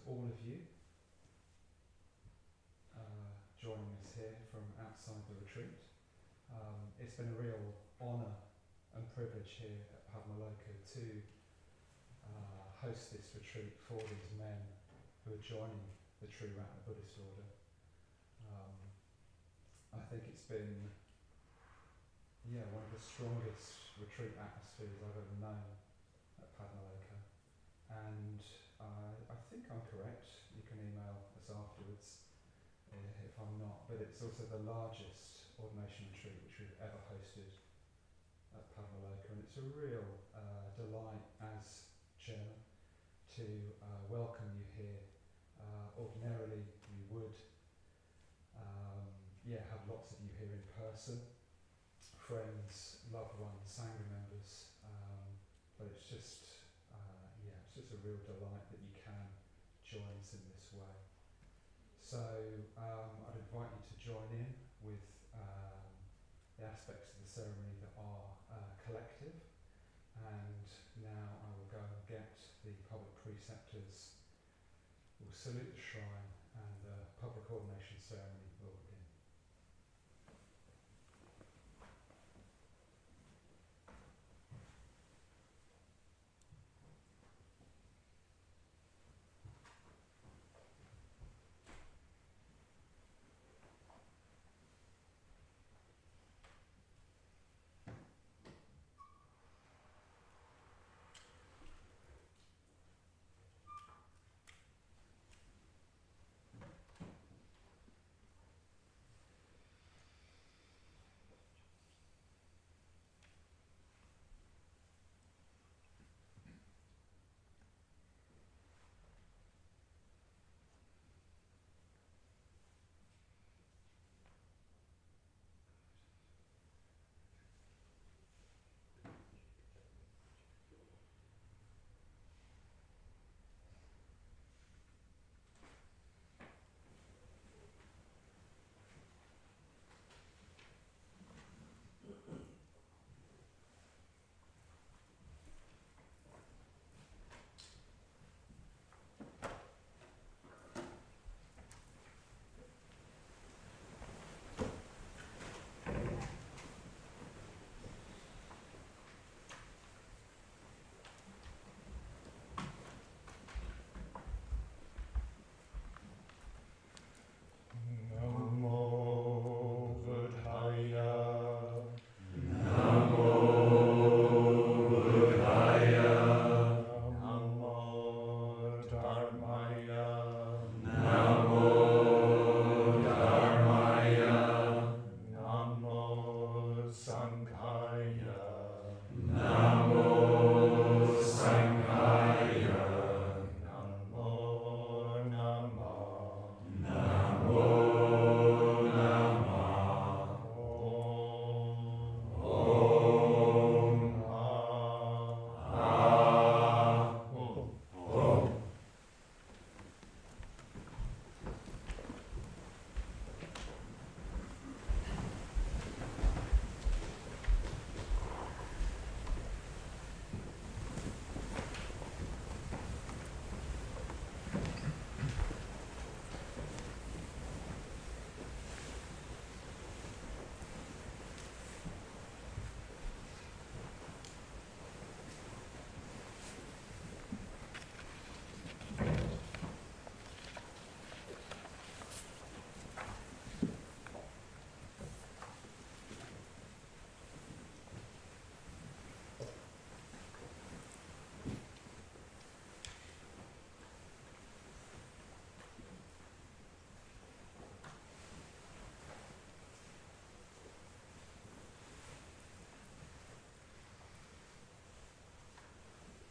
all of you joining us here from outside the retreat. It's been a real honour and privilege here at Padmaloka to host this retreat for these men who are joining the True Ratna Buddhist order. I think it's been one of the strongest retreat atmospheres I've ever known at Padmaloka, and I think I'm correct. You can email us afterwards if I'm not, but it's also the largest ordination retreat which we've ever hosted at Padmaloka, and it's a real delight as chairman to welcome you here. Ordinarily we would have lots of you here in person, friends, loved ones, Sangha members, but it's just a real delight that you can join us in this way. So I'd invite you to join in with the aspects of the ceremony that are collective, and now I will go and get the public preceptors. We'll salute the shrine and the public ordination ceremony will begin.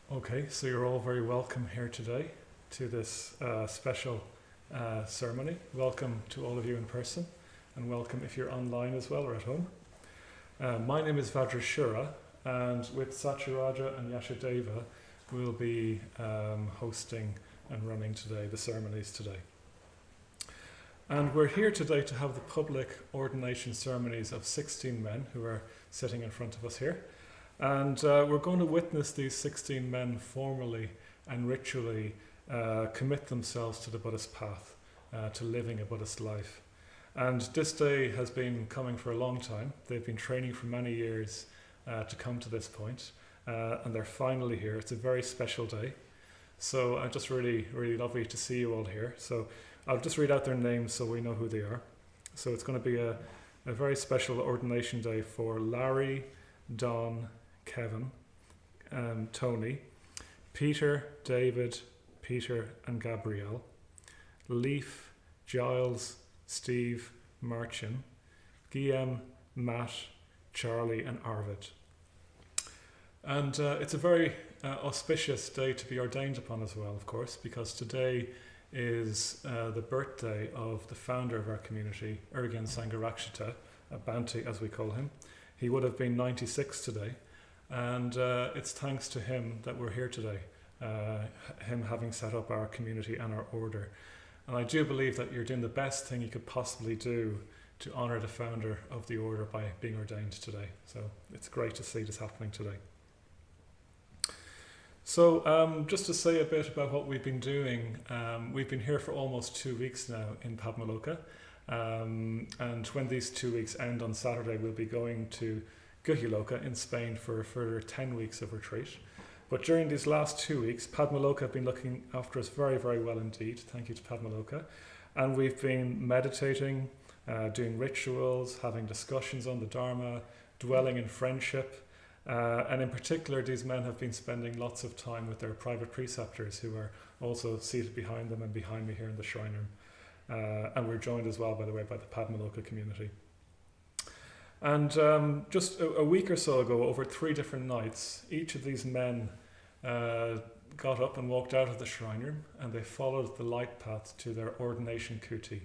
Okay, so you're all very welcome here today to this special ceremony. Welcome to all of you in person, and welcome if you're online as well or at home. My name is Vajrashura, and with Satyaraja and Yashadeva, we'll be hosting and running today, the ceremonies today. And we're here today to have the public ordination ceremonies of 16 men who are sitting in front of us here. And we're going to witness these 16 men formally and ritually commit themselves to the Buddhist path, to living a Buddhist life. And this day has been coming for a long time. They've been training for many years to come to this point, and they're finally here. It's a very special day. So just really, really lovely to see you all here. So I'll just read out their names so we know who they are. So it's going to be a very special ordination day for Larry, Don, Kevin, Tony, Peter, David, Peter and Gabrielle, Leaf, Giles, Steve, Marcin, Guillaume, Matt, Charlie and Arvid. And it's a very auspicious day to be ordained upon as well, of course, because today is the birthday of the founder of our community, Urgyen Sangharakshita, Bhante as we call him. He would have been 96 today, and it's thanks to him that we're here today, him having set up our community and our order. And I do believe that you're doing the best thing you could possibly do to honour the founder of the order by being ordained today. So it's great to see this happening today. So just to say a bit about what we've been doing, we've been here for almost 2 weeks now in Padmaloka, and when these 2 weeks end on Saturday, we'll be going to Guhyaloka in Spain for a further 10 weeks of retreat. But during these last 2 weeks, Padmaloka have been looking after us very, very well indeed. Thank you to Padmaloka. And we've been meditating, doing rituals, having discussions on the Dharma, dwelling in friendship. And in particular, these men have been spending lots of time with their private preceptors who are also seated behind them and behind me here in the shrine room. And we're joined as well, by the way, by the Padmaloka community. And just a week or so ago, over 3 different nights, each of these men got up and walked out of the shrine room, and they followed the light path to their ordination kuti,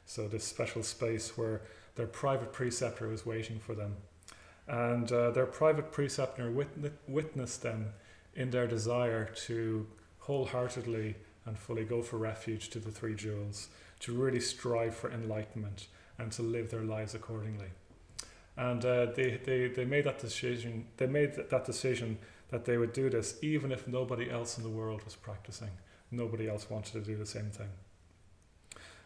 so this special space where their private preceptor was waiting for them. And their private preceptor witnessed them in their desire to wholeheartedly and fully go for refuge to the 3 jewels, to really strive for enlightenment and to live their lives accordingly. And they made that decision. They made that decision that they would do this even if nobody else in the world was practicing. Nobody else wanted to do the same thing.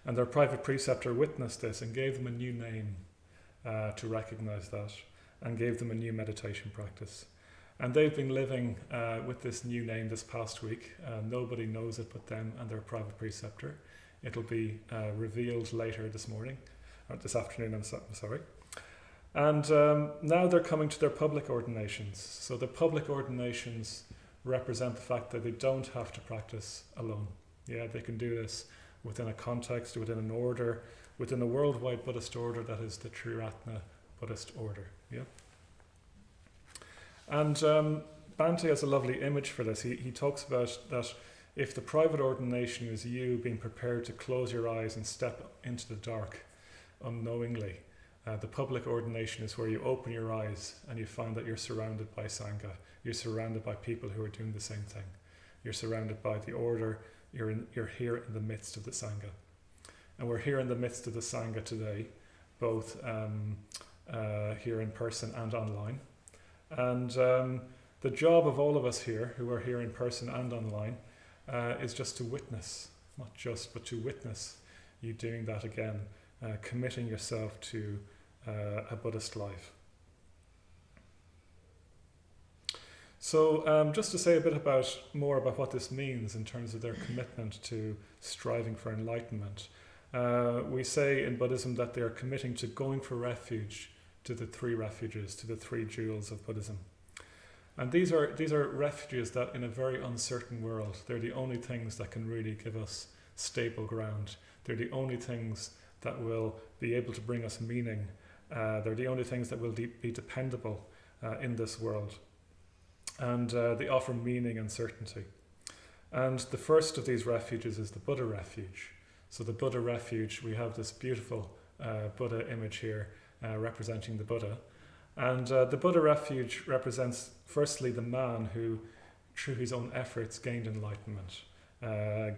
And their private preceptor witnessed this and gave them a new name to recognize that, and gave them a new meditation practice. And they've been living with this new name this past week. Nobody knows it but them and their private preceptor. It'll be revealed later this morning, or this afternoon, I'm sorry. And now they're coming to their public ordinations. So the public ordinations represent the fact that they don't have to practice alone. Yeah, they can do this within a context, within an order, within a worldwide Buddhist order that is the Triratna Buddhist order. Yeah. And Bhante has a lovely image for this. He talks about that if the private ordination is you being prepared to close your eyes and step into the dark unknowingly, the public ordination is where you open your eyes and you find that you're surrounded by Sangha. You're surrounded by people who are doing the same thing. You're surrounded by the order. You're here in the midst of the Sangha. And we're here in the midst of the Sangha today, both here in person and online. And the job of all of us here, who are here in person and online, is just to witness, not just, but to witness you doing that again, committing yourself to a Buddhist life. So just to say a bit more about what this means in terms of their commitment to striving for enlightenment. We say in Buddhism that they are committing to going for refuge to the 3 refuges, to the 3 jewels of Buddhism. And these are refuges that in a very uncertain world, they're the only things that can really give us stable ground. They're the only things that will be able to bring us meaning. They're the only things that will be dependable in this world. And they offer meaning and certainty. And the first of these refuges is the Buddha Refuge. So the Buddha Refuge, we have this beautiful Buddha image here representing the Buddha. And the Buddha Refuge represents firstly the man who, through his own efforts, gained enlightenment,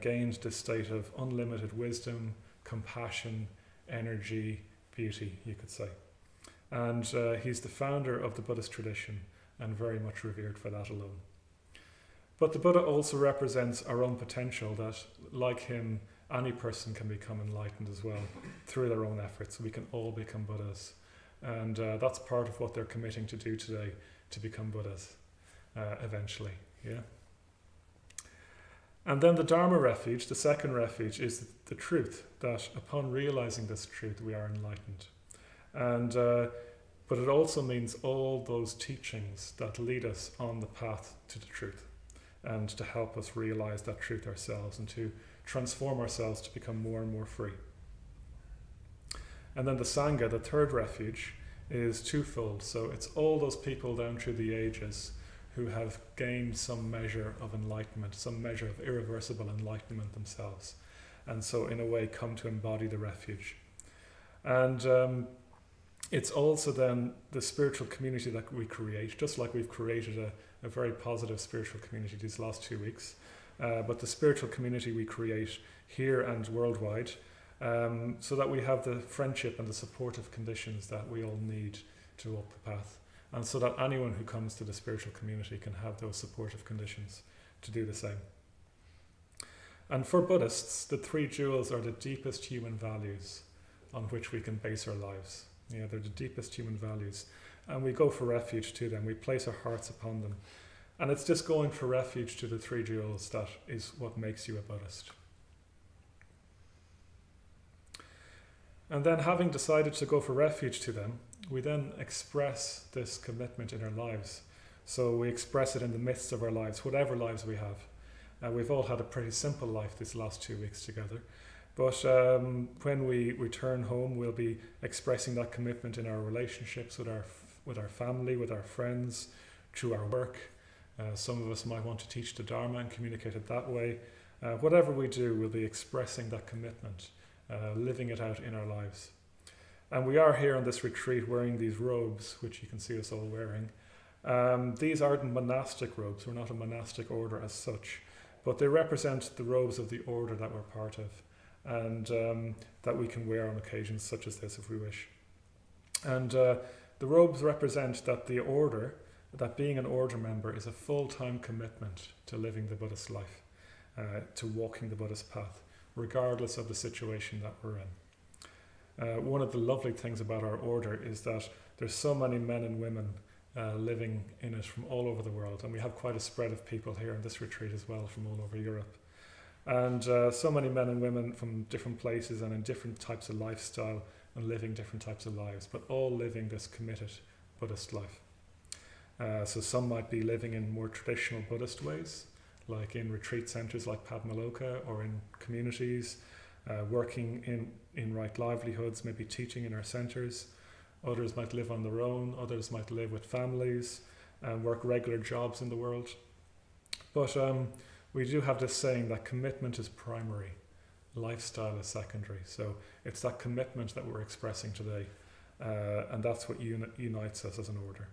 gained this state of unlimited wisdom, compassion, energy, beauty, you could say. And he's the founder of the Buddhist tradition and very much revered for that alone. But the Buddha also represents our own potential, that like him, any person can become enlightened as well through their own efforts. We can all become Buddhas. And that's part of what they're committing to do today, to become Buddhas eventually. Yeah. And then the Dharma refuge, the second refuge, is the truth, that upon realizing this truth, we are enlightened. And but it also means all those teachings that lead us on the path to the truth, and to help us realize that truth ourselves, and to transform ourselves to become more and more free. And then the Sangha, the third refuge, is twofold. So it's all those people down through the ages who have gained some measure of enlightenment, some measure of irreversible enlightenment themselves, and so in a way come to embody the refuge. And it's also then the spiritual community that we create, just like we've created a very positive spiritual community these last 2 weeks, but the spiritual community we create here and worldwide, so that we have the friendship and the supportive conditions that we all need to walk the path, and so that anyone who comes to the spiritual community can have those supportive conditions to do the same. And for Buddhists, the three jewels are the deepest human values on which we can base our lives. Yeah, they're the deepest human values, and we go for refuge to them. We place our hearts upon them, and it's just going for refuge to the three jewels that is what makes you a Buddhist. And then, having decided to go for refuge to them, we then express this commitment in our lives. So we express it in the midst of our lives, whatever lives we have. We've all had a pretty simple life these last 2 weeks together. But when we return home, we'll be expressing that commitment in our relationships with our family, with our friends, through our work. Some of us might want to teach the Dharma and communicate it that way. Whatever we do, we'll be expressing that commitment, living it out in our lives. And we are here on this retreat wearing these robes, which you can see us all wearing. These aren't monastic robes. We're not a monastic order as such, but they represent the robes of the order that we're part of, and that we can wear on occasions such as this if we wish. And the robes represent that the order, that being an order member is a full-time commitment to living the Buddhist life, to walking the Buddhist path, regardless of the situation that we're in. One of the lovely things about our order is that there's so many men and women living in it from all over the world, and we have quite a spread of people here in this retreat as well from all over Europe. And so many men and women from different places and in different types of lifestyle and living different types of lives, but all living this committed Buddhist life. So some might be living in more traditional Buddhist ways, like in retreat centres like Padmaloka, or in communities, working in right livelihoods, maybe teaching in our centres. Others might live on their own, others might live with families and work regular jobs in the world. But we do have this saying that commitment is primary, lifestyle is secondary. So it's that commitment that we're expressing today, and that's what unites us as an order.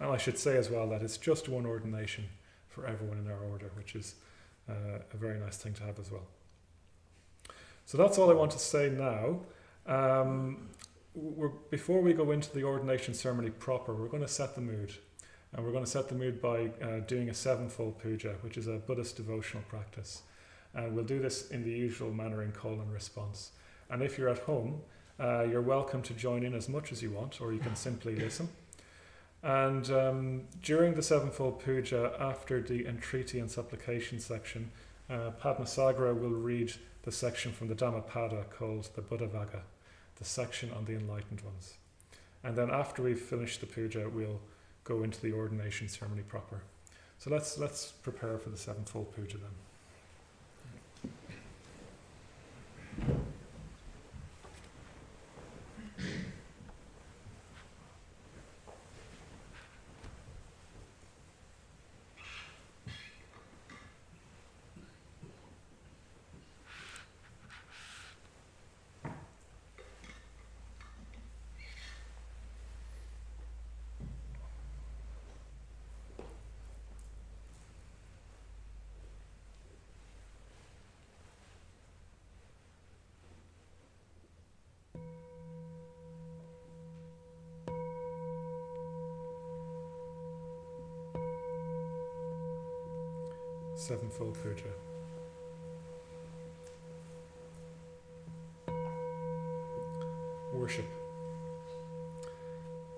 And I should say as well that it's just one ordination for everyone in our order, which is a very nice thing to have as well. So that's all I want to say now. Before we go into the ordination ceremony proper, we're going to set the mood. And we're going to set the mood by doing a sevenfold puja, which is a Buddhist devotional practice. And we'll do this in the usual manner in call and response. And if you're at home, you're welcome to join in as much as you want, or you can simply listen. And during the sevenfold puja, after the Entreaty and Supplication section, Padmasagara will read the section from the Dhammapada called the Buddha Vagga, the section on the enlightened ones. And then after we've finished the puja, we'll go into the ordination ceremony proper. So let's prepare for the sevenfold puja then. Sevenfold Puja. Worship.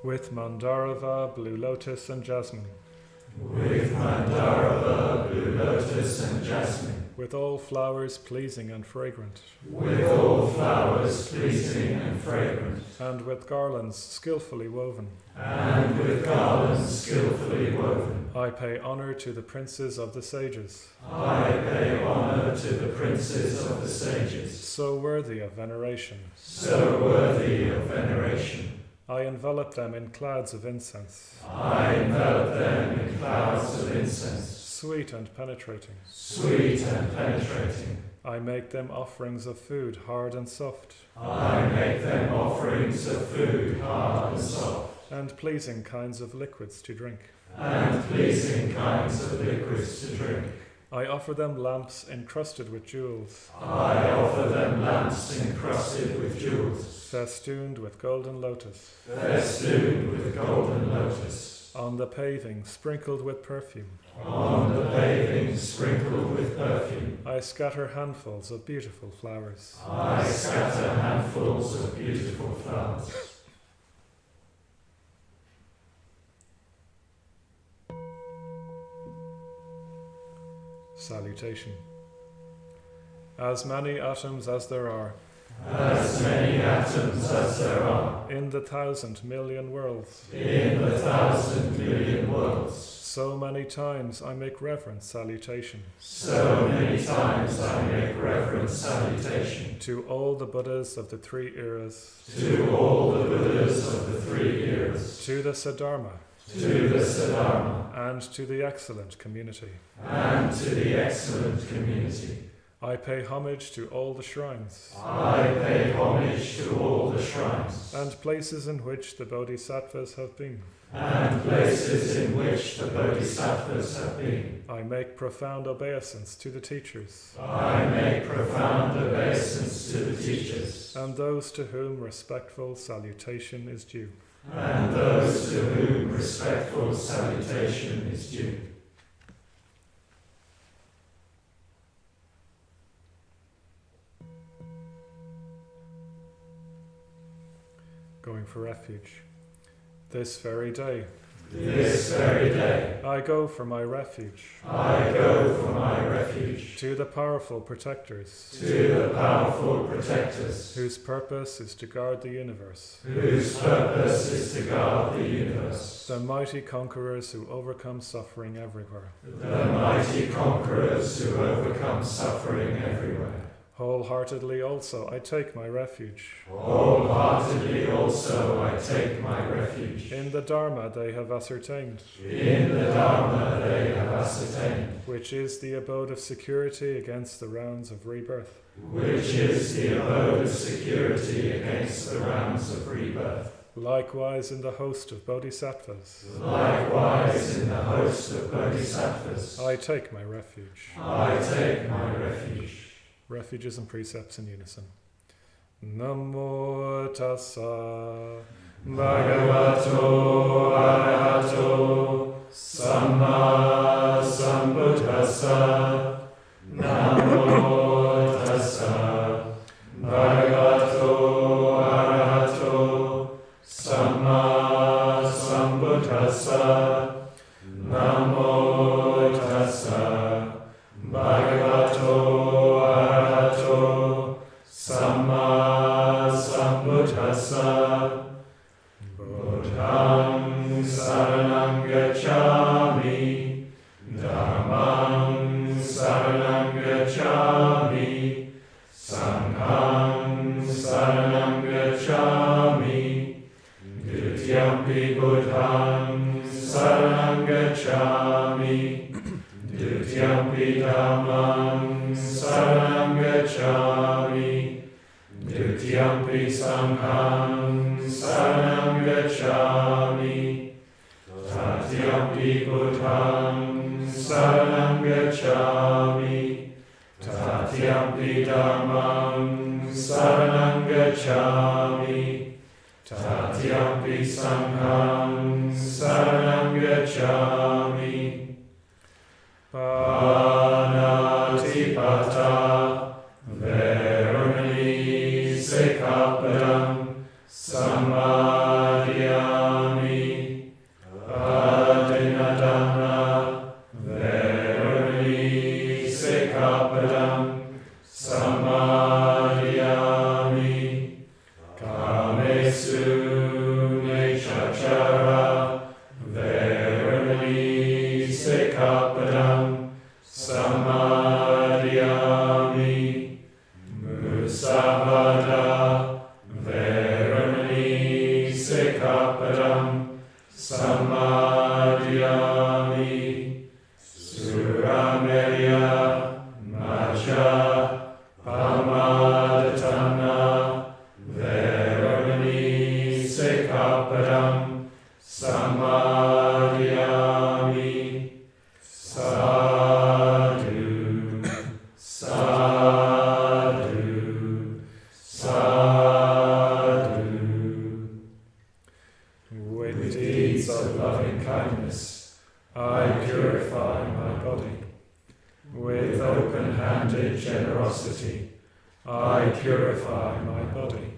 With Mandarava, blue lotus and jasmine. With Mandarava, blue lotus and jasmine. With all flowers pleasing and fragrant. With all flowers pleasing and fragrant. And with garlands skillfully woven. And with garlands skillfully woven. I pay honour to the princes of the sages. I pay honour to the princes of the sages. So worthy of veneration. So worthy of veneration. I envelop them in clouds of incense. I envelop them in clouds of incense. Sweet and penetrating. Sweet and penetrating. I make them offerings of food, hard and soft. I make them offerings of food, hard and soft. And pleasing kinds of liquids to drink. And pleasing kinds of liquids to drink. I offer them lamps encrusted with jewels. I offer them lamps encrusted with jewels. Festooned with golden lotus. Festooned with golden lotus. On the paving sprinkled with perfume. On the paving sprinkled with perfume. I scatter handfuls of beautiful flowers. I scatter handfuls of beautiful flowers. Salutation. As many atoms as there are. As many atoms as there are. In the 1,000,000,000 worlds. In the 1,000,000,000 worlds. So many times I make reverent salutation. So many times I make reverent salutation. To all the Buddhas of the 3 eras. To all the Buddhas of the 3 eras. To the Siddharma. To the Siddharma. And to the excellent community. And to the excellent community. I pay homage to all the shrines. I pay homage to all the shrines. And places in which the Bodhisattvas have been. And places in which the Bodhisattvas have been. I make profound obeisance to the teachers. I make profound obeisance to the teachers. And those to whom respectful salutation is due. And those to whom respectful salutation is due. Going for refuge. This very day. This very day. I go for my refuge. I go for my refuge. To the powerful protectors. To the powerful protectors. Whose purpose is to guard the universe. Whose purpose is to guard the universe. The mighty conquerors who overcome suffering everywhere. The mighty conquerors who overcome suffering everywhere. Wholeheartedly also I take my refuge. Wholeheartedly also I take my refuge. In the Dharma they have ascertained. In the Dharma they have ascertained. Which is the abode of security against the rounds of rebirth. Which is the abode of security against the rounds of rebirth. Likewise in the host of Bodhisattvas. Likewise in the host of Bodhisattvas. I take my refuge. I take my refuge. Refuges and precepts in unison. Namo tassa bhagavato arahato samma sambuddhassa. Namo tassa bhagavato arahato samma sambuddhassa. Namo tassa bhagavato Samma Sambuddhassa. Buddhang saranam gacchami. Dhammang saranam gacchami. Sanghang saranam gacchami. Dutiyampi Buddhang saranam gacchami. Dutiyampi Dhammang saranam gacchami. Dutiyampi Sanghang saranam gacchami. Tatiyampi Buddhang saranam gacchami. Tatiyampi Dhammang saranam gacchami. Tatiyampi Sanghang saranam gacchami. body. With open-handed generosity, I purify my body.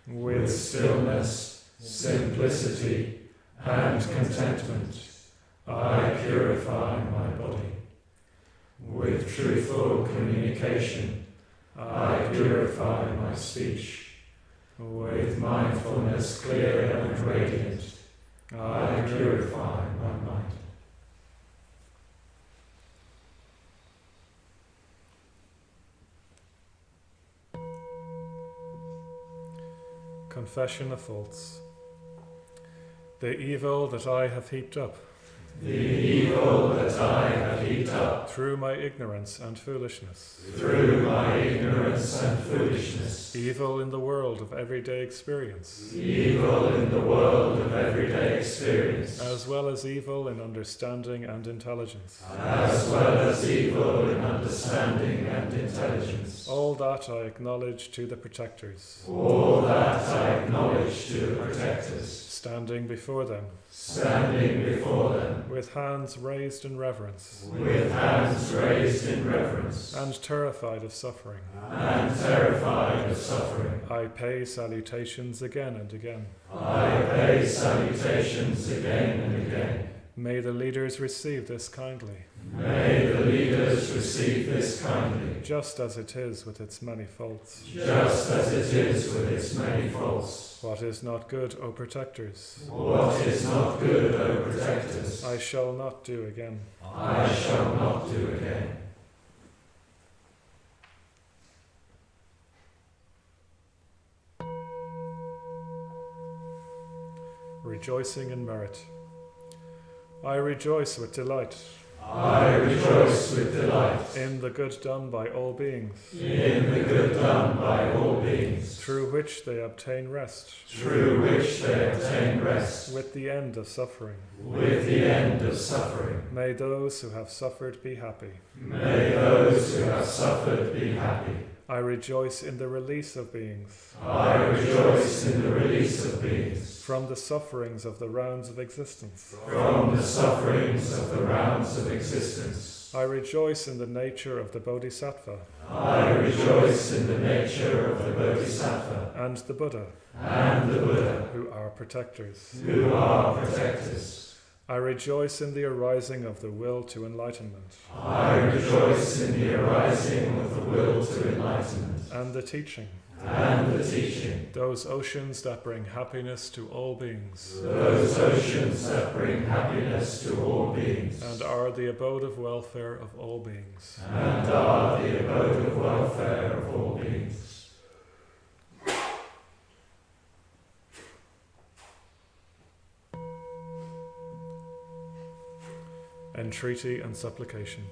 With stillness, simplicity, and contentment, I purify my body. With truthful communication, I purify my speech. With mindfulness clear and radiant, I purify my mind. Confession of faults. The evil that I have heaped up, The evil that I have heaped up, through my ignorance and foolishness, through my ignorance and foolishness, evil in the world of everyday experience, evil in the world of everyday experience, as well as evil in understanding and intelligence, as well as evil in understanding and intelligence, all that I acknowledge to the protectors, all that I acknowledge to the protectors, standing before them, standing before them, with hands raised in reverence, with hands raised in reverence, and terrified of suffering. and terrified of suffering. I pay salutations again and again. I pay salutations again and again. May the leaders receive this kindly, May the leaders receive this kindly, just as it is with its many faults. just as it is with its many faults. What is not good, O protectors, What is not good, O protectors, I shall not do again. I shall not do again. Rejoicing in merit. I rejoice with delight I rejoice with delight in the good done by all beings, in the good done by all beings, through which they obtain rest, through which they obtain rest, with the end of suffering. with the end of suffering. May those who have suffered be happy. May those who have suffered be happy. I rejoice in the release of beings, I rejoice in the release of beings, from the sufferings of the rounds of existence. from the sufferings of the rounds of existence. I rejoice in the nature of the Bodhisattva I rejoice in the nature of the Bodhisattva and the Buddha, and the Buddha, who are protectors. who are protectors. I rejoice in the arising of the will to enlightenment I rejoice in the arising of the will to enlightenment and the teaching, and the teaching, those oceans that bring happiness to all beings those oceans that bring happiness to all beings, and are the abode of welfare of all beings. and are the abode of welfare of all beings. Entreaty and Supplication.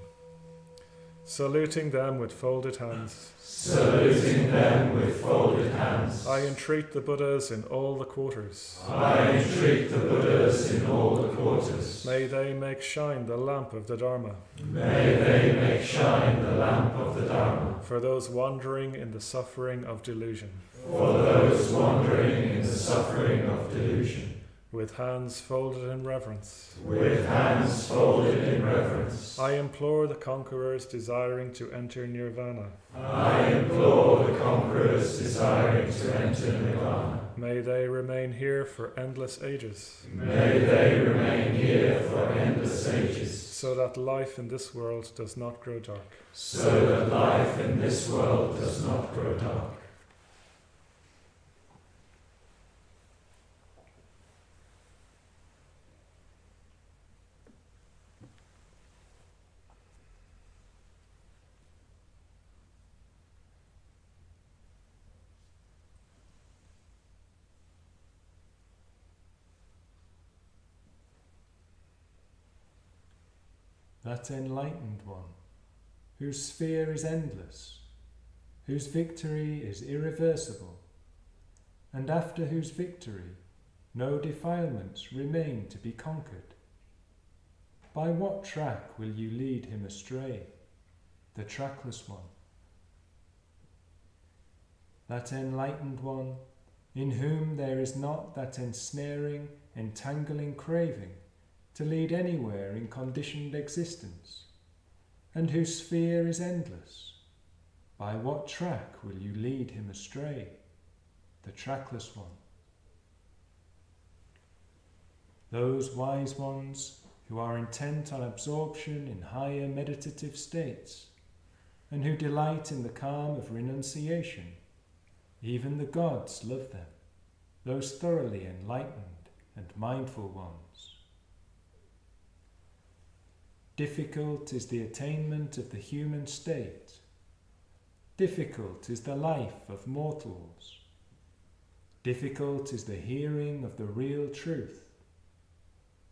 Saluting them with folded hands, Saluting them with folded hands, I entreat the Buddhas in all the quarters. I entreat the Buddhas in all the quarters. May they make shine the lamp of the Dharma May they make shine the lamp of the Dharma for those wandering in the suffering of delusion. for those wandering in the suffering of delusion. With hands folded in reverence, With hands folded in reverence, I implore the conquerors desiring to enter nirvana. I implore the conquerors desiring to enter nirvana. May they remain here for endless ages, May they remain here for endless ages, so that life in this world does not grow dark. so that life in this world does not grow dark. That enlightened one, whose sphere is endless, whose victory is irreversible, and after whose victory no defilements remain to be conquered. By what track will you lead him astray, the trackless one? That enlightened one, in whom there is not that ensnaring, entangling craving to lead anywhere in conditioned existence, and whose sphere is endless? By what track will you lead him astray, the trackless one? Those wise ones who are intent on absorption in higher meditative states, and who delight in the calm of renunciation, even the gods love them, those thoroughly enlightened and mindful ones. Difficult is the attainment of the human state. Difficult is the life of mortals. Difficult is the hearing of the real truth.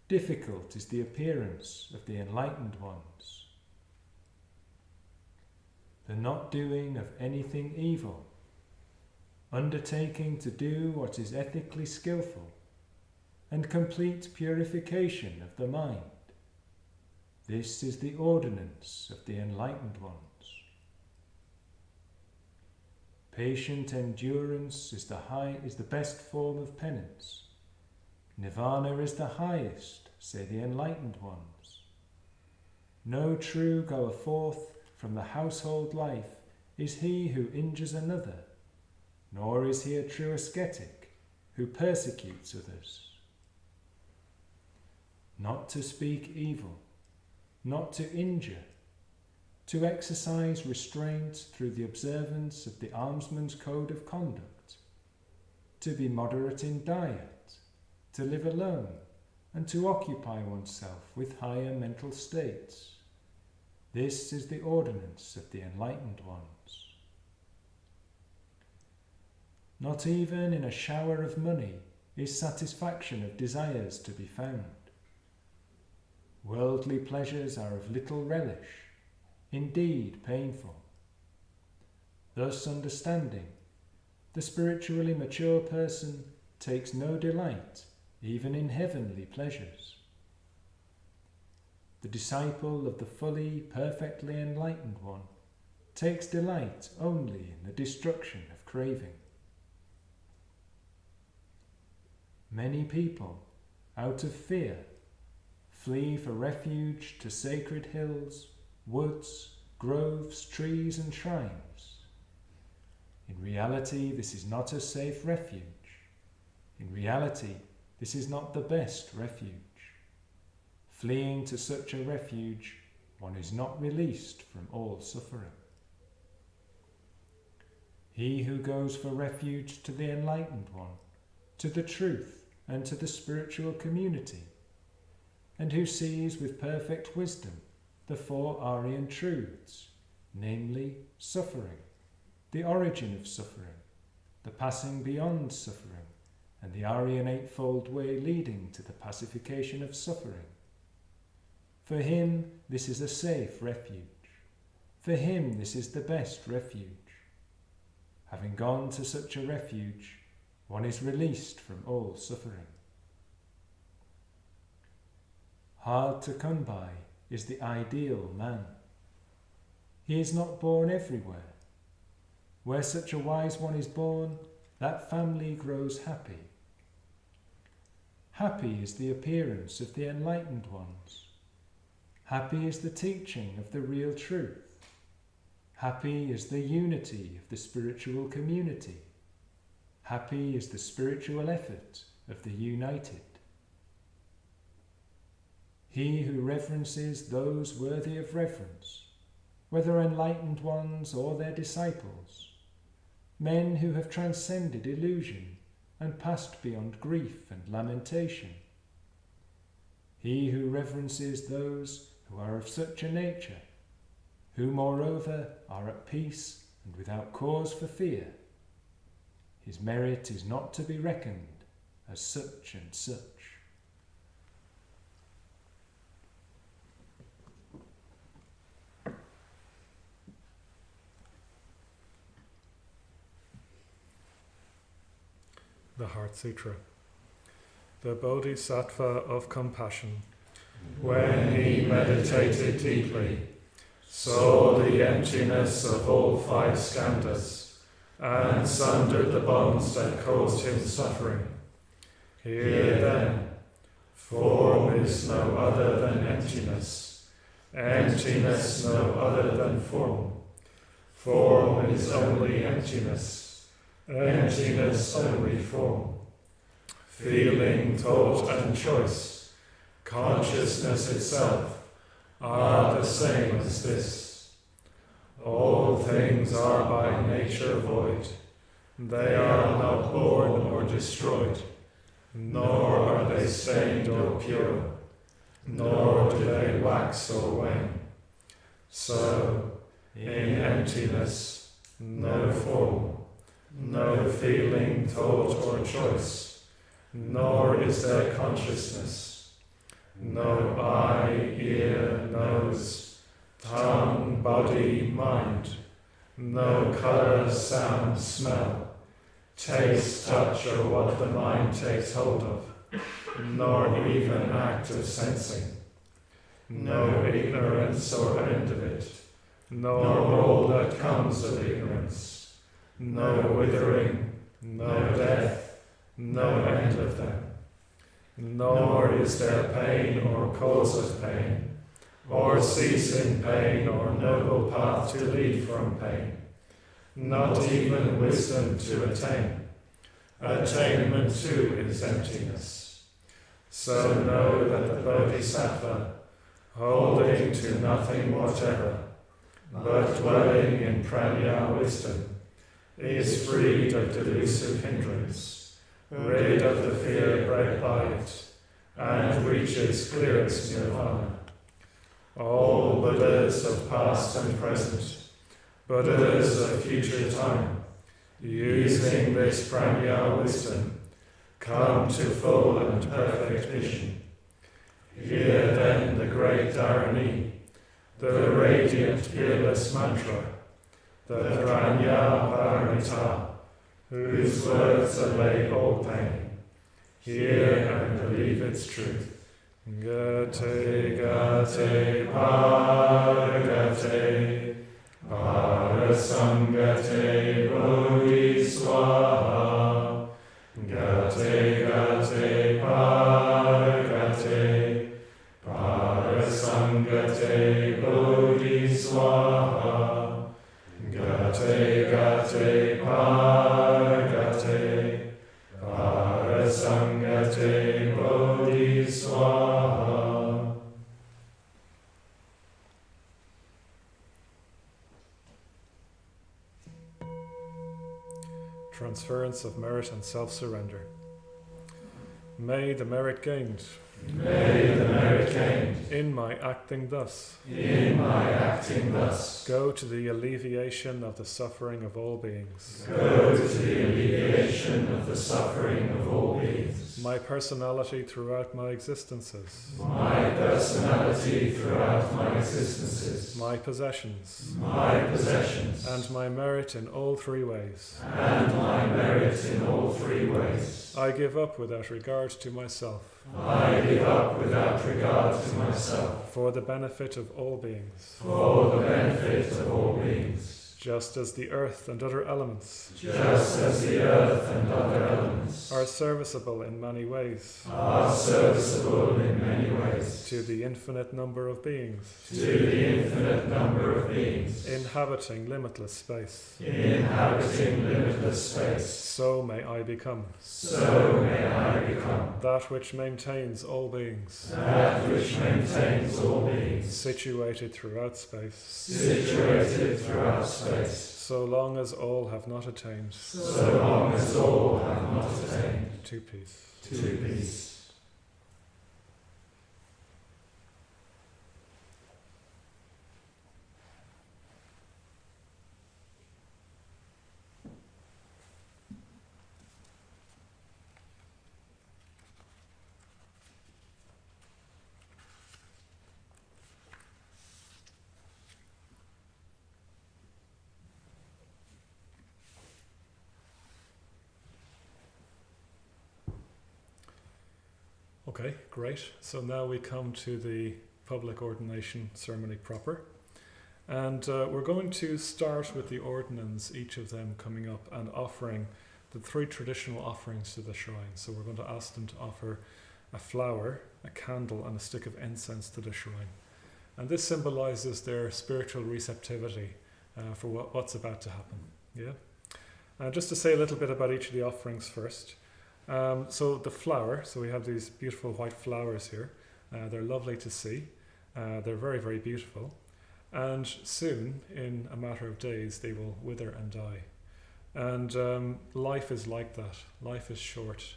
Difficult is the appearance of the enlightened ones. The not doing of anything evil, undertaking to do what is ethically skillful, and complete purification of the mind. This is the ordinance of the enlightened ones. Patient endurance is the best form of penance. Nirvana is the highest, say the enlightened ones. No true goer forth from the household life is he who injures another, nor is he a true ascetic who persecutes others. Not to speak evil, not to injure, to exercise restraint through the observance of the almsman's code of conduct, to be moderate in diet, to live alone, and to occupy oneself with higher mental states. This is the ordinance of the enlightened ones. Not even in a shower of money is satisfaction of desires to be found. Worldly pleasures are of little relish, indeed painful. Thus understanding, the spiritually mature person takes no delight even in heavenly pleasures. The disciple of the fully, perfectly enlightened one takes delight only in the destruction of craving. Many people, out of fear, flee for refuge to sacred hills, woods, groves, trees, and shrines. In reality, this is not a safe refuge. In reality, this is not the best refuge. Fleeing to such a refuge, one is not released from all suffering. He who goes for refuge to the enlightened one, to the truth and to the spiritual community, and who sees with perfect wisdom the four Aryan truths, namely suffering, the origin of suffering, the passing beyond suffering, and the Aryan Eightfold Way leading to the pacification of suffering. For him, this is a safe refuge. For him, this is the best refuge. Having gone to such a refuge, one is released from all suffering. Hard to come by is the ideal man. He is not born everywhere. Where such a wise one is born, that family grows happy. Happy is the appearance of the enlightened ones. Happy is the teaching of the real truth. Happy is the unity of the spiritual community. Happy is the spiritual effort of the united. He who reverences those worthy of reverence, whether enlightened ones or their disciples, men who have transcended illusion and passed beyond grief and lamentation. He who reverences those who are of such a nature, who moreover are at peace and without cause for fear, his merit is not to be reckoned as such and such. The Heart Sutra. The Bodhisattva of Compassion, when he meditated deeply, saw the emptiness of all five skandhas, and sundered the bonds that caused him suffering. Here then, form is no other than emptiness, Emptiness no other than form. Form is only emptiness. Emptiness only form. Feeling, thought and choice, consciousness itself, are the same as this. All things are by nature void. They are not born or destroyed, nor are they stained or pure, nor do they wax or wane. So, in emptiness, no form, no feeling, thought or choice, nor is there consciousness, no eye, ear, nose, tongue, body, mind, no colour, sound, smell, taste, touch, or what the mind takes hold of, nor even act of sensing, no ignorance or end of it, nor all that comes of ignorance, no withering, no death, no end of them, nor is there pain or cause of pain, or ceasing pain or noble path to lead from pain, not even wisdom to attain. Attainment too is emptiness. So know that the Bodhisattva, holding to nothing whatever, but dwelling in pranya wisdom, is freed of delusive hindrance, rid of the fear bred by it, and reaches clearest nirvana. All Buddhas of past and present, Buddhas of future time, using this pranya wisdom, come to full and perfect vision. Hear then the great Dharani, the radiant peerless mantra, the pranya paramita, whose words allay all pain. Hear and believe its truth. Gate, gate, paragate, parasangate, bodhiswaha. Gate, gate, paragate, parasangate, bodhiswaha. Gate, gate, paragate, parasangate, bodhiswaha. Transference of merit and self-surrender. May the merit gained, May the merit gained, in my acting thus, in my acting thus, go to the alleviation of the suffering of all beings. go to the alleviation of the suffering of all beings. My personality throughout my existences, My personality throughout my existences, my possessions, my possessions, and my merit in all three ways. and my merit in all three ways. I give up without regard to myself, I give up without regard to myself, for the benefit of all beings, for the benefit of all beings. just as the earth and other elements Just as the earth and other elements are serviceable in many ways are serviceable in many ways to the infinite number of beings, to the infinite number of beings, inhabiting limitless space, inhabiting limitless space, so may I become so may I become that which maintains all beings, that which maintains all beings, situated throughout space, situated throughout space, so long as all have not attained so long as all have not attained to peace. to peace. Okay, great. So now we come to the public ordination ceremony proper. And we're going to start with the ordinands, each of them coming up and offering the three traditional offerings to the shrine. So we're going to ask them to offer a flower, a candle, and a stick of incense to the shrine. And this symbolizes their spiritual receptivity for what's about to happen. Yeah. Just to say a little bit about each of the offerings first. So the flower, so we have these beautiful white flowers here. They're lovely to see. They're very, very beautiful. And soon, in a matter of days, they will wither and die. And life is like that. Life is short.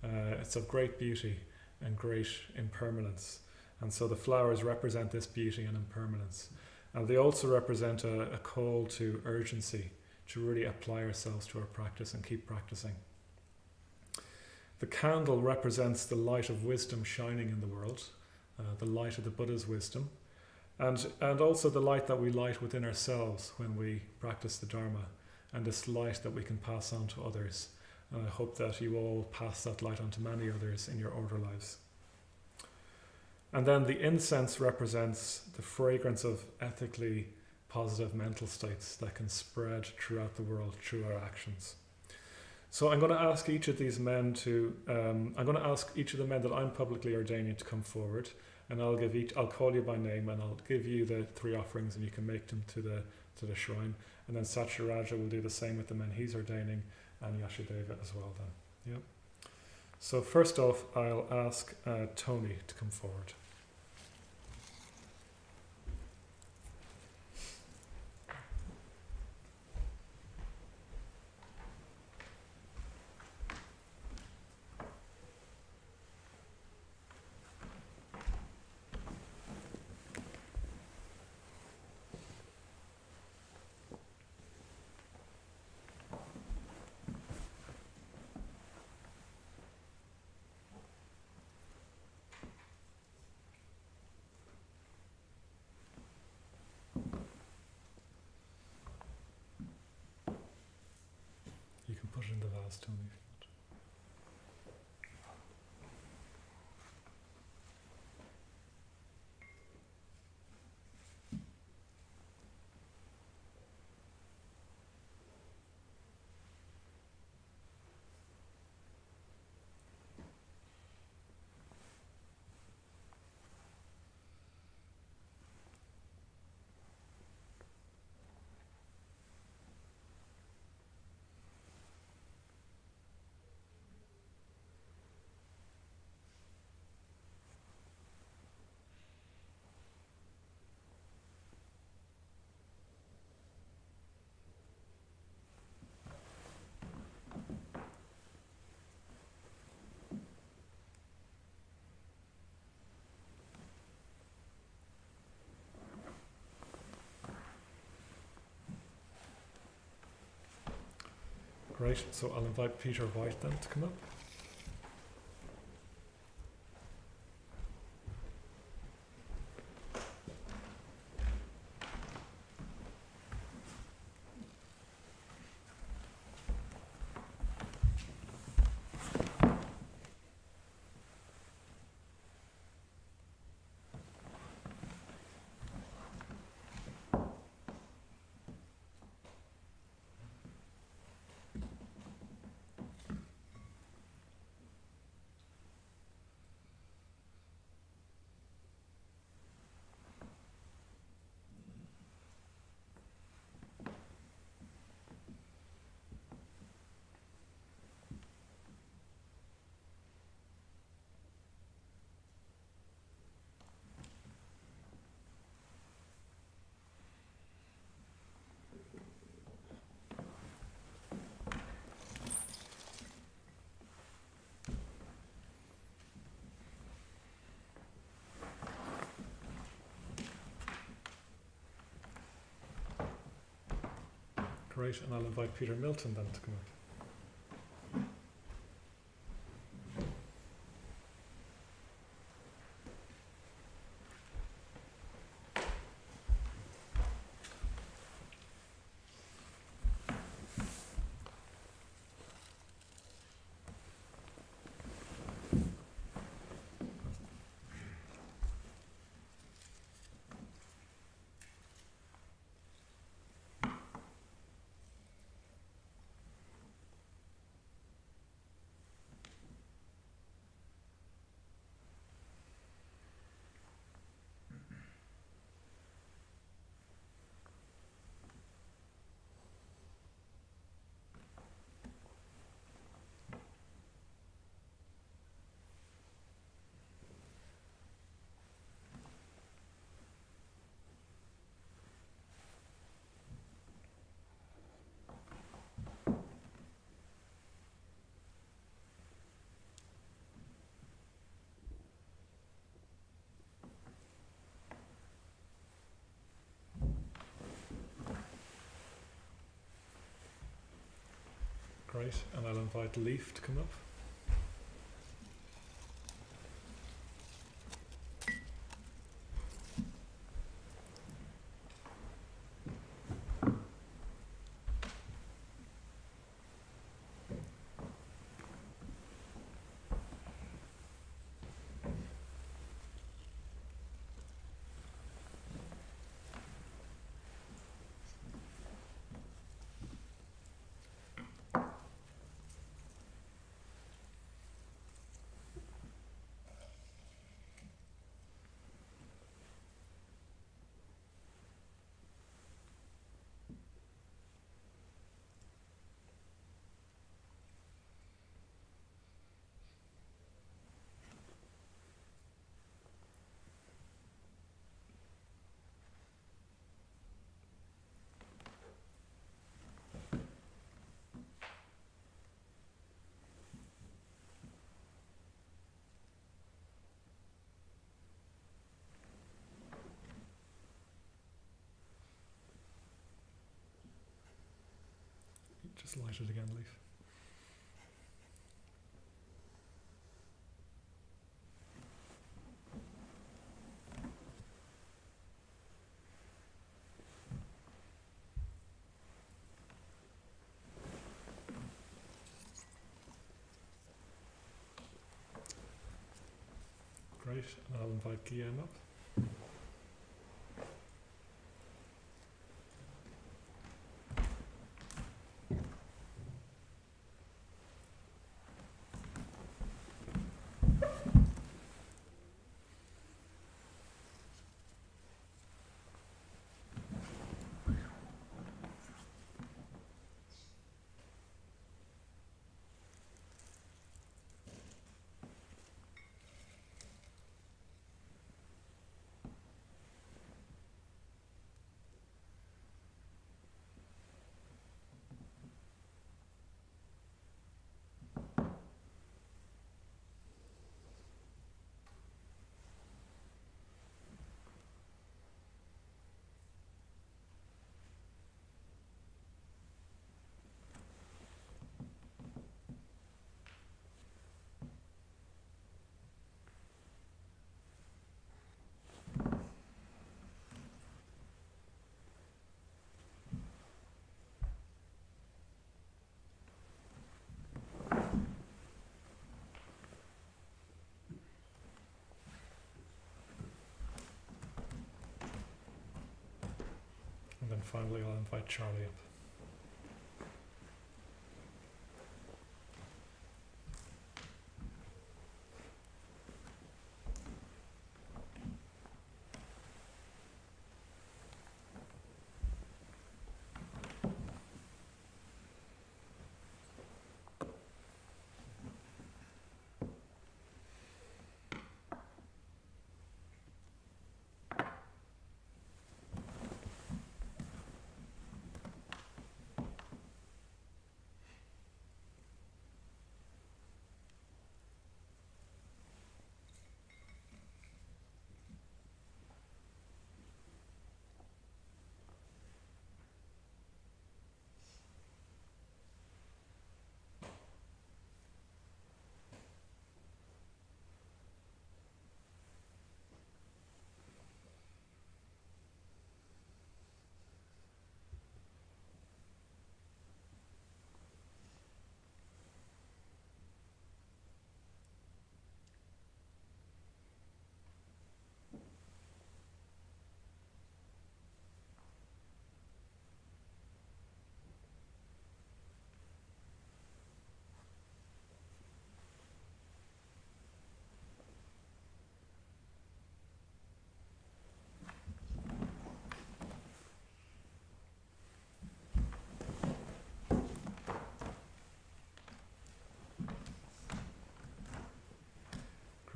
It's of great beauty and great impermanence. And so the flowers represent this beauty and impermanence. And they also represent a call to urgency, to really apply ourselves to our practice and keep practicing. The candle represents the light of wisdom shining in the world, the light of the Buddha's wisdom, and also the light that we light within ourselves when we practice the Dharma, and this light that we can pass on to others. And I hope that you all pass that light on to many others in your order lives. And then the incense represents the fragrance of ethically positive mental states that can spread throughout the world through our actions. So I'm going to ask each of these men to, ask each of the men that I'm publicly ordaining to come forward, and I'll call you by name, and I'll give you the 3 offerings, and you can make them to the shrine. And then Satyaraja will do the same with the men he's ordaining, and Yashadeva as well then. Yep. So first off, I'll ask Tony to come forward. You can put it in the vase, Tony, if you want. Great, so I'll invite Peter White then to come up. Great, and I'll invite Peter Milton then to come up. Great, and I'll invite Leaf to come up. Just light it again, Leaf. Great, and I'll invite Guillaume up. And then finally I'll invite Charlie up.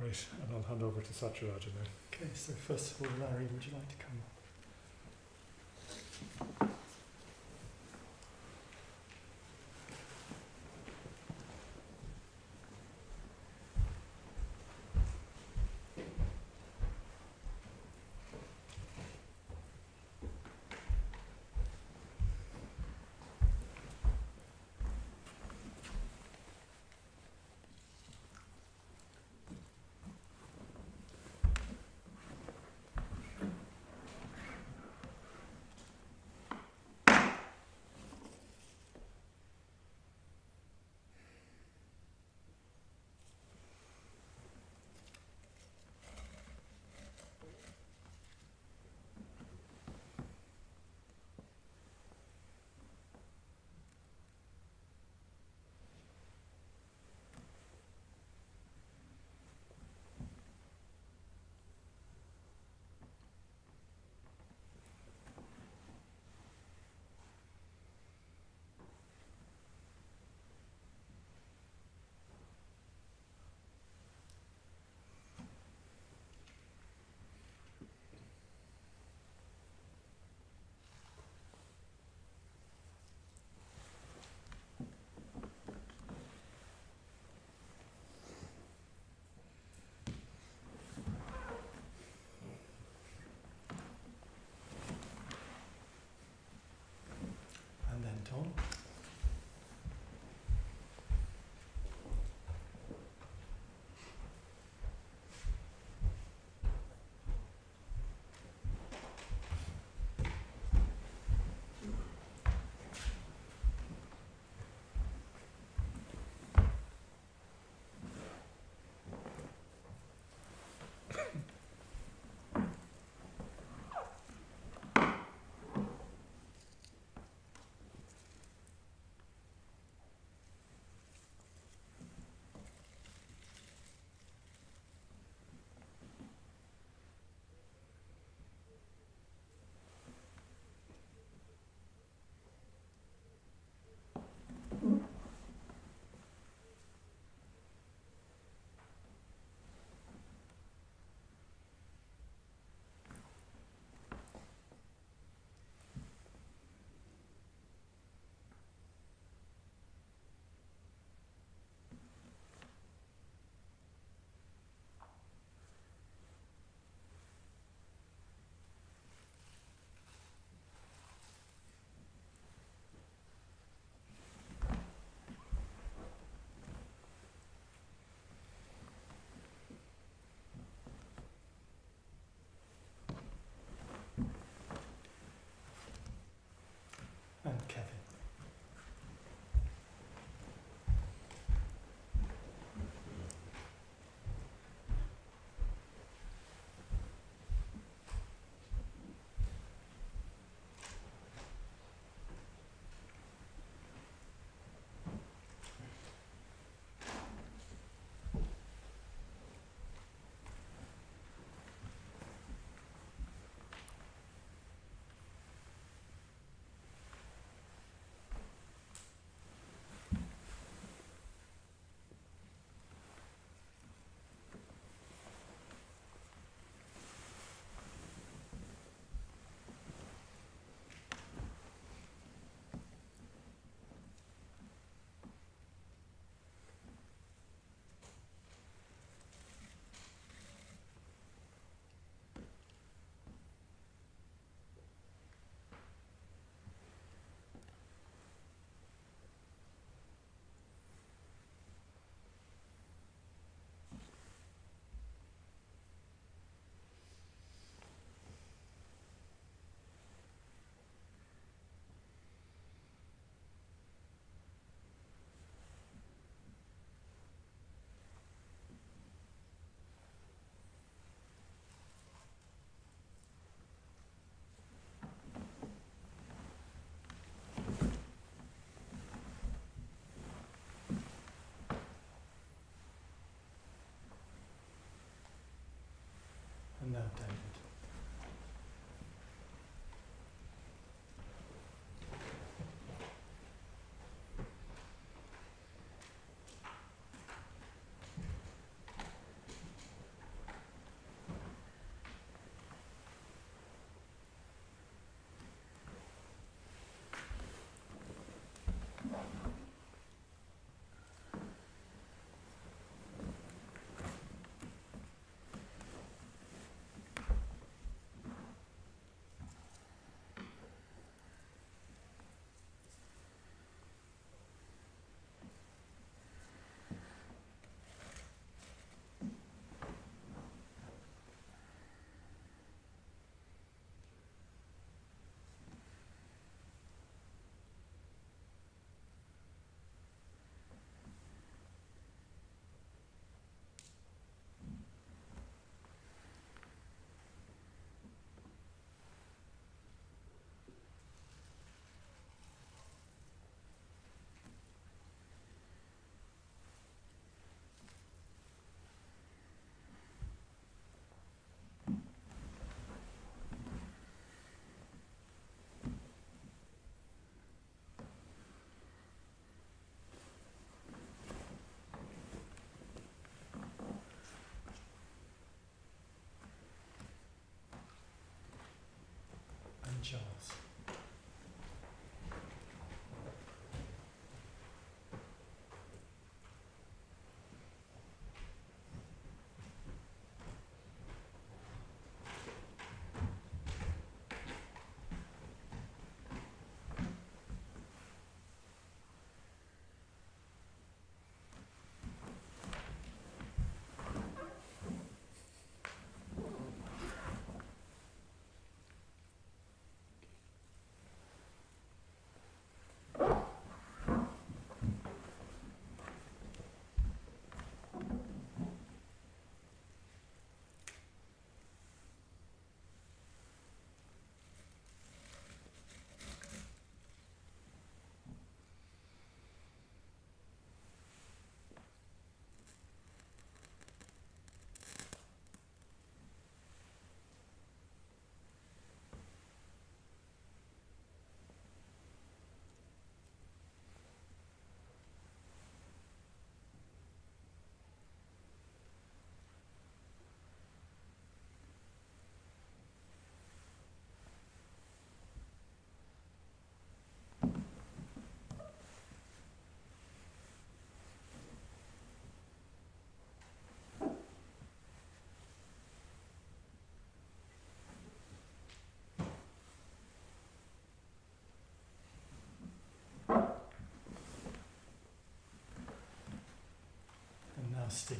Great, and I'll hand over to Satyaraja now. Okay, so first of all, Larry, would you like to come up? David. Charles. Now Steve.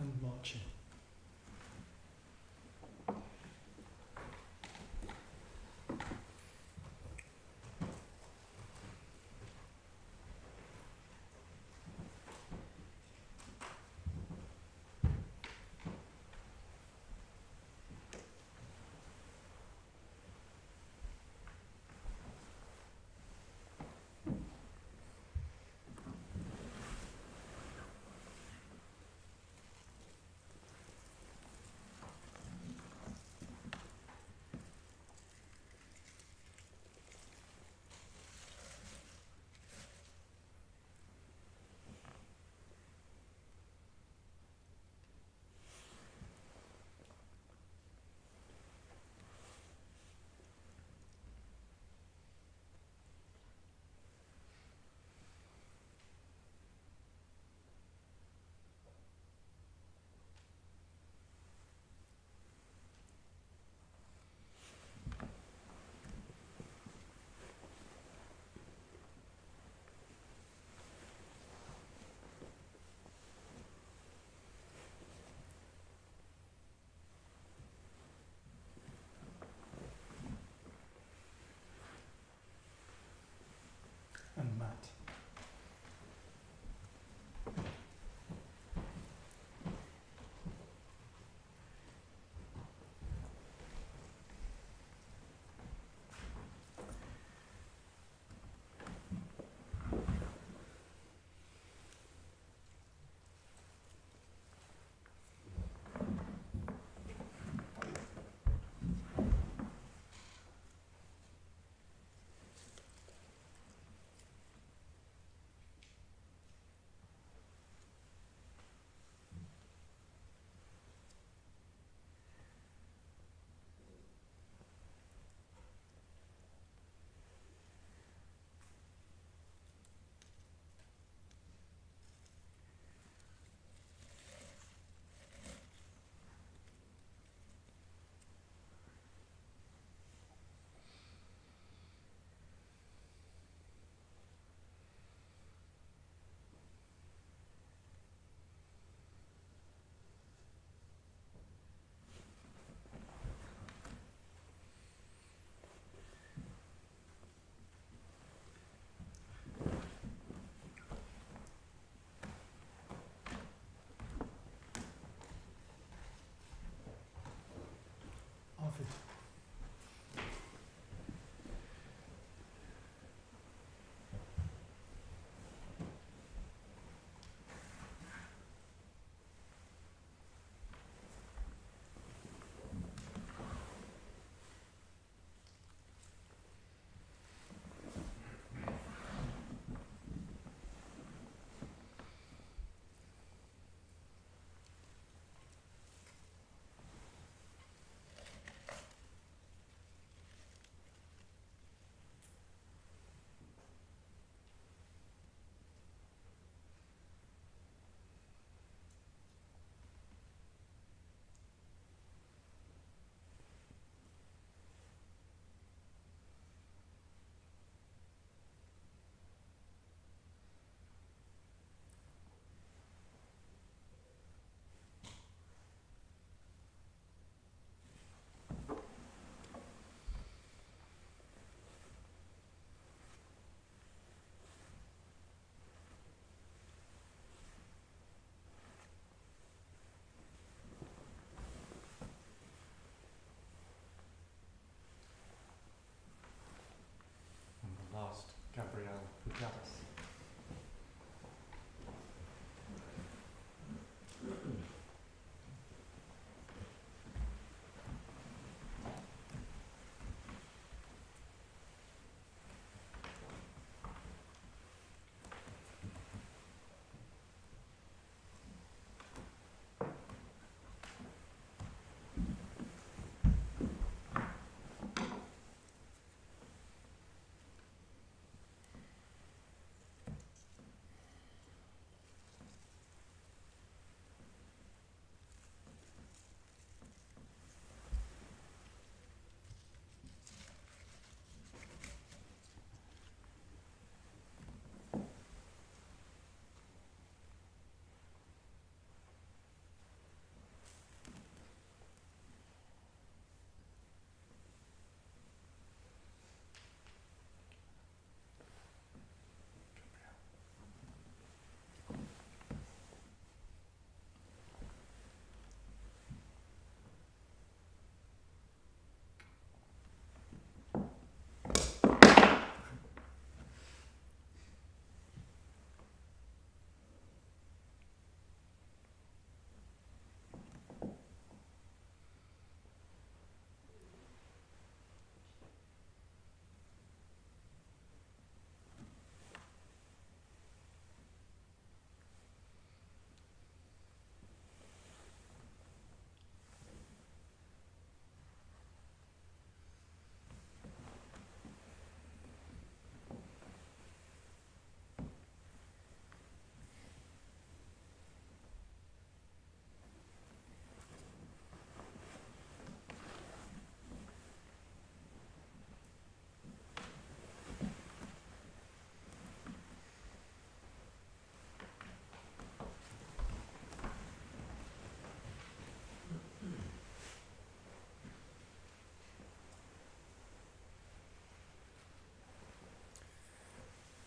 And marching.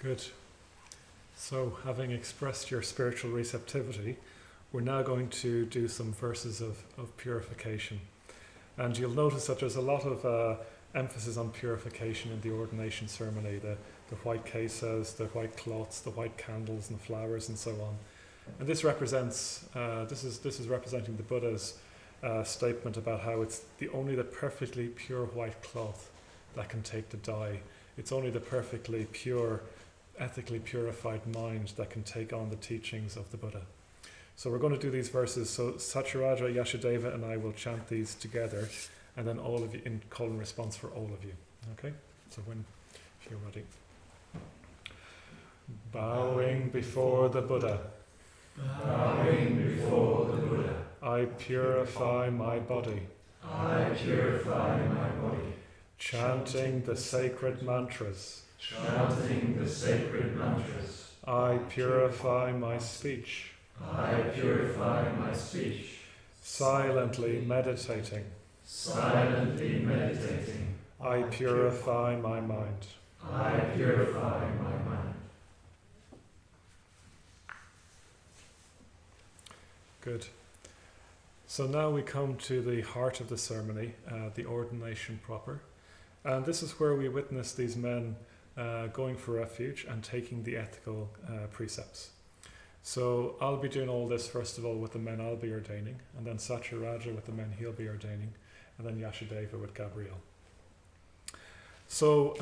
Good. So, having expressed your spiritual receptivity, we're now going to do some verses of purification. And you'll notice that there's a lot of emphasis on purification in the ordination ceremony, the white cases, the white cloths, the white candles and the flowers and so on. And this represents, this is representing the Buddha's statement about how it's only the perfectly pure white cloth that can take the dye. It's only the perfectly pure, ethically purified mind that can take on the teachings of the Buddha. So we're going to do these verses. So Satyaraja, Yashadeva and I will chant these together, and then all of you in call and response for all of you. Okay? So if you're ready. Bowing before the Buddha. Bowing before the Buddha. I purify my body. I purify my body. Chanting the sacred mantras. Chanting the sacred mantras. I purify my speech. I purify my speech. Silently meditating. Silently meditating. I purify my mind. I purify my mind. Good. So now we come to the heart of the ceremony, the ordination proper. And this is where we witness these men going for refuge and taking the ethical precepts. So I'll be doing all this first of all with the men I'll be ordaining, and then Satyaraja with the men he'll be ordaining, and then Yashadeva with Gabriel. So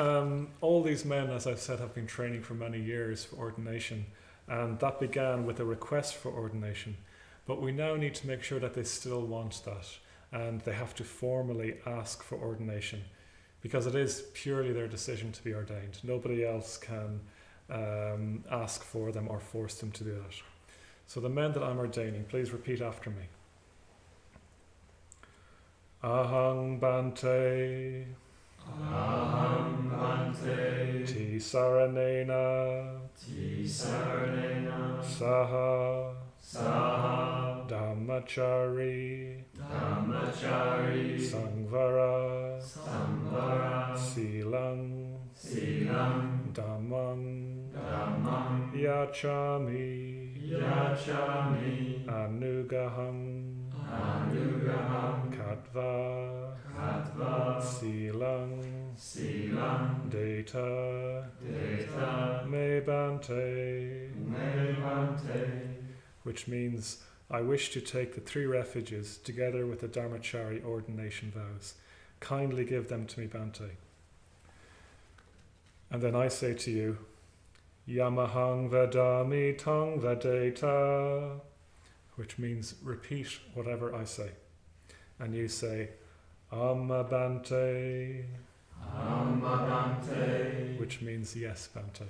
all these men, as I've said, have been training for many years for ordination, and that began with a request for ordination. But we now need to make sure that they still want that, and they have to formally ask for ordination, because it is purely their decision to be ordained. Nobody else can ask for them or force them to do that. So the men that I'm ordaining, please repeat after me. Ahang Bante. Aham Bhante. Ti Saranena. Ti Saranena. Saha. Saha. Dhammachari. Dhammachari. Sangvara. Samvara. Silang. Silam. Dhammam. Dhammam. Yachami. Yachami. Anugaham. Anugaham. Katva. Katva. Silang. Silam. Data. Deta. Me Bante. Me Bhante. Which means I wish to take the 3 refuges together with the Dharmachari ordination vows. Kindly give them to me, Bante. And then I say to you, Yamahang Vedami Tang Vedeta, which means repeat whatever I say. And you say, Amma Bante, Amma Bhante. which means yes, Bante.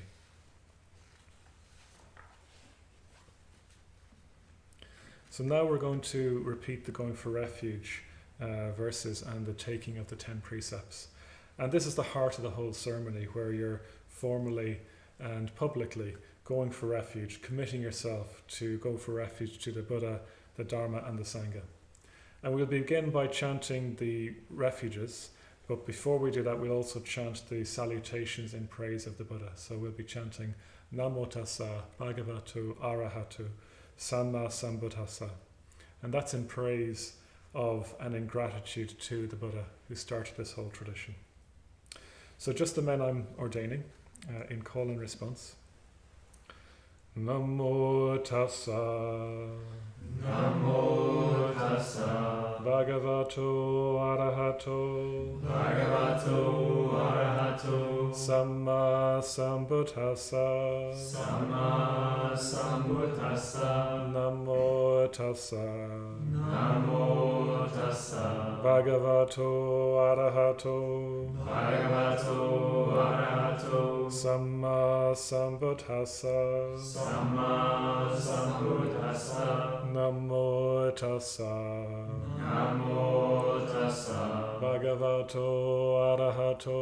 So now we're going to repeat the going for refuge verses and the taking of the 10 precepts. And this is the heart of the whole ceremony, where you're formally and publicly going for refuge, committing yourself to go for refuge to the Buddha, the Dharma and the Sangha. And we'll begin by chanting the refuges, but before we do that we'll also chant the salutations in praise of the Buddha. So we'll be chanting Namo Tassa Bhagavato Arahatu Samma Sambuddhassa, and that's in praise of and in gratitude to the Buddha who started this whole tradition. So just the men I'm ordaining in call and response. Namo Tassa Namo Tassa Bhagavato Arahato Bhagavato Arahato Samma Sambuddhassa Samma Sambuddhassa. Namo Tassa Namo Tassa Bhagavato Arahato Bhagavato Arahato Samma Sambuddhassa Samma Sambuddhassa. Namo Tassa Namo Tassa Bhagavato Arahato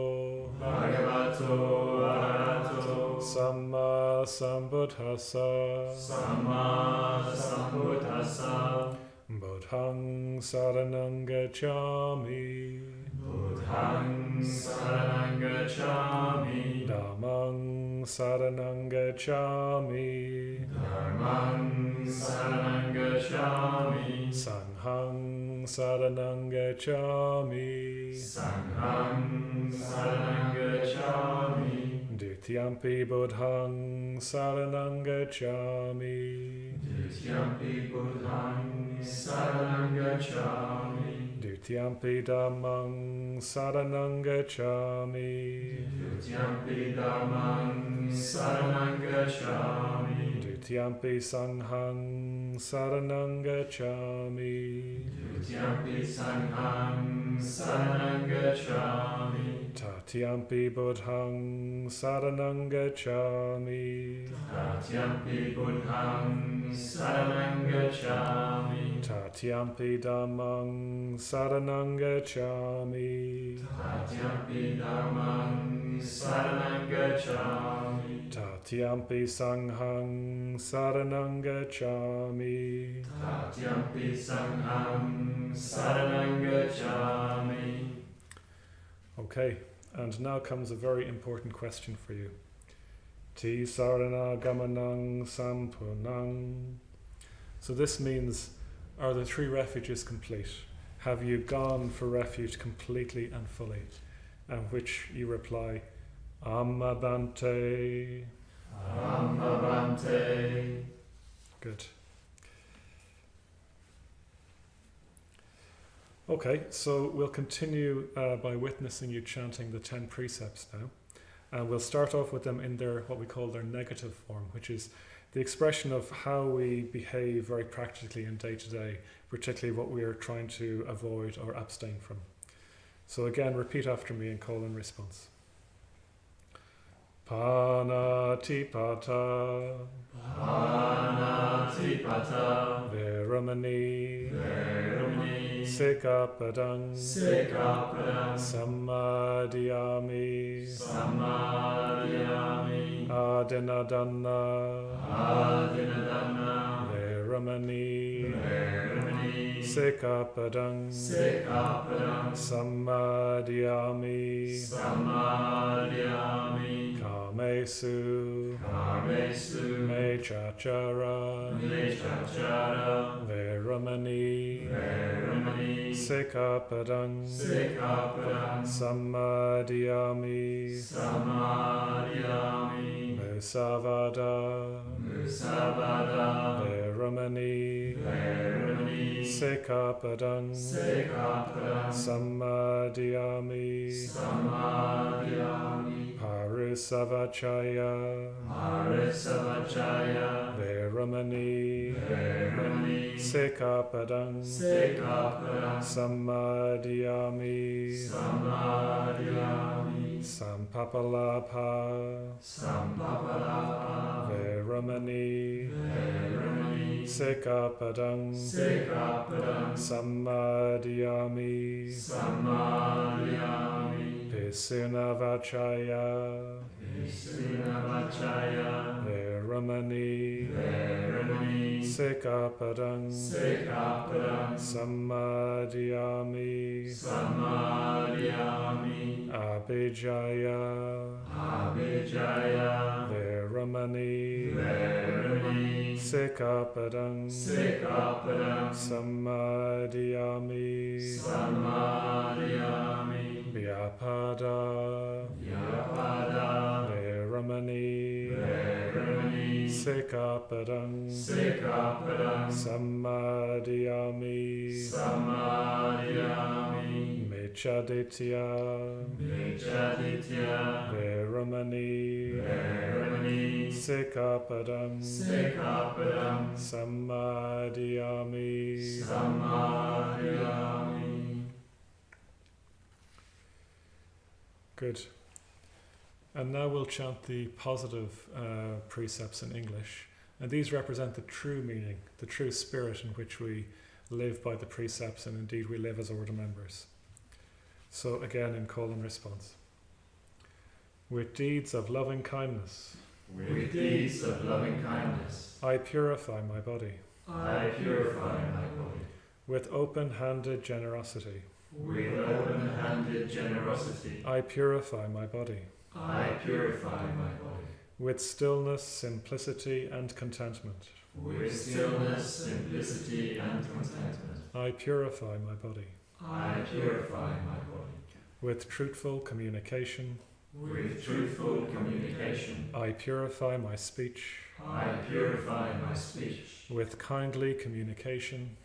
Bhagavato Arahato Samma Sambuddhassa Samma Sambuddhassa. Buddhang Saranang Gacchami Buddhang saranang gacchami. Dhammang saranang gacchami. Dhammang saranang gacchami. Sanghang saranang gacchami. Sanghang saranang gacchami. Dutiyampi buddhang saranang gacchami. Dutiyampi buddhang saranang gacchami. Dutiyampi dhammang saranang gacchami. Dutiyampi dhammang saranang gacchami. Dutiyampi sanghang saranang gacchami. Dutiyampi sanghang saranang gacchami. Tatiyampi buddhang saranang gacchami. Tatyampi buddhang saranang gacchami. Tatiyampi dhammang saranang gacchami. Tatyampi dhammang saranang gacchami. Tatiyampi sanghang saranang gacchami. Tatyampi sanghang saranang gacchami. Okay, and now comes a very important question for you. Ti sarana gamanang sampunang. So this means, are the 3 refuges complete? Have you gone for refuge completely and fully? And which you reply, Amma Bhante. Amma Bhante. Good. Okay, so we'll continue by witnessing you chanting the 10 precepts now. And we'll start off with them in their, what we call their negative form, which is the expression of how we behave very practically in day to day, particularly what we are trying to avoid or abstain from. So again, repeat after me and call in response. Panatipata. Panatipata. Veramani. Veramani. Sikapadang. Sikapadang. Samadhyami. Samadhyami. Adinadana. Adinadana. Veramani. Veramani. Sikapadang. Sikapadang. Samadhyami. Samadhyami. Kamesu. Kamesu. Mechachara. Mechachara. Veramani. Veramani. Sikapadang. Sikapadang. Samadhyami. Samadhyami. Musavada. Musavada. Veramani. Veramani. Sikapadang. Sikapadang. Samadhyami. Samadhyami. Parusavachaya. Parusavachaya. Veramani. Veramani. Sikapadang. Sikapadang. Samadhyami. Samadhyami. Sampapalapa. Sampapalapa. Veramani. Veramani. Sikapadang. Sikapadang. Samadhyami. Samadhyami. Pisunavachaya. Pisunavachaya. Veramani. Veramani. Sikapadang. Sikapadang. Samadhyami. Samadhyami. Abhijaya. Abhijaya. Veramani. Veramani. Sikapadang. Sikapadang. Samadhyami. Samadhyami. Vyapada. Vyapada. Veramani. Veramani. Sikapadang. Sikapadang. Samadhyami. Samadhyami. Michaditya. Michaditya. Veramani. Veramani. Sikapadang. Sikapadang. Samadhyami. Samadhyami. Good. And now we'll chant the positive precepts in English. And these represent the true meaning, the true spirit in which we live by the precepts, and indeed we live as order members. So again, in call and response. With deeds of loving kindness, With deeds of loving kindness, I purify my body. I purify my body. With open-handed generosity, With open-handed generosity, I purify my body. I purify my body. With stillness, simplicity, and contentment, With stillness, simplicity, and contentment, I purify my body. I purify my body. With truthful communication, With truthful communication, I purify my speech. I purify my speech. With kindly communication,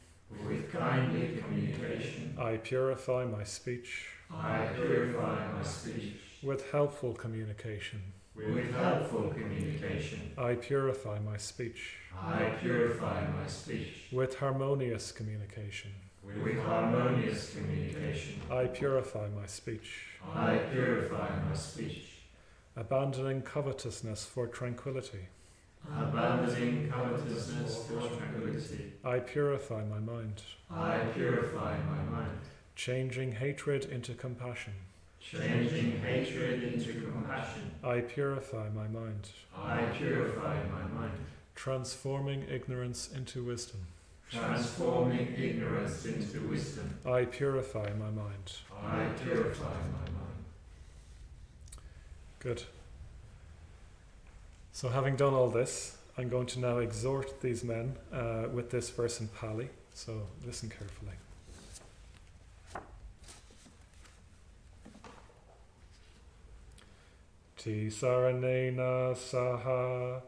With kindly communication, I purify my speech. I purify my speech. With helpful communication, With helpful communication, I purify my speech. I purify my speech. With harmonious communication, With harmonious communication, I purify my speech. I purify my speech. Abandoning covetousness for tranquility, Abandoning covetousness for tranquility, I purify my mind. I purify my mind. Changing hatred into compassion, Changing hatred into compassion, I purify my mind. I purify my mind. Transforming ignorance into wisdom, Transforming ignorance into wisdom, I purify my mind. I purify my mind. Good. So having done all this, I'm going to now exhort these men with this verse in Pali. So listen carefully. Tisaranena saha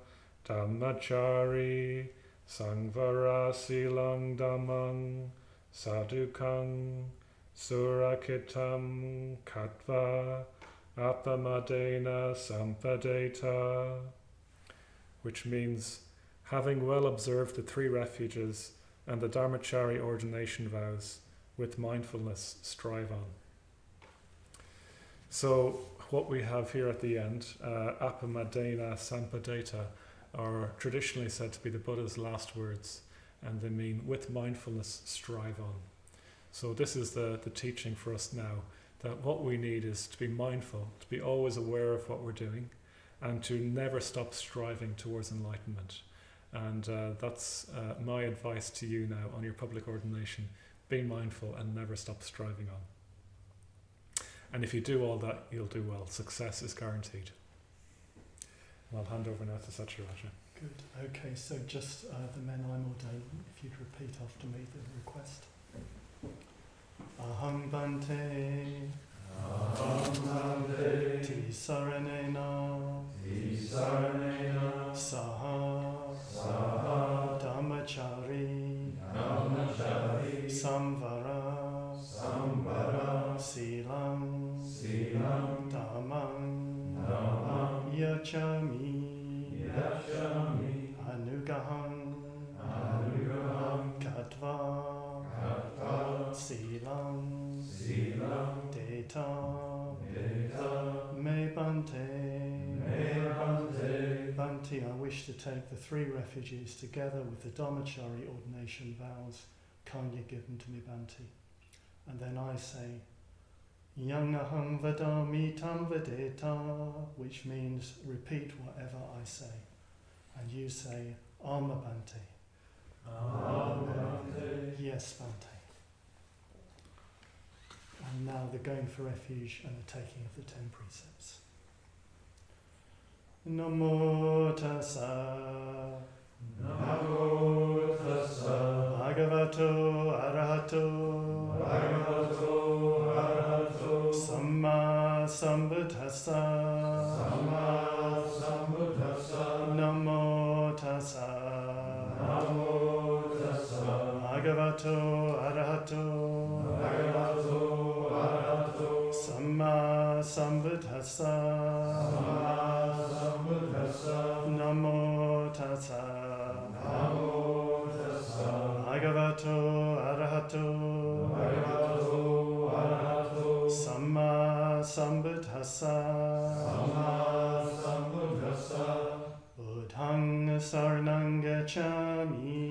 dhammachari sangvara silang dhammang sadukang surakitam katva apamadena sampadeta, which means, having well observed the 3 refuges and the Dharmachari ordination vows, with mindfulness strive on. So what we have here at the end, apamadena sampadeta, are traditionally said to be the Buddha's last words, and they mean with mindfulness strive on. So this is the teaching for us now, that what we need is to be mindful, to be always aware of what we're doing, and to never stop striving towards enlightenment. And that's my advice to you now on your public ordination. Be mindful and never stop striving on. And if you do all that, you'll do well. Success is guaranteed. And I'll hand over now to Satyaraja. Good. Okay, so just the men I'm ordaining, if you'd repeat after me the request. Aham Bhante, Tisaranena, Saha, Dhammachari, Samvara, Silam, Dhammang, Yachami, Anugaham, Katva, Silam, Deta, Me Bhante, Bhante, I wish to take the 3 refuges together with the Dhammachari ordination vows. Kindly give them to me, Bhante. And then I say, Yang aham vadami tam vadeta, which means repeat whatever I say. And you say, Alma Bhante. Yes, Bhante. And now the going for refuge and the taking of the 10 precepts. Namo tassa. Namo tassa. Bhagavato arahato. Samma sambuddhassa. Namo tassa. Bhagavato arahato. Samma sambuddhassa. Namo tassa. Bhagavato arahato. Samma sambuddhassa. Buddhang saranang gacchami.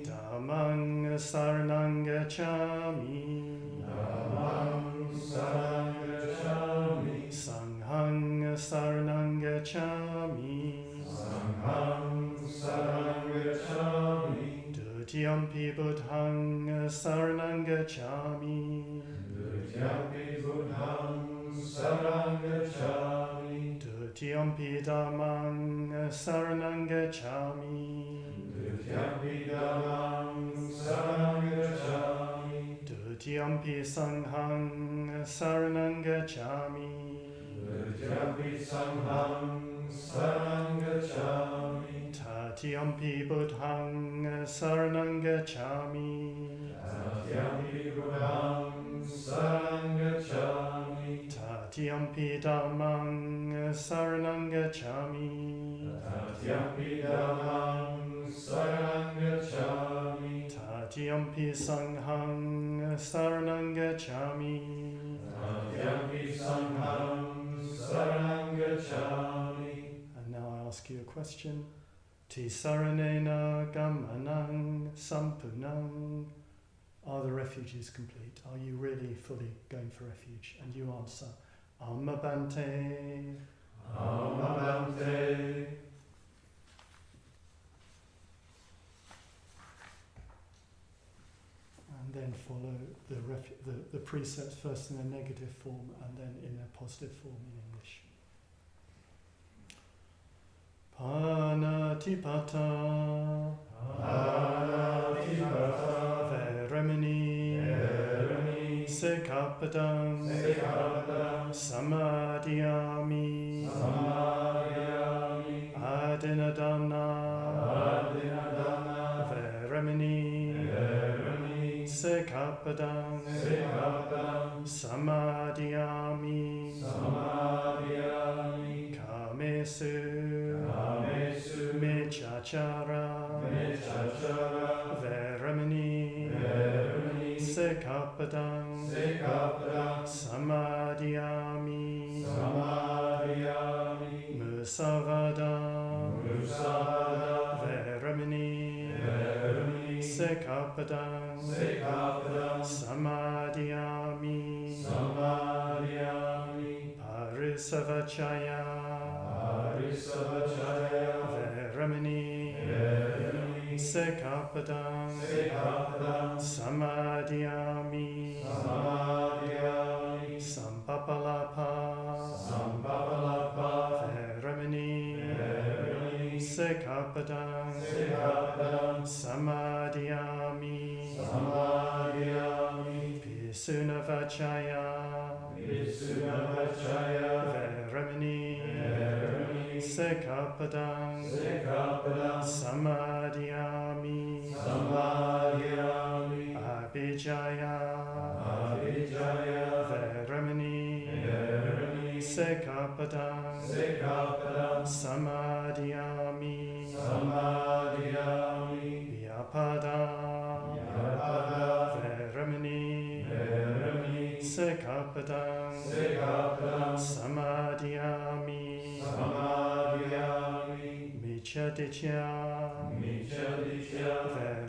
Dhammang saranang gacchami. Sanghang saranang gacchami. Dutiyam Dutiyampi Buddhang Saranang Gacchami. Dutiyampi Buddhang Saranang Gacchami. Dutiyampi Dhammang Saranang Gacchami. Dutiyampi Dhammang Saranang Gacchami. Dutiyampi Sanghang Saranang Gacchami. Dutiyampi Sanghang Saranang Gacchami. Tatiyampi Buddhang Saranang Gacchami. Tatiyampi Buddhang Saranang Gacchami. Tatiyampi Dhammang Saranang Gacchami. Tatiyampi Dhammang Saranang Gacchami. Tatiyampi Sanghang Saranang Gacchami. Tatiyampi Sanghang Saranang Gacchami. And now I ask you a question. Ti saranena gamanang sampunang. Are the refuges complete? Are you really fully going for refuge? And you answer, Amabante. Amabante. And then follow the precepts first in a negative form and then in a positive form in English. Panatipata. Panatipata. Veremini. Veremini. Sekapadam. Sekapadam. Samadhyami. Samadhyami. Adinadana. Adinadana. Veremini. Veremini. Sekapadam. Sekapadam. Samadhyami. Samadhyami. Kamesu. Kamesu. Mechachara. Mechachara. Veremini. Veremini. Sekapadam. Sekapadam. Samadhyami. Samadhyami. Musavada. Musavada. Veremini. Veremini. Sekapadam. Sekapadam. Samadhyami. Samadhyami. Parisavachaya. Parisavachaya. Veremini. Veremini. Sekapadam. Sekapadam. Samadhyami. Samadhyami. Sampapalapa. Sampapalapa. Veremini. Veremini. Sekapadam. Sekapadam. Samadhyami. Samadhyami. Pisunavachaya. Pisunavachaya. Veremini. Veremini. Sekapadam. Sekapadam. Samadhyami. Samadhyami. Abhijaya. Abhijaya. Veremini. Veremini. Sekapadam. Sekapadam. Samadhyami. Samadhyami. Vyapada. Vyapada. Veremini. Veremini. Sekapadam. Sekapadam. Samadhyami. Samadhyami. Michaditya. Michaditya.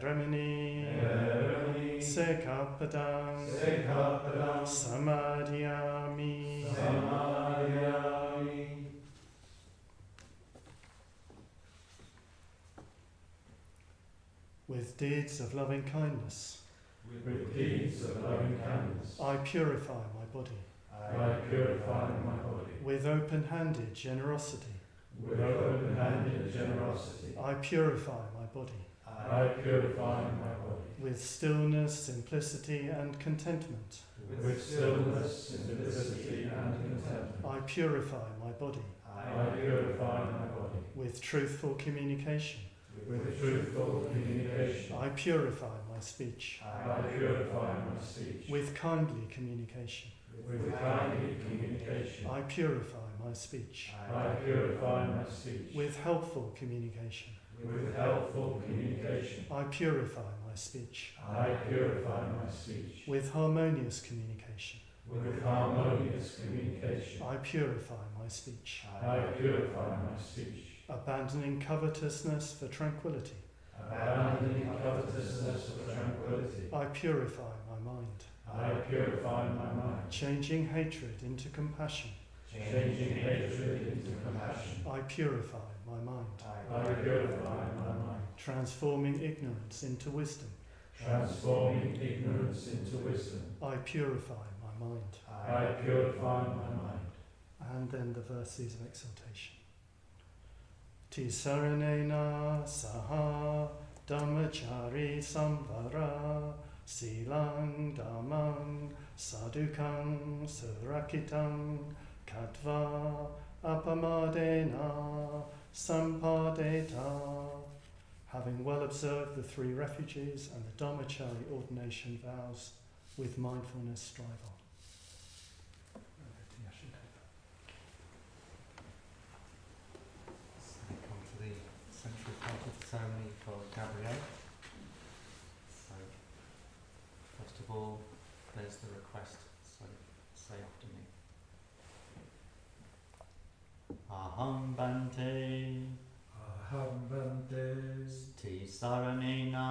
Veremini. Veremini. Sekapadam. Sekapadam. Samadhyami. Samadhyami. With deeds of loving kindness, With deeds of loving kindness, I purify my body. I purify my body. With open-handed generosity, With open-handed generosity, I purify my body. I purify my body. With stillness, simplicity, and contentment, With stillness, simplicity, and contentment, I purify my body. I purify my body. With truthful communication, With truthful communication, I purify my speech. I purify my speech. With kindly communication, With kindly communication, I purify my speech. I purify my speech. With helpful communication, With helpful communication, I purify my speech. I purify my speech. With harmonious communication, With harmonious communication, I purify my speech. I purify my speech. Abandoning covetousness for tranquility, Abandoning covetousness for tranquility, I purify my mind. I purify my mind. Changing hatred into compassion, Changing hatred into compassion, I purify my mind. I purify my mind. transforming ignorance into wisdom. Transforming ignorance into wisdom. I purify my mind. I purify my mind. And then the verses of exaltation. Tisaranena saha dhammachari samvara silang dhammang sadukang surakitam katva apamadena sampadeta. Having well observed the 3 refuges and the Dhammachari ordination vows, with mindfulness strive on. So we come to the central part of the ceremony for Gabrielle. So, first of all, there's the request, so say after me. Aham Bante Aham Bante Tisaranena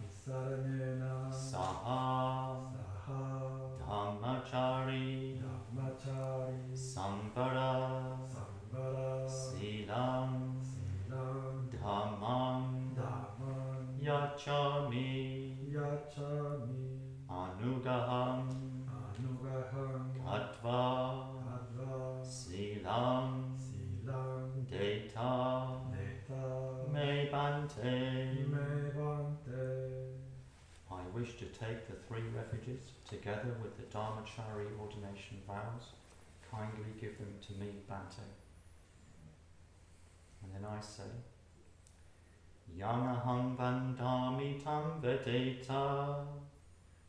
Saranena Saha Saha Dhammachari Dhammachari Samvara Samvara Silam Silam Dhammam Dhammam Yachami Yachami Anugaham Anugaham Katva Adva Silam Silam Deta Neta Me Bante. Mevante. I wish to take the 3 refuges together with the Dharmachari ordination vows. Kindly give them to me, Bante. And then I say, Yanaham Vandami Tam Vedeta.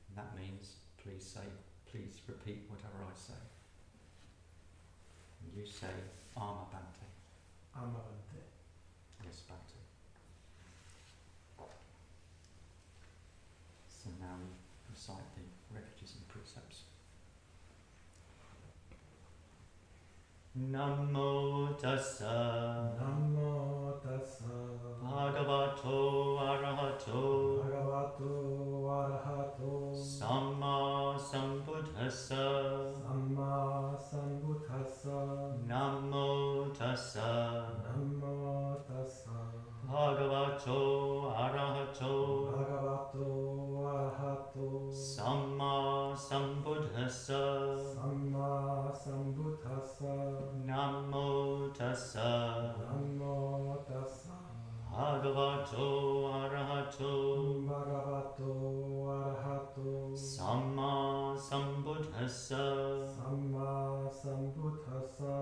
And that means, please repeat whatever I say. And you say, Ama Bante. Amavante. Yes, Bante. So now we recite the refuges and precepts. Namo tassa Namo tassa bhagavato arahato Bhagavato Arahato samma sambuddhassa. Samma Sambuddhassa. Namo tassa Namo tassa bhagavato arahato Bhagavato Arahato samma sambuddhassa. Samma Sambuddhassa. Namo tassa Namo tassa bhagavato arahato Bhagavato Arahato samma sambuddhassa. Samma Sambuddhassa.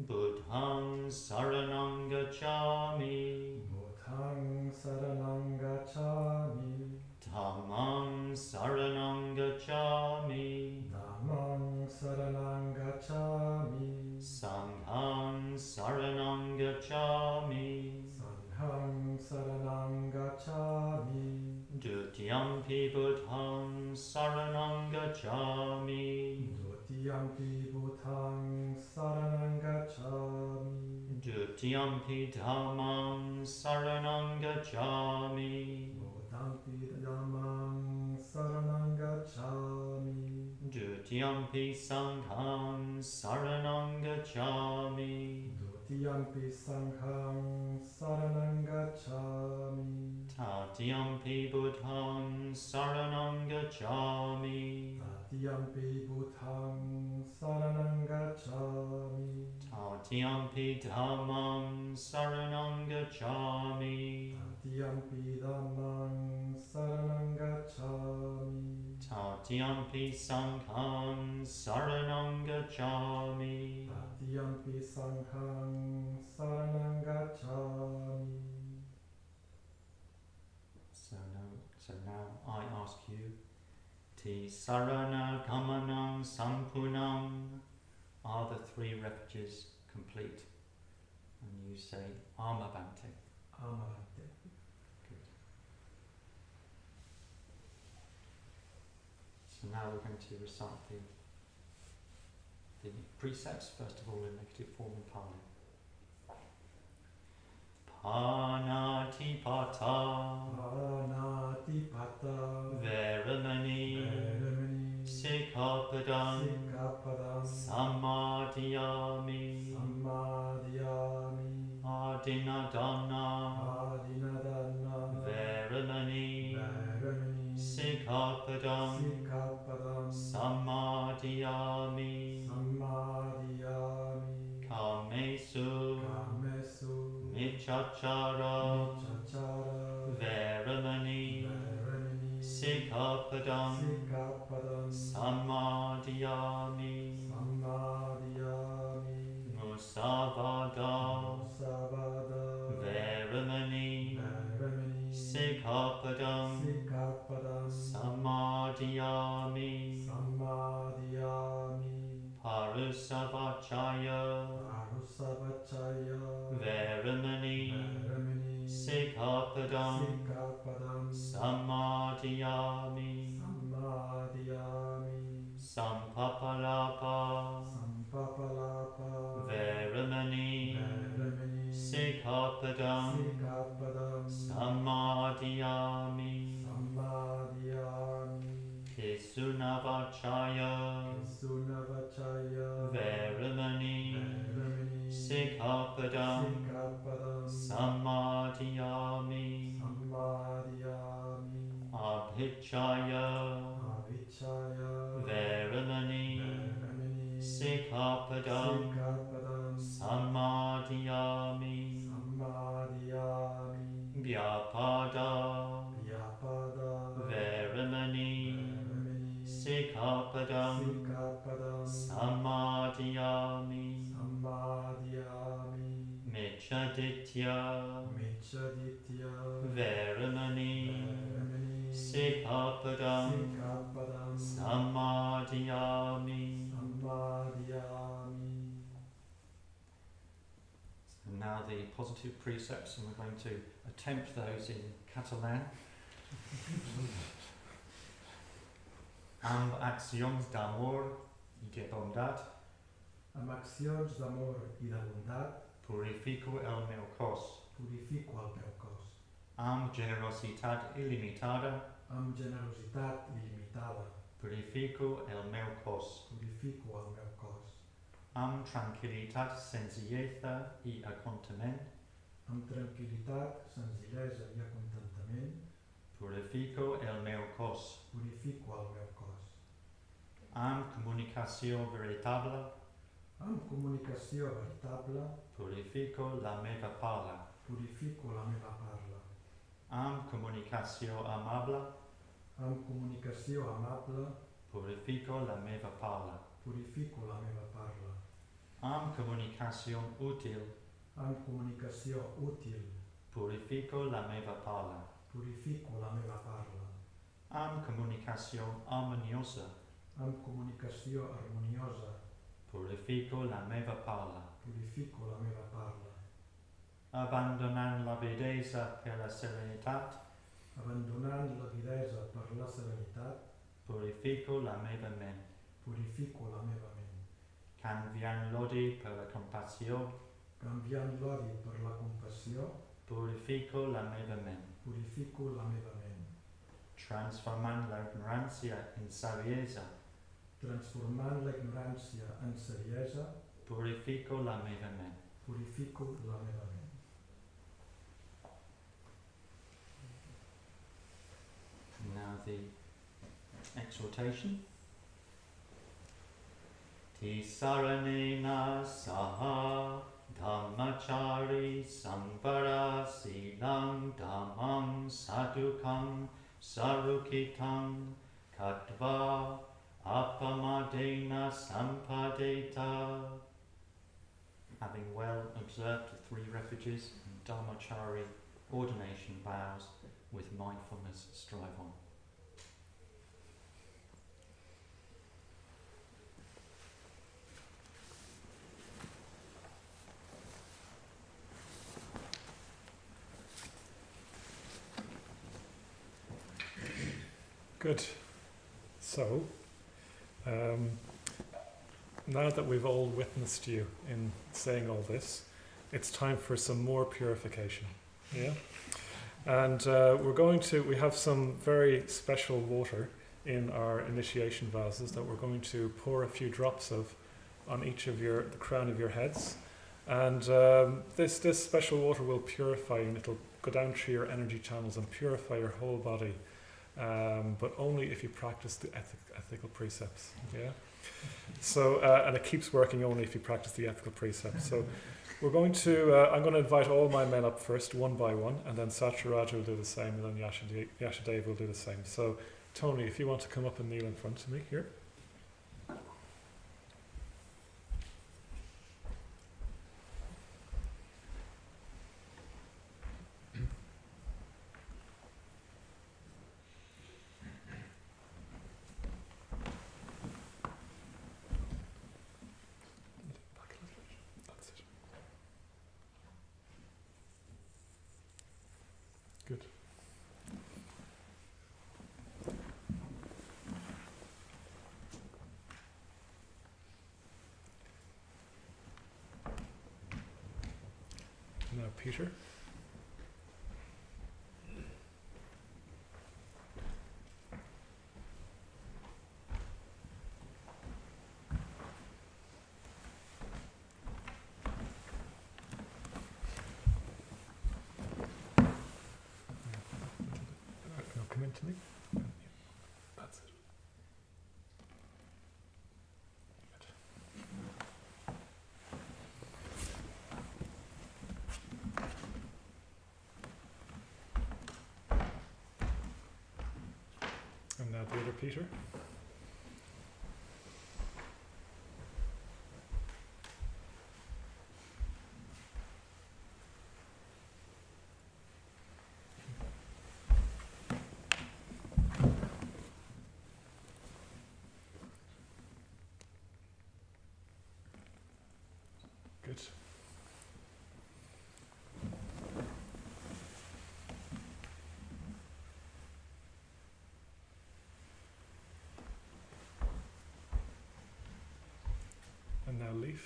Buddhang saranang gacchami Buddhang saranang gacchami. Dhammang saranang gacchami Dhammang saranang gacchami. Sanghang saranang gacchami Sanghang saranang gacchami. Dutiyampi buddhang saranang gacchami Dutiyampi Buddhang saranang gacchami. Dutiyampi dhammang saranang gacchami Dutiyampi dhammang saranang gacchami. Dutiyampi sanghang saranang gacchami Dutiyampi sanghang saranang gacchami. Tatiyampi buddhang saranang gacchami Tatiyampi Buddhang saranang gacchami. Tatiyampi dhammang saranang gacchami Tatiyampi dhammang saranang gacchami. Tatiyampi sanghang saranang gacchami Tatiyampi sanghang saranang gacchami. So now I ask you, Ti sarana kamanang sampunam, are the 3 refuges complete? And you say, Ama Bante. Amavante. Good. So now we're going to recite the precepts, first of all in negative form in Pali. Panatipata Panatipata Veramani Veramani Sikkhapadam Sikkhapadam Samadhiyami Samadhiyami Adinadam Veramani Sikkhapadam Sammadhiyami Kamesu Michachara Veramani Sikkhapadam Sammadhiyami Musavada Veramani Sikkhapadam Sammadhiyami Parusavachaya Veramani Sikkhapadam Sammadhiyami Sampapalapa Veramani Sikkhapadam Sammadhiyami Kisunavachaya Veramani Sikkhapadam Sammadhiyami Abhichaya Veramani Sikkhapadam Sammadhiyami Vyapada Veramani Sikkhapadam Sammadhiyami Michaditya Veramani Sikkhapadam Sammadhiyami. And now the positive precepts, and we're going to attempt those in Catalan. Amb accions d'amor i de bondat Amb accions d'amor i de bondat purifico el meu cos. Purifico el meu cos. Amb generositat il·limitada Amb generositat il·limitada purifico el meu cos. Purifico el meu cos. Amb tranquil·litat, senzillesa i acontament Amb tranquil·litat, senzillesa i acontentament purifico el meu cos. Purifico el meu cos. Amb comunicació veritable Amb comunicació veritable purifico la meva parla. purifico la meva parla. Amb comunicació amable Amb comunicació amable purifico la meva parla. purifico la meva parla. Amb comunicació útil Amb comunicació útil purifico la meva parla. purifico la meva parla. Amb comunicació harmoniosa Amb comunicació harmoniosa purifico la meva parla. purifico la meva parla. Abbandonant l'avidesa per la serenitat Abandonant l'avidesa per la serenitat purifico la meva ment. purifico la meva ment. Canviant l'odi per la compassió Canviant l'odi per la compassió purifico la meva ment. purifico la meva ment. Transformant l'ignorància in saviesa Transformant la ignorància en saviesa purifico la meva ment. purifico la meva ment. Now the exhortation. Tisaranena saha dhammachari sambara silang dhammam sadukam sarukitam katva apamadena sampadeta. Having well observed the 3 refuges and Dharmachari ordination vows, with mindfulness strive on. Good. So, now that we've all witnessed you in saying all this, it's time for some more purification. Yeah? And we have some very special water in our initiation vases that we're going to pour a few drops of on each of the crown of your heads. And this special water will purify you, and it'll go down through your energy channels and purify your whole body, but only if you practice the ethical precepts. Yeah. So and it keeps working only if you practice the ethical precepts. So we're going to. I'm going to invite all my men up first, one by one, and then Satyaraja will do the same, and then Yashadev will do the same. So Tony, if you want to come up and kneel in front of me here. Good. Now Peter. Now come into me. Yeah, that's it. And now the other Peter. Good. And now Leaf.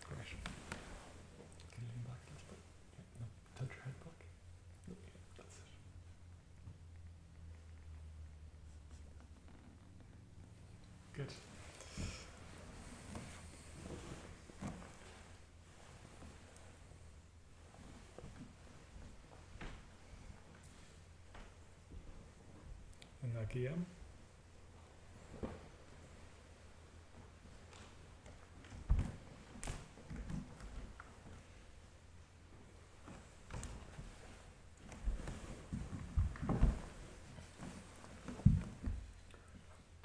Great. Can you lean back a little bit? Yeah, no, tilt your head back. No, yeah, that's it. Good. And now Guillaume.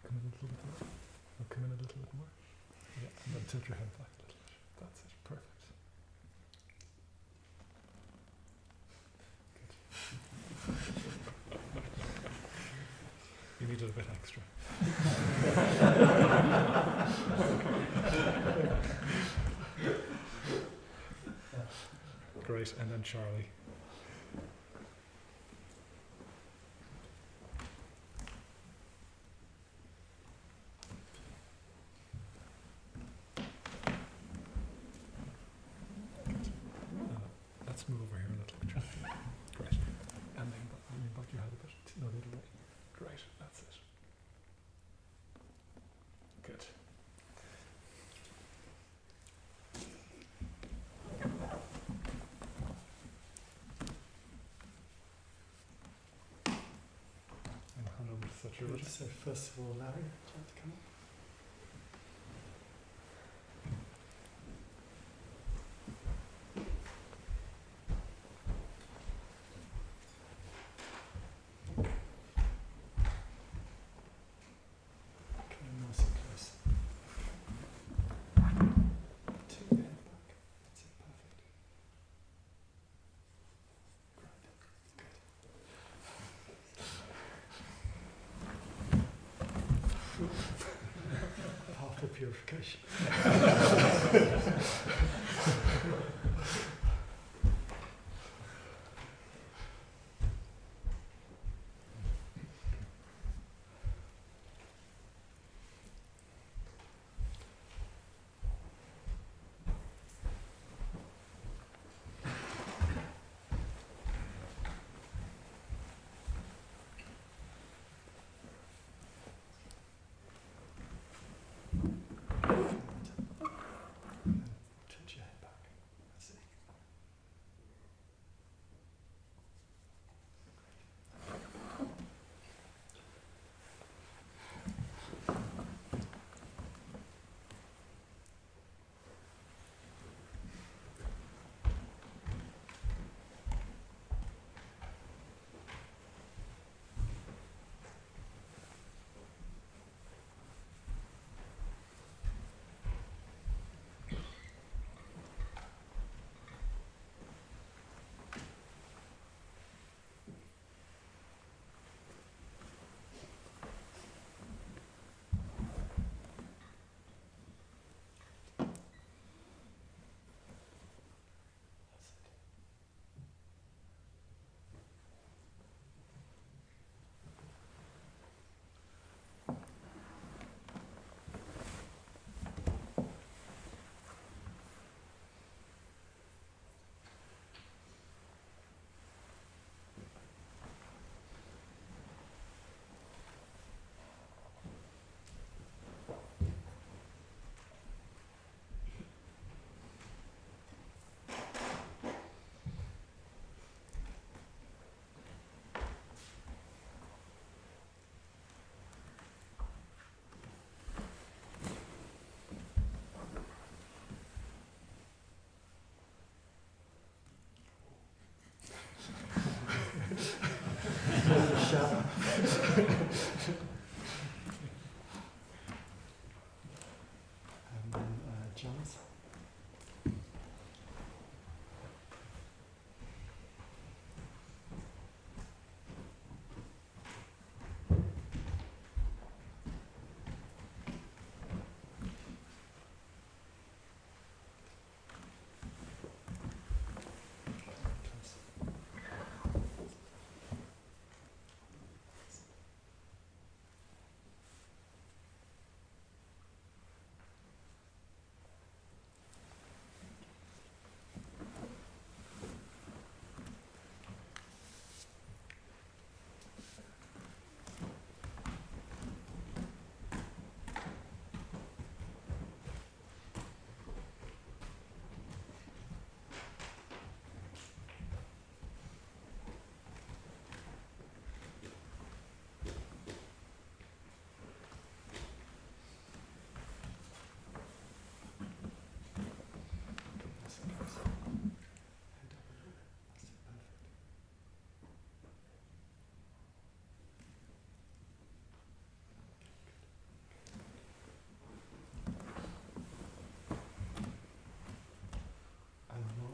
Come in a little bit more. No, come in a little bit more. Yeah, and then tilt your head back a little bit. That's it. Perfect. You needed a bit extra. Great, and then Charlie. Let's move over here a little bit. Charlie. Great. And then lean back your head a bit. No, the other way. Great, that's it. Good. And hand over to Satyaraja. So first of all, Larry, do you want to come up? Come in nice and close. Tilt your head back. That's it, perfect. Great. Half the purification.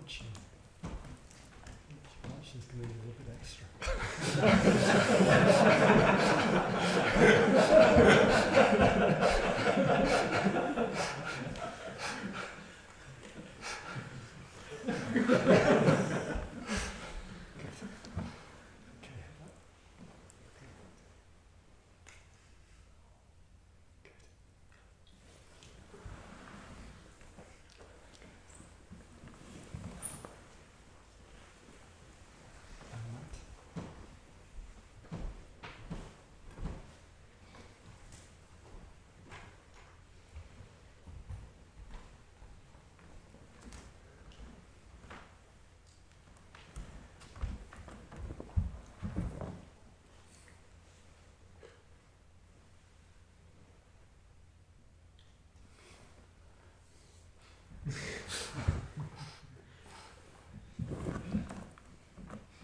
watching. Watching's going to be a little bit extra.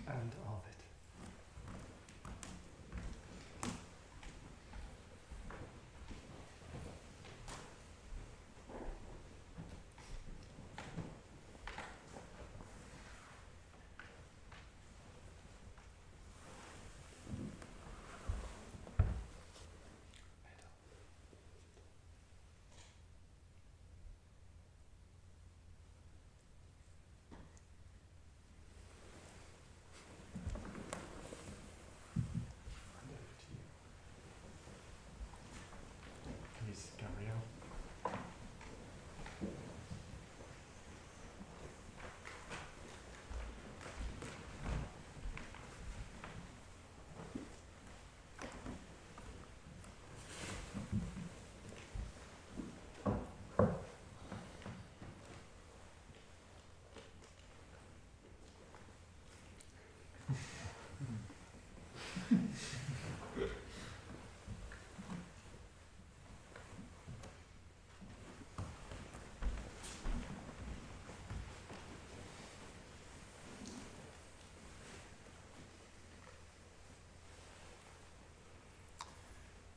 And of it. Please, Gabrielle.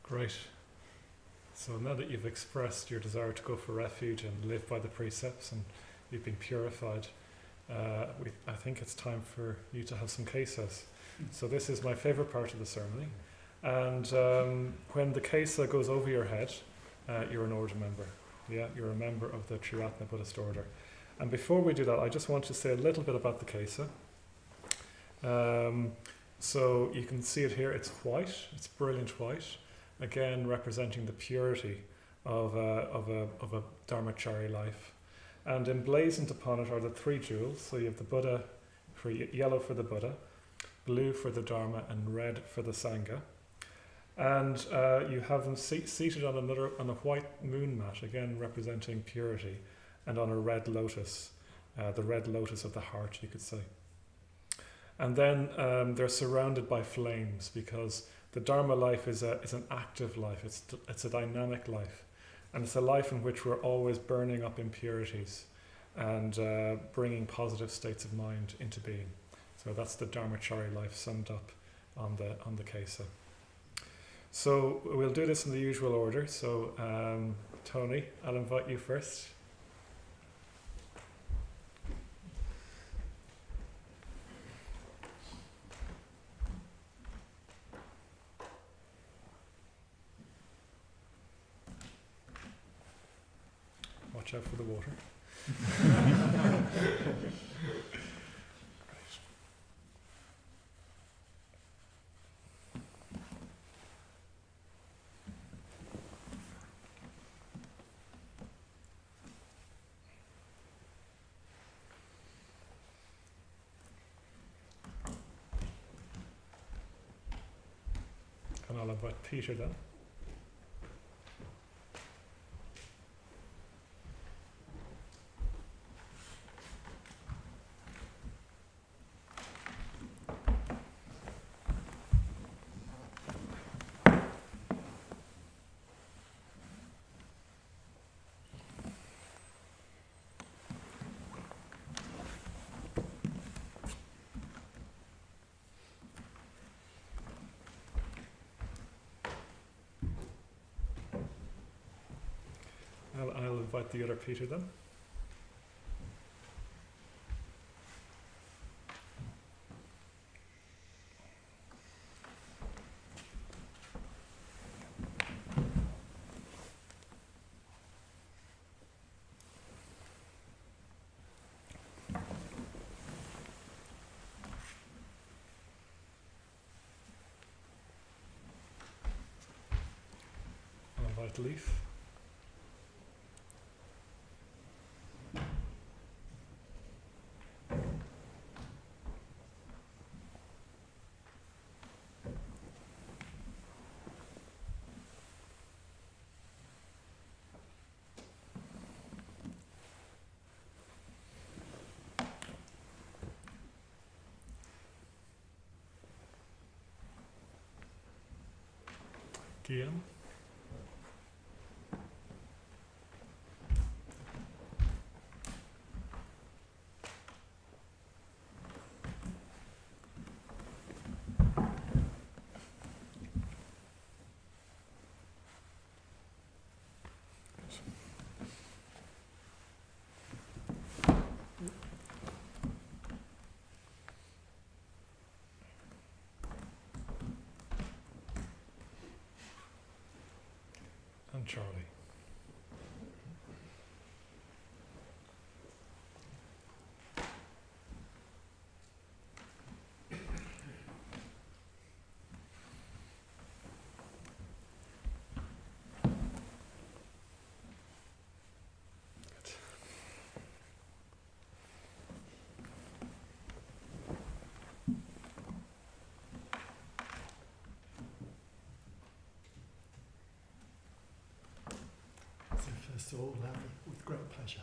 Great. So now that you've expressed your desire to go for refuge and live by the precepts and you've been purified, I think it's time for you to have some kesas. So this is my favourite part of the ceremony. And when the kesa goes over your head, you're an order member. Yeah, you're a member of the Triratna Buddhist order. And before we do that, I just want to say a little bit about the kesa. So you can see it here, it's white, it's brilliant white, again representing the purity of a Dharmachari life. And emblazoned upon it are the three jewels. So you have the Buddha, yellow for the Buddha, blue for the Dharma, and red for the Sangha. And you have them seated on a white moon mat, again representing purity, and on a red lotus, the red lotus of the heart, you could say. And then they're surrounded by flames, because the Dharma life is an active life. It's a dynamic life, and it's a life in which we're always burning up impurities and bringing positive states of mind into being. So that's the Dharmachari life summed up on the kesa. So we'll do this in the usual order. So Tony, I'll invite you first. Watch out for the water. And I'll invite Peter then. I'll invite the other Peter then. that leaf. Guillaume? And Charlie. First of all, Larry, with great pleasure.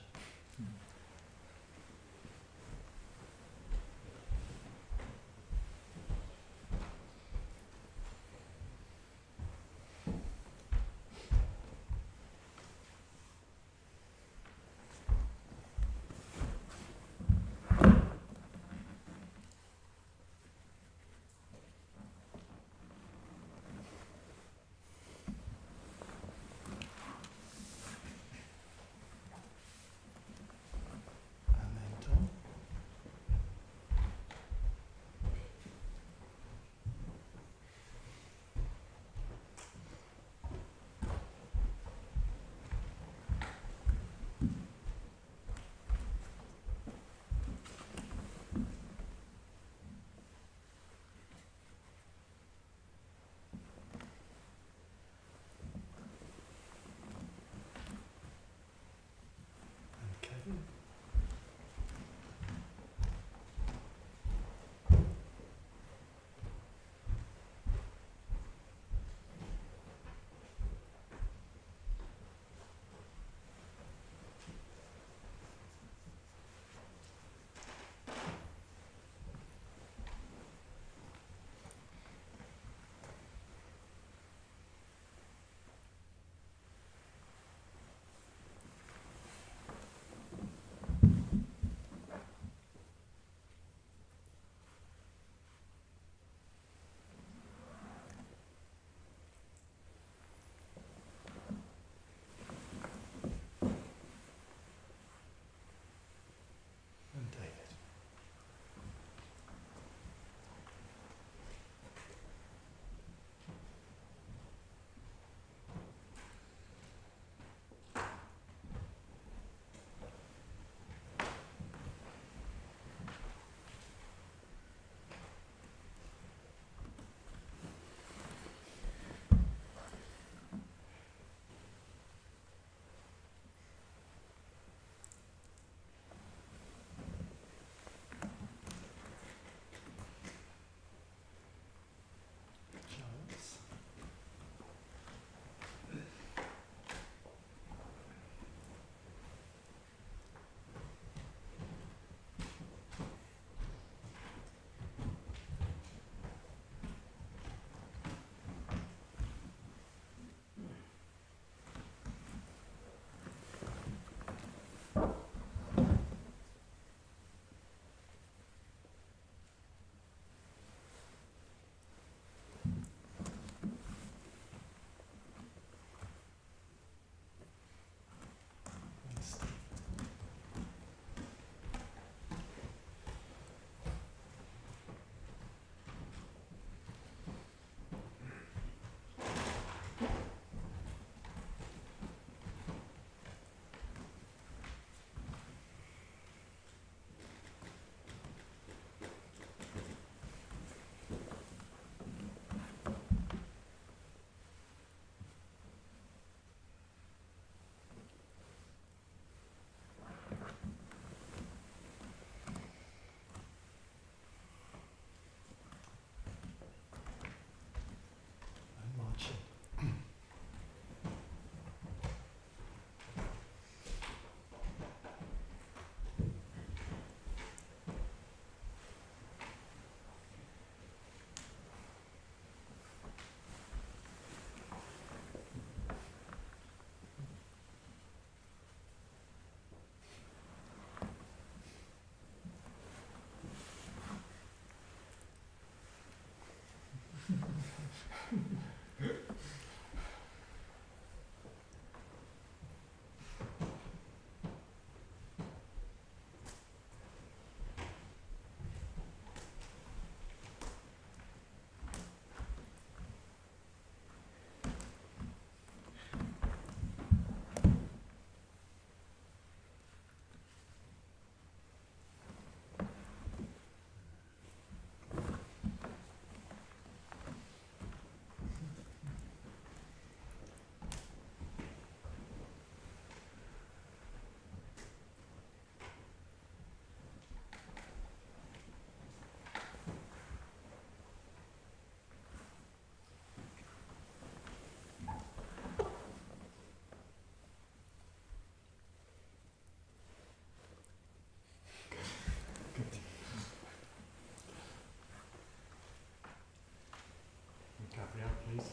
Gabrielle, please.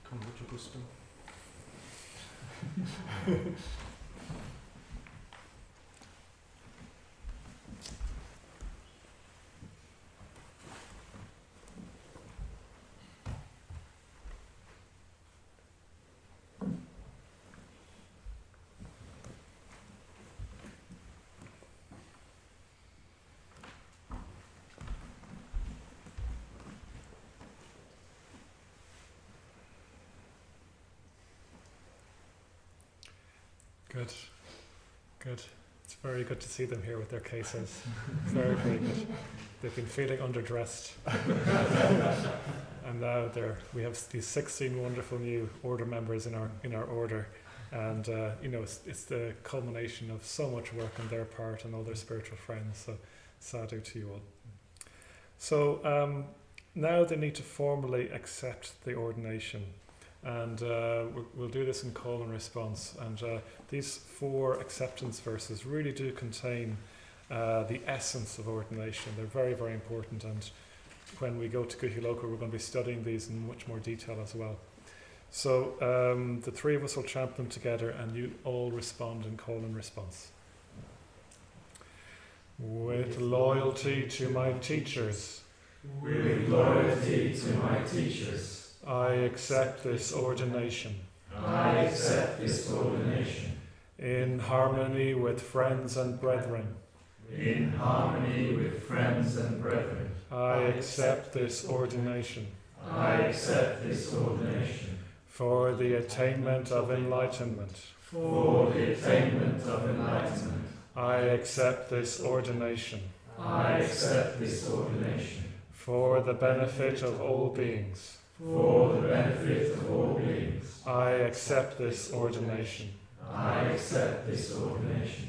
Con mucho gusto. Good, good. It's very good to see them here with their cases. Very, very good. They've been feeling underdressed. And now we have these 16 wonderful new order members in our order. And it's the culmination of so much work on their part and all their spiritual friends. So sadhu to you all. So now they need to formally accept the ordination. And we'll do this in call and response. And these 4 acceptance verses really do contain the essence of ordination. They're very, very important. And when we go to Guhiloka, we're going to be studying these in much more detail as well. So the 3 of us will chant them together, and you all respond in call and response. With loyalty to my teachers. With loyalty to my teachers. I accept this ordination. I accept this ordination. In harmony with friends and brethren. In harmony with friends and brethren. I accept this ordination. I accept this ordination. For the attainment of enlightenment. For the attainment of enlightenment. I accept this ordination. I accept this ordination. For the benefit of all beings. For the benefit of all beings. I accept this ordination. I accept this ordination.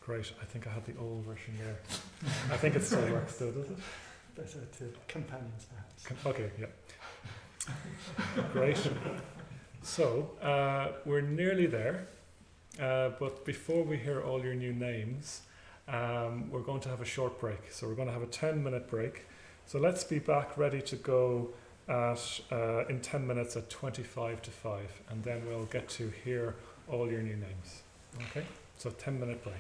Great. I think I had the old version there. I think it still works though, does it? Better to companions perhaps. Okay, yeah. Great. So, we're nearly there. But before we hear all your new names, we're going to have a short break. So we're going to have a 10-minute break. So let's be back ready to go in 10 minutes at 5:25, and then we'll get to hear all your new names. Okay? So 10-minute break.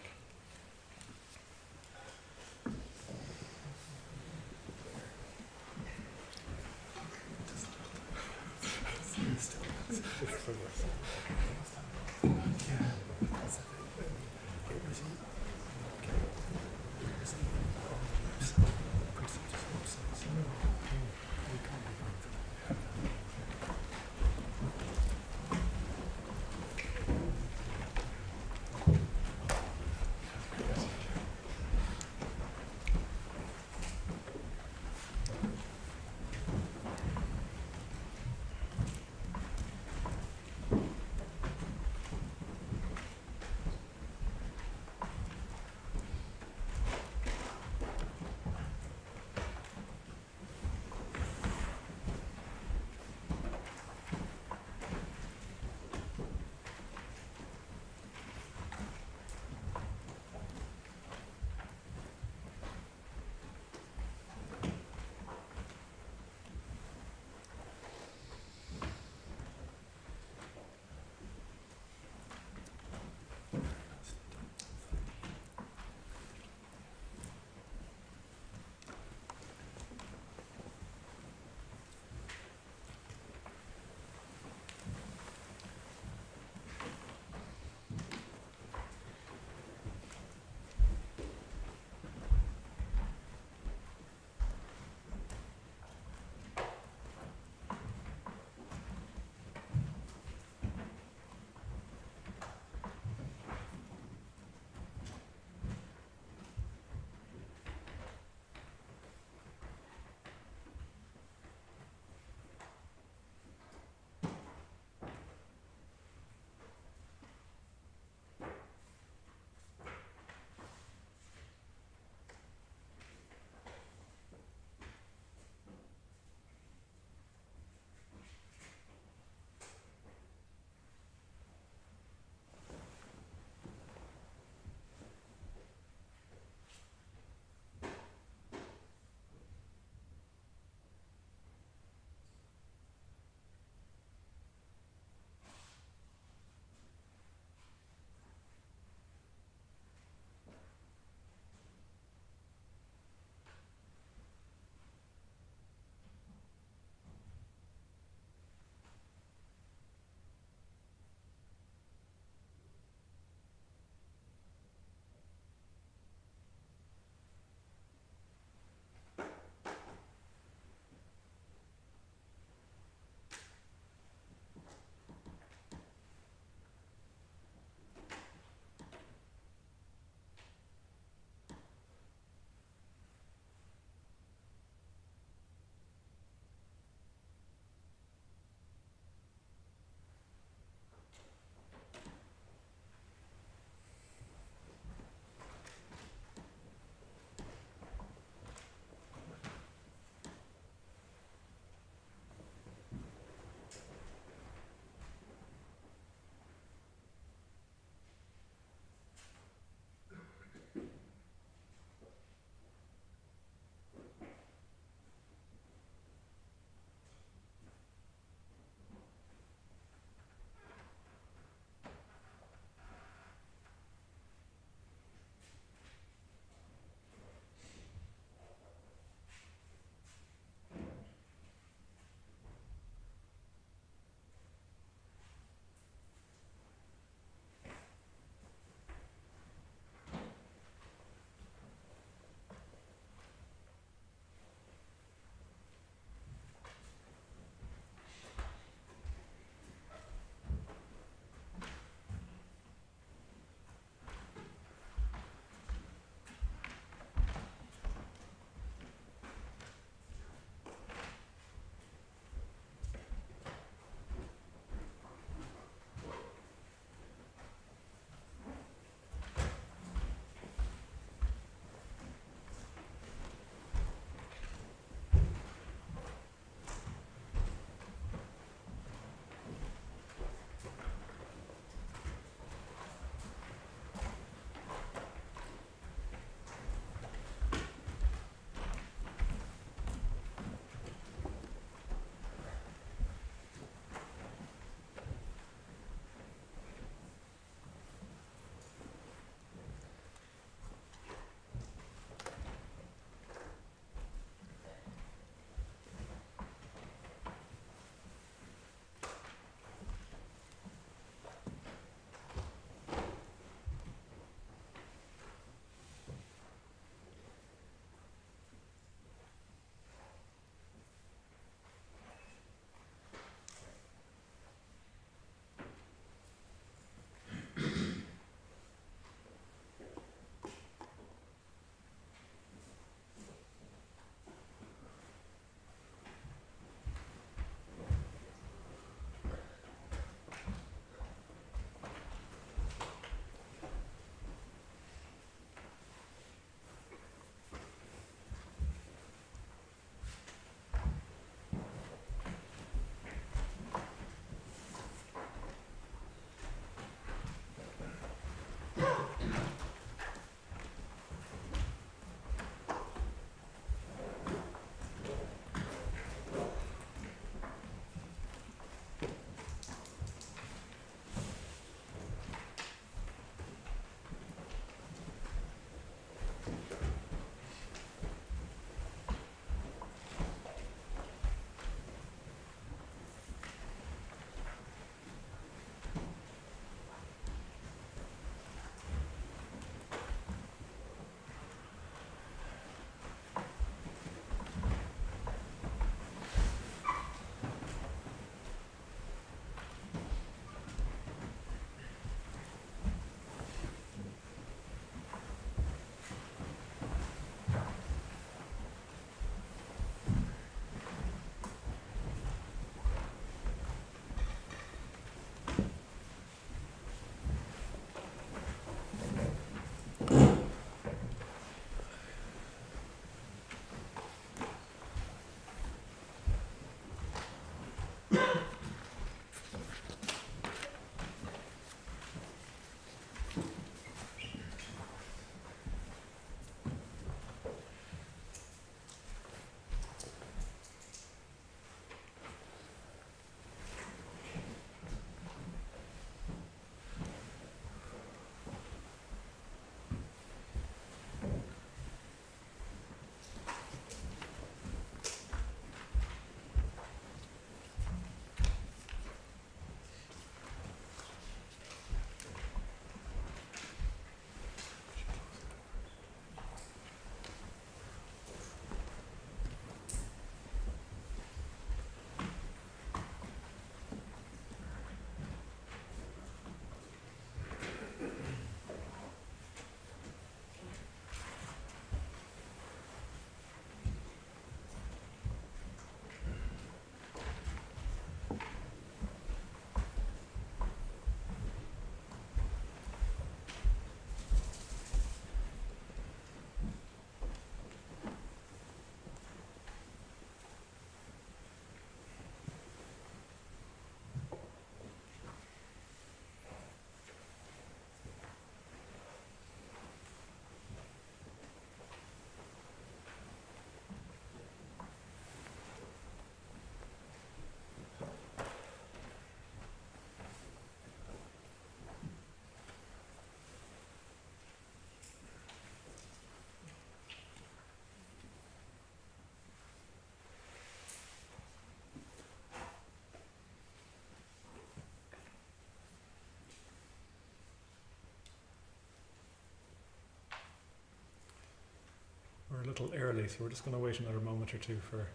We're a little early, so we're just going to wait another moment or two for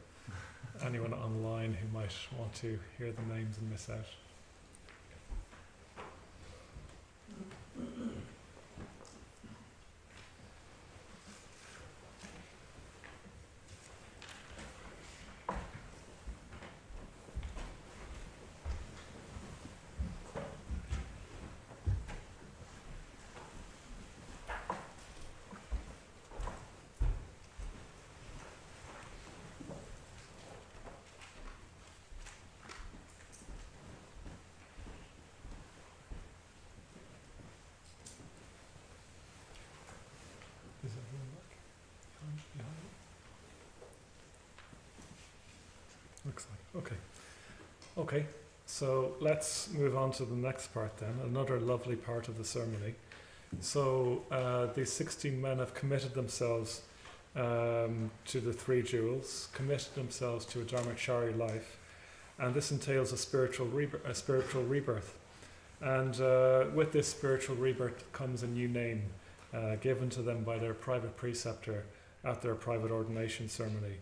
anyone online who might want to hear the names and miss out. Is everyone back? Behind it? Looks like. Okay. Okay. So let's move on to the next part then, another lovely part of the ceremony. So these 16 men have committed themselves to the three jewels, committed themselves to a Dharmachari life, and this entails a spiritual rebirth. And with this spiritual rebirth comes a new name given to them by their private preceptor at their private ordination ceremony.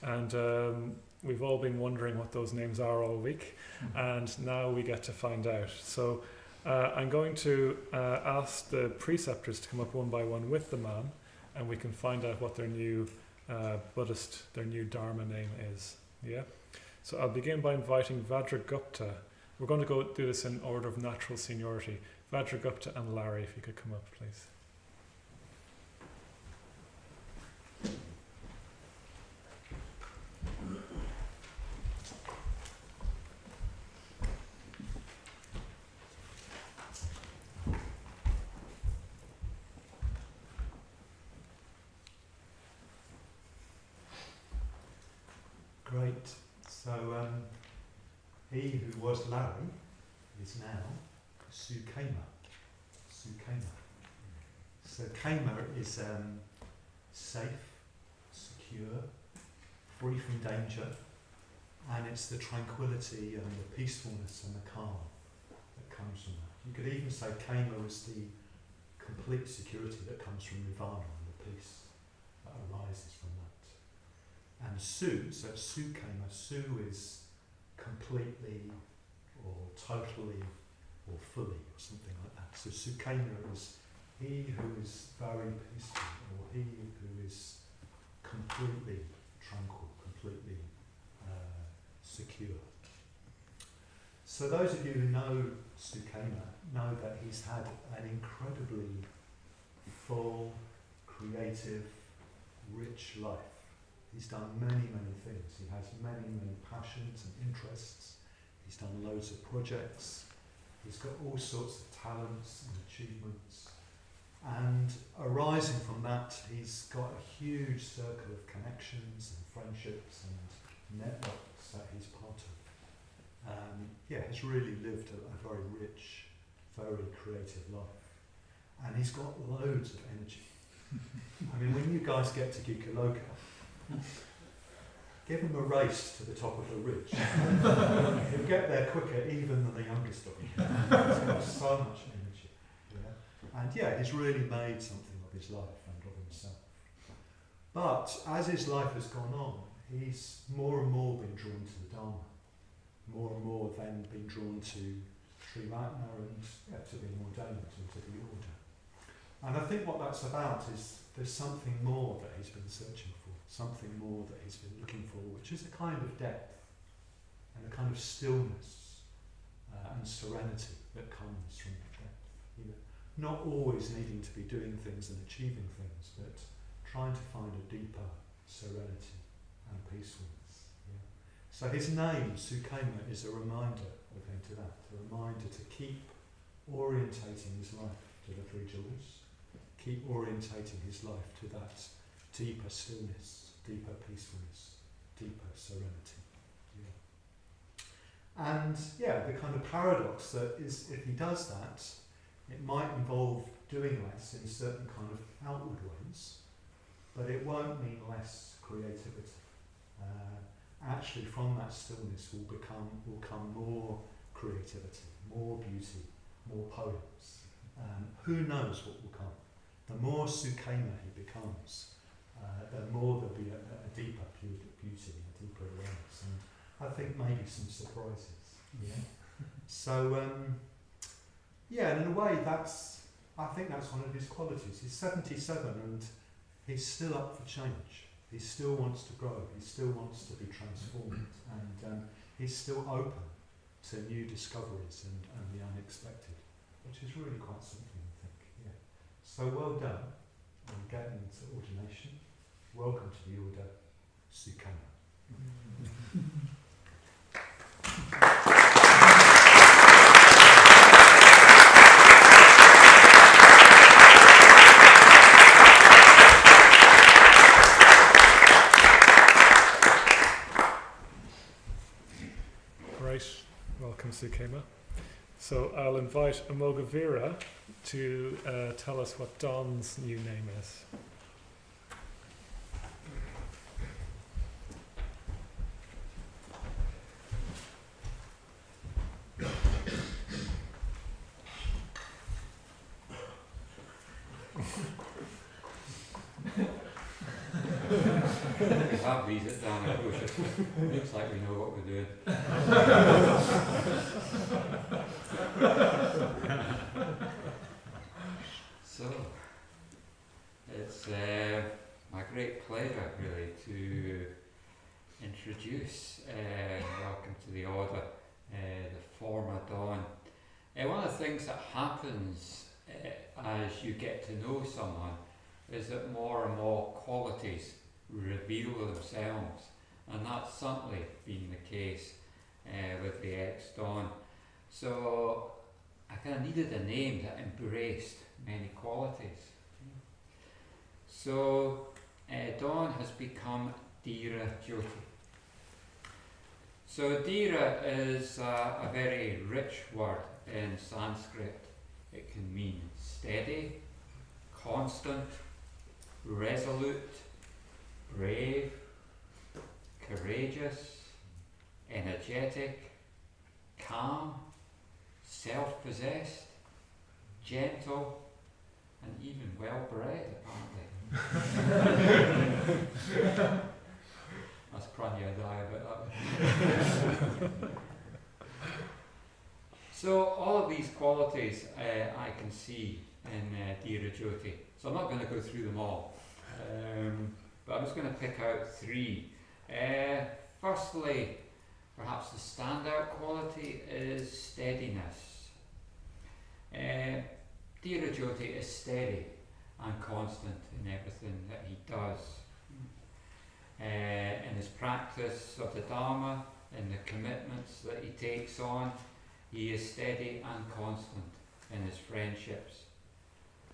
And we've all been wondering what those names are all week, and now we get to find out. So I'm going to ask the preceptors to come up one by one with the man, and we can find out what their new their new Dharma name is. Yeah. So I'll begin by inviting Vajragupta. We're going to go do this in order of natural seniority. Vajragupta and Larry, if you could come up, please. Great. So he who was Larry is now Sukema. Sukema. So Kema is safe, secure, free from danger, and it's the tranquility and the peacefulness and the calm that comes from that. You could even say Kema is the complete security that comes from Nirvana and the peace that arises from that. And Su, so Sukema, Su is completely or totally or fully or something like that. So Sukema is he who is very peaceful, or he who is completely tranquil, completely secure. So those of you who know Sukema know that he's had an incredibly full, creative, rich life. He's done many, many things. He has many, many passions and interests. He's done loads of projects. He's got all sorts of talents and achievements. And arising from that, he's got a huge circle of connections and friendships and networks that he's part of. He's really lived a very rich, very creative life. And he's got loads of energy. I mean, when you guys get to Gikuloka, give him a race to the top of the ridge. He'll get there quicker even than the youngest of you. He's got so much energy. Yeah? And he's really made something of his life and of himself. But as his life has gone on, he's more and more been drawn to the Dharma. More and more then been drawn to Sri Ratna and to being ordained and to the order. And I think what that's about is there's something more that he's been searching for, something more that he's been looking for, which is a kind of depth and a kind of stillness and serenity that comes from that depth. You know, not always needing to be doing things and achieving things, but trying to find a deeper serenity and peacefulness. Yeah. So his name, Sukema, is a reminder of him to that, a reminder to keep orientating his life to the three jewels, keep orientating his life to that deeper stillness, deeper peacefulness, deeper serenity. Yeah. And the kind of paradox that is, if he does that, it might involve doing less in certain kind of outward ways, but it won't mean less creativity. Actually, from that stillness will come more creativity, more beauty, more poems. Who knows what will come? The more Sukema he becomes, the think maybe some surprises. Yeah. So, yeah, and in a way, I think that's one of his qualities. He's 77 and he's still up for change. He still wants to grow. He still wants to be transformed, and he's still open to new discoveries and the unexpected, which is really quite something, I think. Yeah. So well done on getting into ordination. Welcome to the order, Sukama. Great, welcome Sukema. So I'll invite Amogavira to tell us what Don's new name is. We have these at down at Puja. Looks like we know what we're doing. So, it's my great pleasure really to introduce, welcome to the order, the former Dawn. One of the things that happens as you get to know someone is that more and more qualities reveal themselves, and that's certainly been the case with the ex-Dawn. So I kind of needed a name that embraced many qualities. So Dawn has become Dyer Jyoti. So Dyer is a very rich word in Sanskrit. It can mean steady, constant, resolute, brave, courageous, energetic, calm, self-possessed, gentle, and even well-bred, apparently. That's Pranya Dyer about that. So all of these qualities I can see in Dyer Jyoti. So I'm not going to go through them all. But I'm just going to pick out three. Firstly, perhaps the standout quality is steadiness. Dyer Jyoti is steady and constant in everything that he does. In his practice of the Dharma, in the commitments that he takes on, he is steady and constant in his friendships.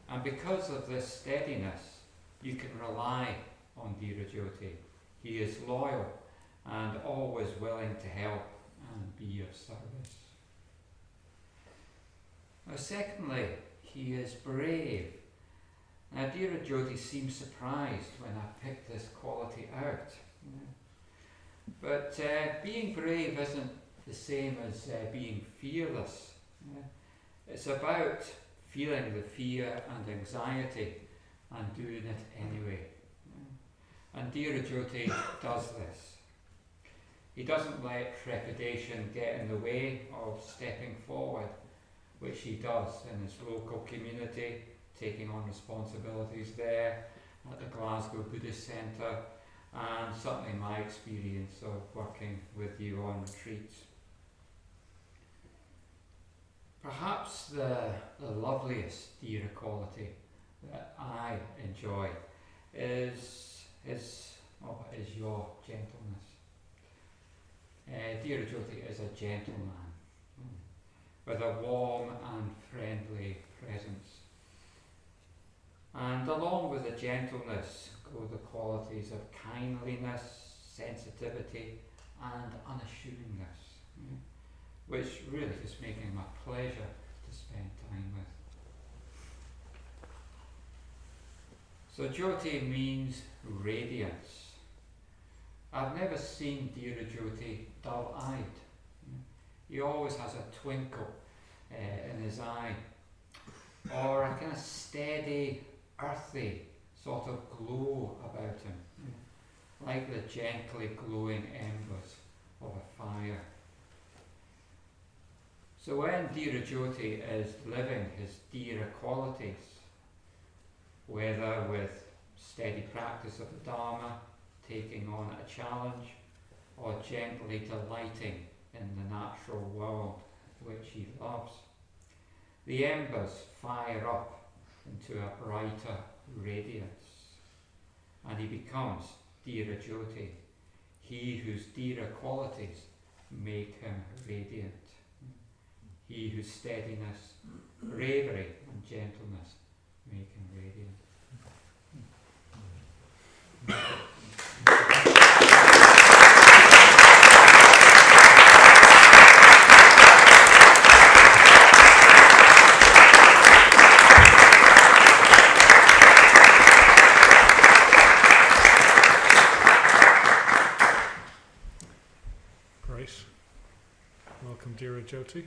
And because of this steadiness, you can rely on Dyer Jyoti. He is loyal and always willing to help and be of service. Now, secondly, he is brave. Now, Dyer Jyoti seems surprised when I picked this quality out. But being brave isn't the same as being fearless. It's about feeling the fear and anxiety and doing it anyway. And Dyer Jyoti does this. He doesn't let trepidation get in the way of stepping forward, which he does in his local community, taking on responsibilities there at the Glasgow Buddhist Centre, and certainly my experience of working with you on retreats. Perhaps the loveliest Dyer quality that I enjoy is your gentleness. Dyer Jyoti is a gentleman with a warm and friendly presence. And along with the gentleness go the qualities of kindliness, sensitivity and unassumingness, which really just make him a pleasure to spend time with. So Jyoti means radiance. I've never seen Dyer Jyoti dull-eyed. He always has a twinkle in his eye, or a kind of steady, earthy sort of glow about him, like the gently glowing embers of a fire. So when Dhirajyoti is living his Dhira qualities, whether with steady practice of the Dharma, taking on a challenge, or gently delighting in the natural world which he loves, the embers fire up into a brighter radiance, and he becomes Dhirajyoti, he whose Dhira qualities make him radiant, he whose steadiness, bravery and gentleness make him radiant. Great. Welcome, Dhirajyoti.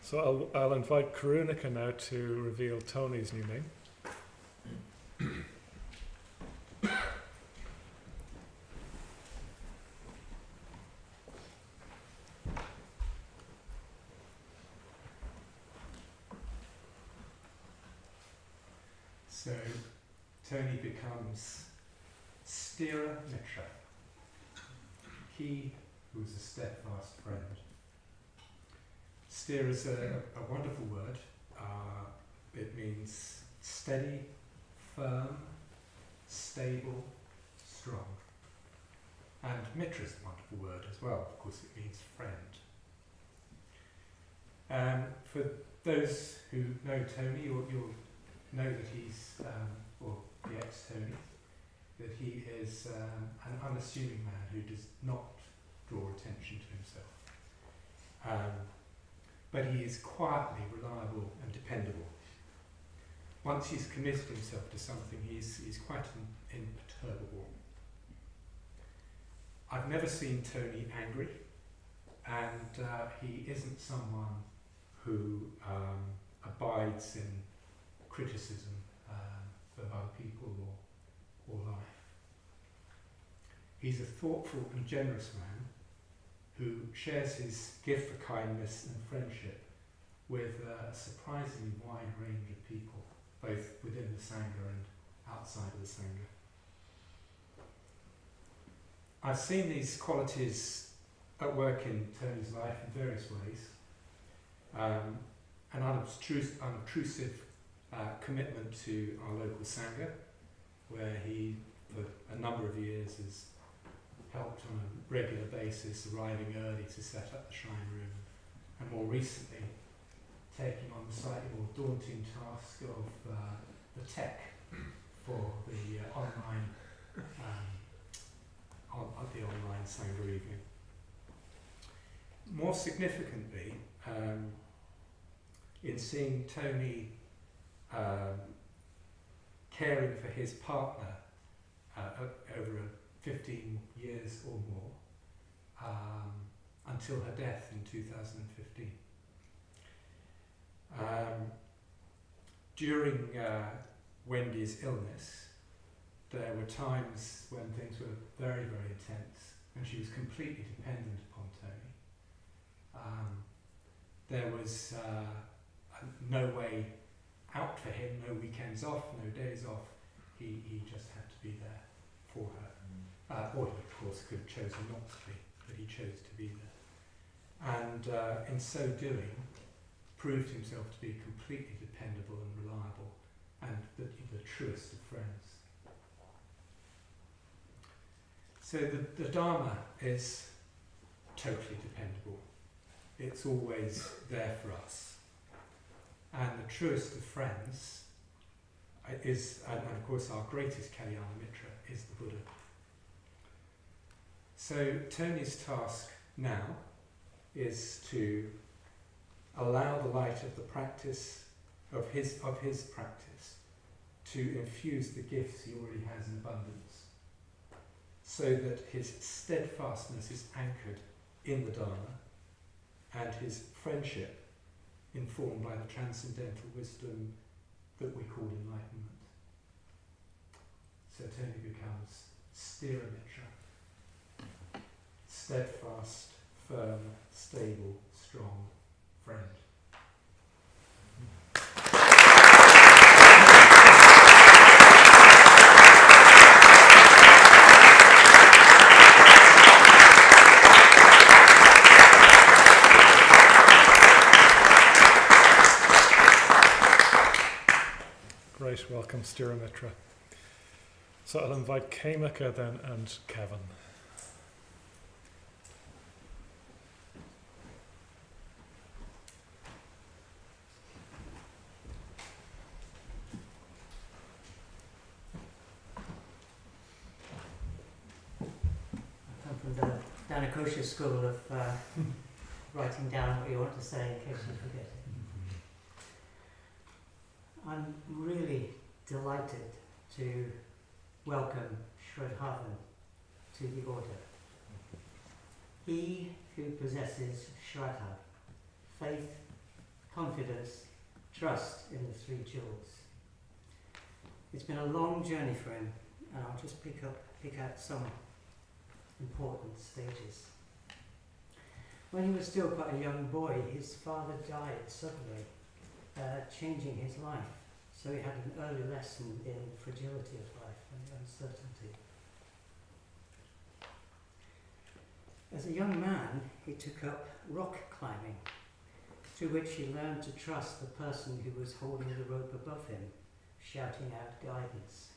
So I'll invite Karunika now to reveal Tony's new name. So Tony becomes Stira Mitra, he who's a steadfast friend. Stira is a wonderful word. It means steady, firm, stable, strong. And Mitra is a wonderful word as well. Of course, it means friend. For those who know Tony, you'll know that he's, or the ex-Tony, that he is an unassuming man who does not draw attention to himself. But he is quietly reliable and dependable. Once he's committed himself to something, he's quite imperturbable. I've never seen Tony angry, and he isn't someone who abides in criticism of other people or life. He's a thoughtful and generous man who shares his gift for kindness and friendship with a surprisingly wide range of people, both within the Sangha and outside of the Sangha. I've seen these qualities at work in Tony's life in various ways. An unobtrusive commitment to our local Sangha, where he, for a number of years, has helped on a regular basis, arriving early to set up the shrine room, and more recently taking on the slightly more daunting task of the tech for the online Sangha evening. More significantly, in seeing Tony caring for his partner over 15 years or more, until her death in 2015. During Wendy's illness, there were times when things were very, very intense, and she was completely dependent upon Tony. There was no way out for him, no weekends off, no days off. He just had to be there for her. Or he, of course, could have chosen not to be, but he chose to be there. And in so doing, proved himself to be completely dependable and reliable, and the truest of friends. So the Dharma is totally dependable. It's always there for us. And the truest of friends is, and of course our greatest Kalyana Mitra, is the Buddha. So Tony's task now is to allow the light of the practice, of his practice, to infuse the gifts he already has in abundance, so that his steadfastness is anchored in the Dharma, and his friendship informed by the transcendental wisdom that we call enlightenment. So Tony becomes Stira Mitra, steadfast, firm, stable, strong friend. Great, welcome Stiramitra. So I'll invite Kamika then and Kevin. I come from the Dhanakosha school of writing down what you want to say in case you forget it. I'm really delighted to welcome Shraddhavan to the order. He who possesses Shraddha, faith, confidence, trust in the three jewels. It's been a long journey for him, and I'll just pick out some important stages. When he was still quite a young boy, his father died suddenly, changing his life. So he had an early lesson in fragility of life and uncertainty. As a young man, he took up rock climbing, through which he learned to trust the person who was holding the rope above him, shouting out guidance.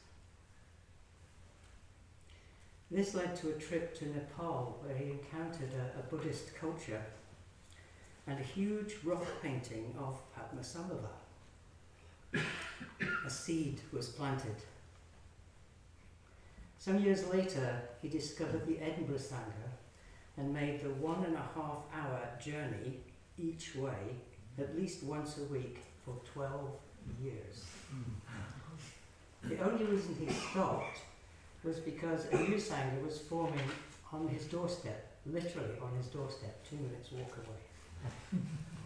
This led to a trip to Nepal, where he encountered a Buddhist culture and a huge rock painting of Padmasambhava. A seed was planted. Some years later, he discovered the Edinburgh Sangha and made the 1.5-hour journey each way, at least once a week, for 12 years. The only reason he stopped was because a new Sangha was forming on his doorstep, literally on his doorstep, 2 minutes walk away.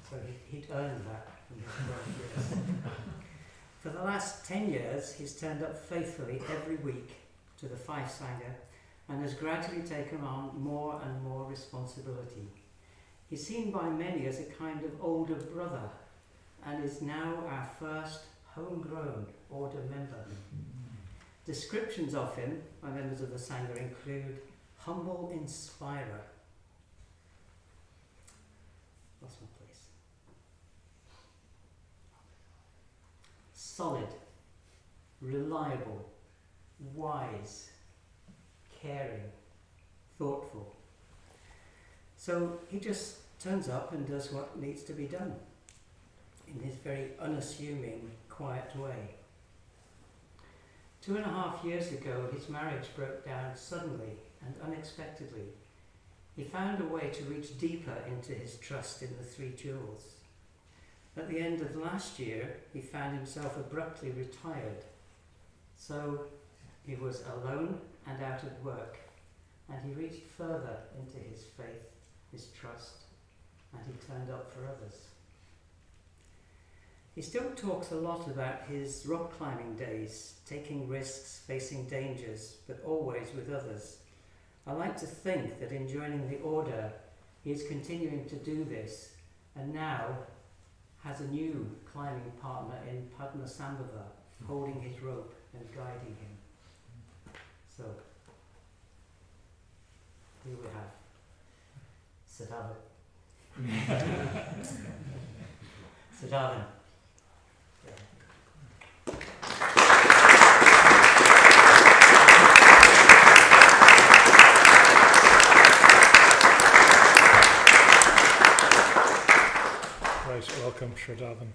So he'd earned that in his 12 years. For the last 10 years, he's turned up faithfully every week to the 5 Sangha and has gradually taken on more and more responsibility. He's seen by many as a kind of older brother and is now our first homegrown order member. Descriptions of him by members of the Sangha include humble inspirer. Lost my place. Solid, reliable, wise, caring, thoughtful. So he just turns up and does what needs to be done in his very unassuming, quiet way. 2.5 years ago, his marriage broke down suddenly and unexpectedly. He found a way to reach deeper into his trust in the three jewels. At the end of last year, he found himself abruptly retired. So he was alone and out of work, and he reached further into his faith, his trust, and he turned up for others. He still talks a lot about his rock climbing days, taking risks, facing dangers, but always with others. I like to think that in joining the order, he is continuing to do this, and now has a new climbing partner in Padmasambhava, holding his rope and guiding him. So, here we have Siddhartha. Siddhartha. Welcome, Shraddhavan.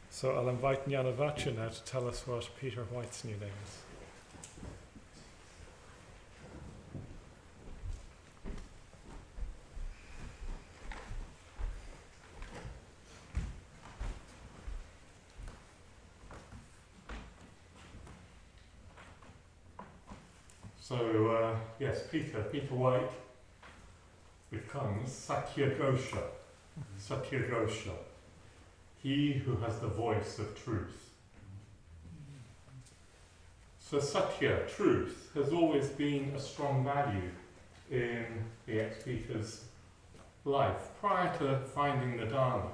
So I'll invite Jnanavacha now to tell us what Peter White's new name is. So, yes, Peter White becomes Satyagosha. Satyagosha, he who has the voice of truth. So Satya, truth, has always been a strong value in the ex-speaker's life. Prior to finding the Dharma,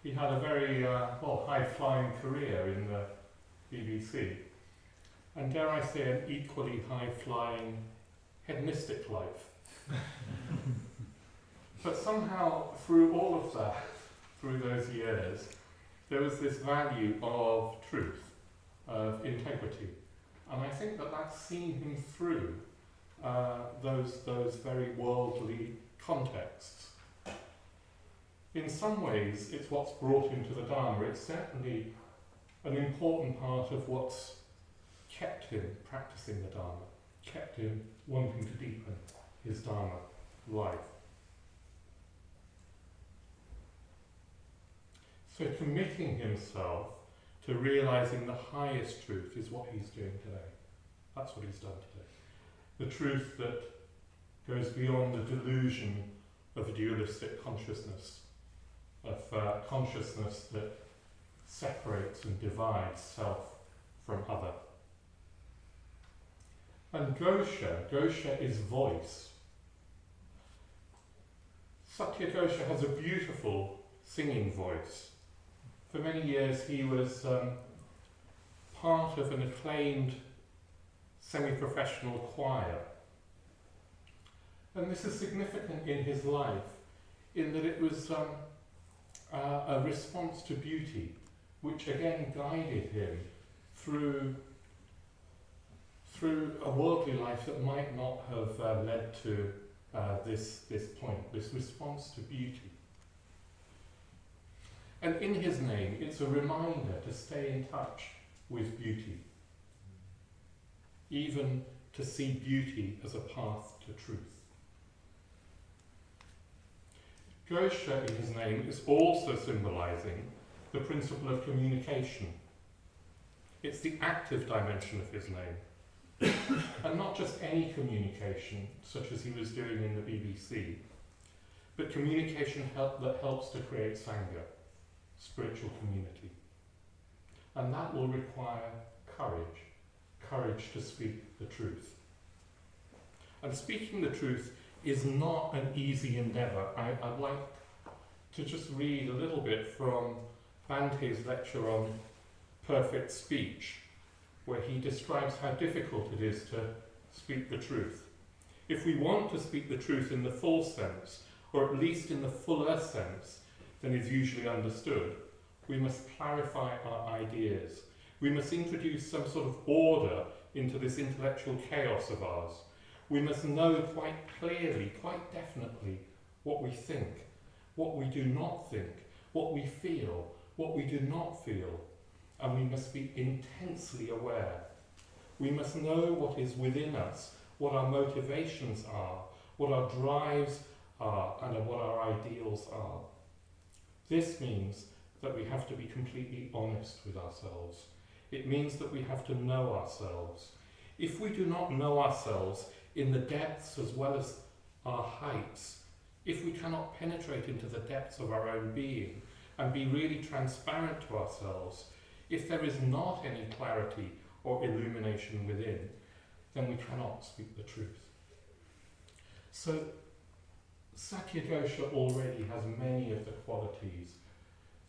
he had a very high-flying career in the BBC, and dare I say an equally high-flying hedonistic life. But somehow through all of that, through those years, there was this value of truth, of integrity. And I think that that's seen him through those very worldly contexts. In some ways, it's what's brought him to the Dharma. It's certainly an important part of what's kept him practicing the Dharma, kept him wanting to deepen his Dharma life. So committing himself to realizing the highest truth is what he's doing today. That's what he's done today. The truth that goes beyond the delusion of a dualistic consciousness, of consciousness that separates and divides self from other. And Gosha is voice. Satyagosha has a beautiful singing voice. For many years he was part of an acclaimed semi-professional choir. And this is significant in his life, in that it was a response to beauty, which again guided him through a worldly life that might not have led to this point, this response to beauty. And in his name, it's a reminder to stay in touch with beauty, even to see beauty as a path to truth. Gosha in his name is also symbolizing the principle of communication. It's the active dimension of his name. And not just any communication, such as he was doing in the BBC, but communication that helps to create Sangha, spiritual community. And that will require courage to speak the truth. And speaking the truth is not an easy endeavour. I'd like to just read a little bit from Bante's lecture on perfect speech, where he describes how difficult it is to speak the truth. If we want to speak the truth in the full sense, or at least in the fuller sense than is usually understood, we must clarify our ideas. We must introduce some sort of order into this intellectual chaos of ours. We must know quite clearly, quite definitely, what we think, what we do not think, what we feel, what we do not feel, and we must be intensely aware. We must know what is within us, what our motivations are, what our drives are, and what our ideals are. This means that we have to be completely honest with ourselves. It means that we have to know ourselves. If we do not know ourselves in the depths as well as our heights, if we cannot penetrate into the depths of our own being and be really transparent to ourselves, if there is not any clarity or illumination within, then we cannot speak the truth. So Satyagosha already has many of the qualities,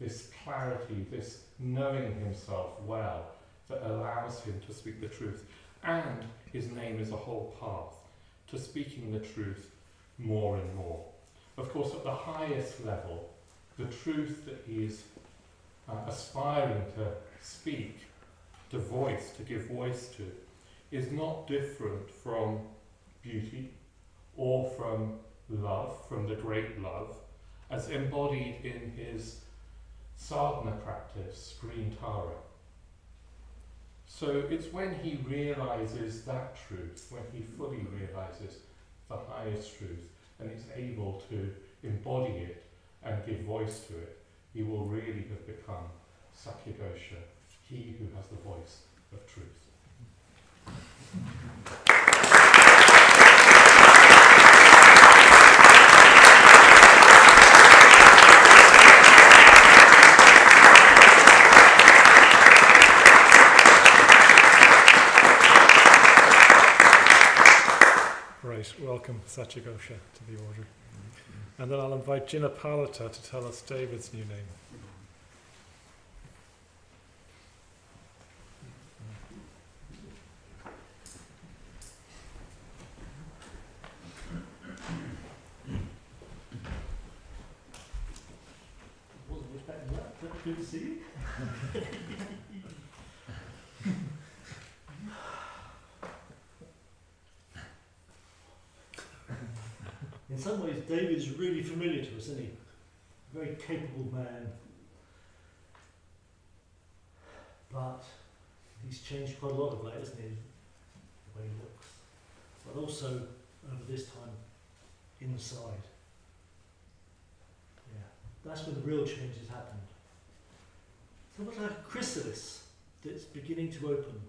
this clarity, this knowing himself well, that allows him to speak the truth. And his name is a whole path to speaking the truth more and more. Of course, at the highest level, the truth that he is aspiring to speak, to voice, to give voice to, is not different from beauty or from love, from the great love, as embodied in his sadhana practice, Srintara. So it's when he realizes that truth, when he fully realizes the highest truth and is able to embody it and give voice to it, he will really have become Satyagosha, he who has the voice of truth. Right. Great. Welcome, Satyagosha, to the order. And then I'll invite Jinapalata to tell us David's new name. Wasn't expecting that, but good to see you. In some ways, David's really familiar to us, isn't he? A very capable man. But he's changed quite a lot of late, hasn't he? The way he looks. But also, over this time, inside. Yeah, that's where the real change has happened. So what's like a chrysalis that's beginning to open?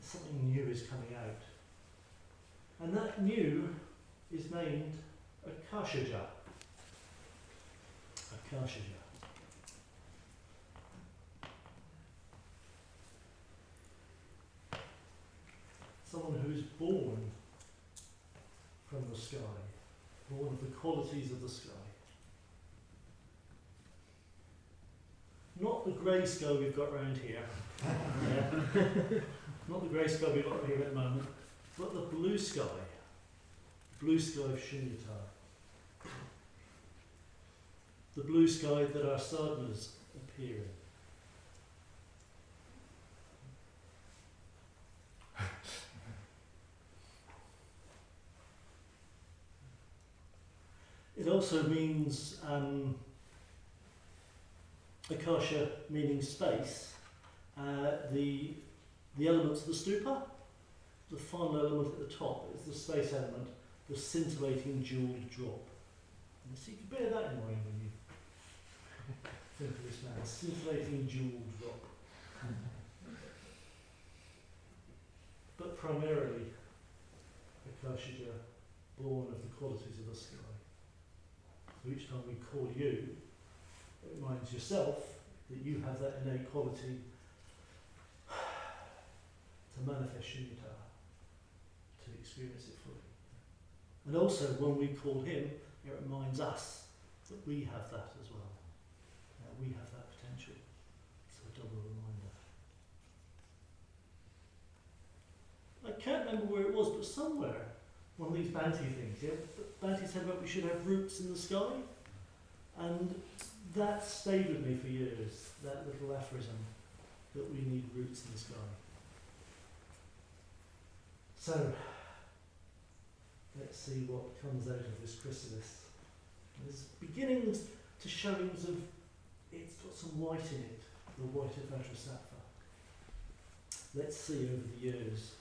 Something new is coming out. And that new is named Akashaja. Akashaja. Someone who is born from the sky, born of the qualities of the sky. Not the grey sky we've got round here. Not the grey sky we've got here at the moment, but the blue sky. Blue sky of Shunyata. The blue sky that our sadhanas appear in. It also means Akasha meaning space. The elements of the stupa, the final element at the top is the space element, the scintillating jewelled drop. And so you can bear that in mind when you think of this man, scintillating jewelled drop. But primarily, Akashaja, born of the qualities of the sky. So each time we call you, it reminds yourself that you have that innate quality to manifest Shunyata, to experience it fully. And also, when we call him, it reminds us that we have that as well. We have that potential. So a double reminder. I can't remember where it was, but somewhere, one of these Bhante things, yeah? Bhante said about we should have roots in the sky. And that stayed with me for years, that little aphorism, that we need roots in the sky. So, let's see what comes out of this chrysalis. There's beginnings to showings of, it's got some white in it, the white of Vajrasattva. Let's see over the years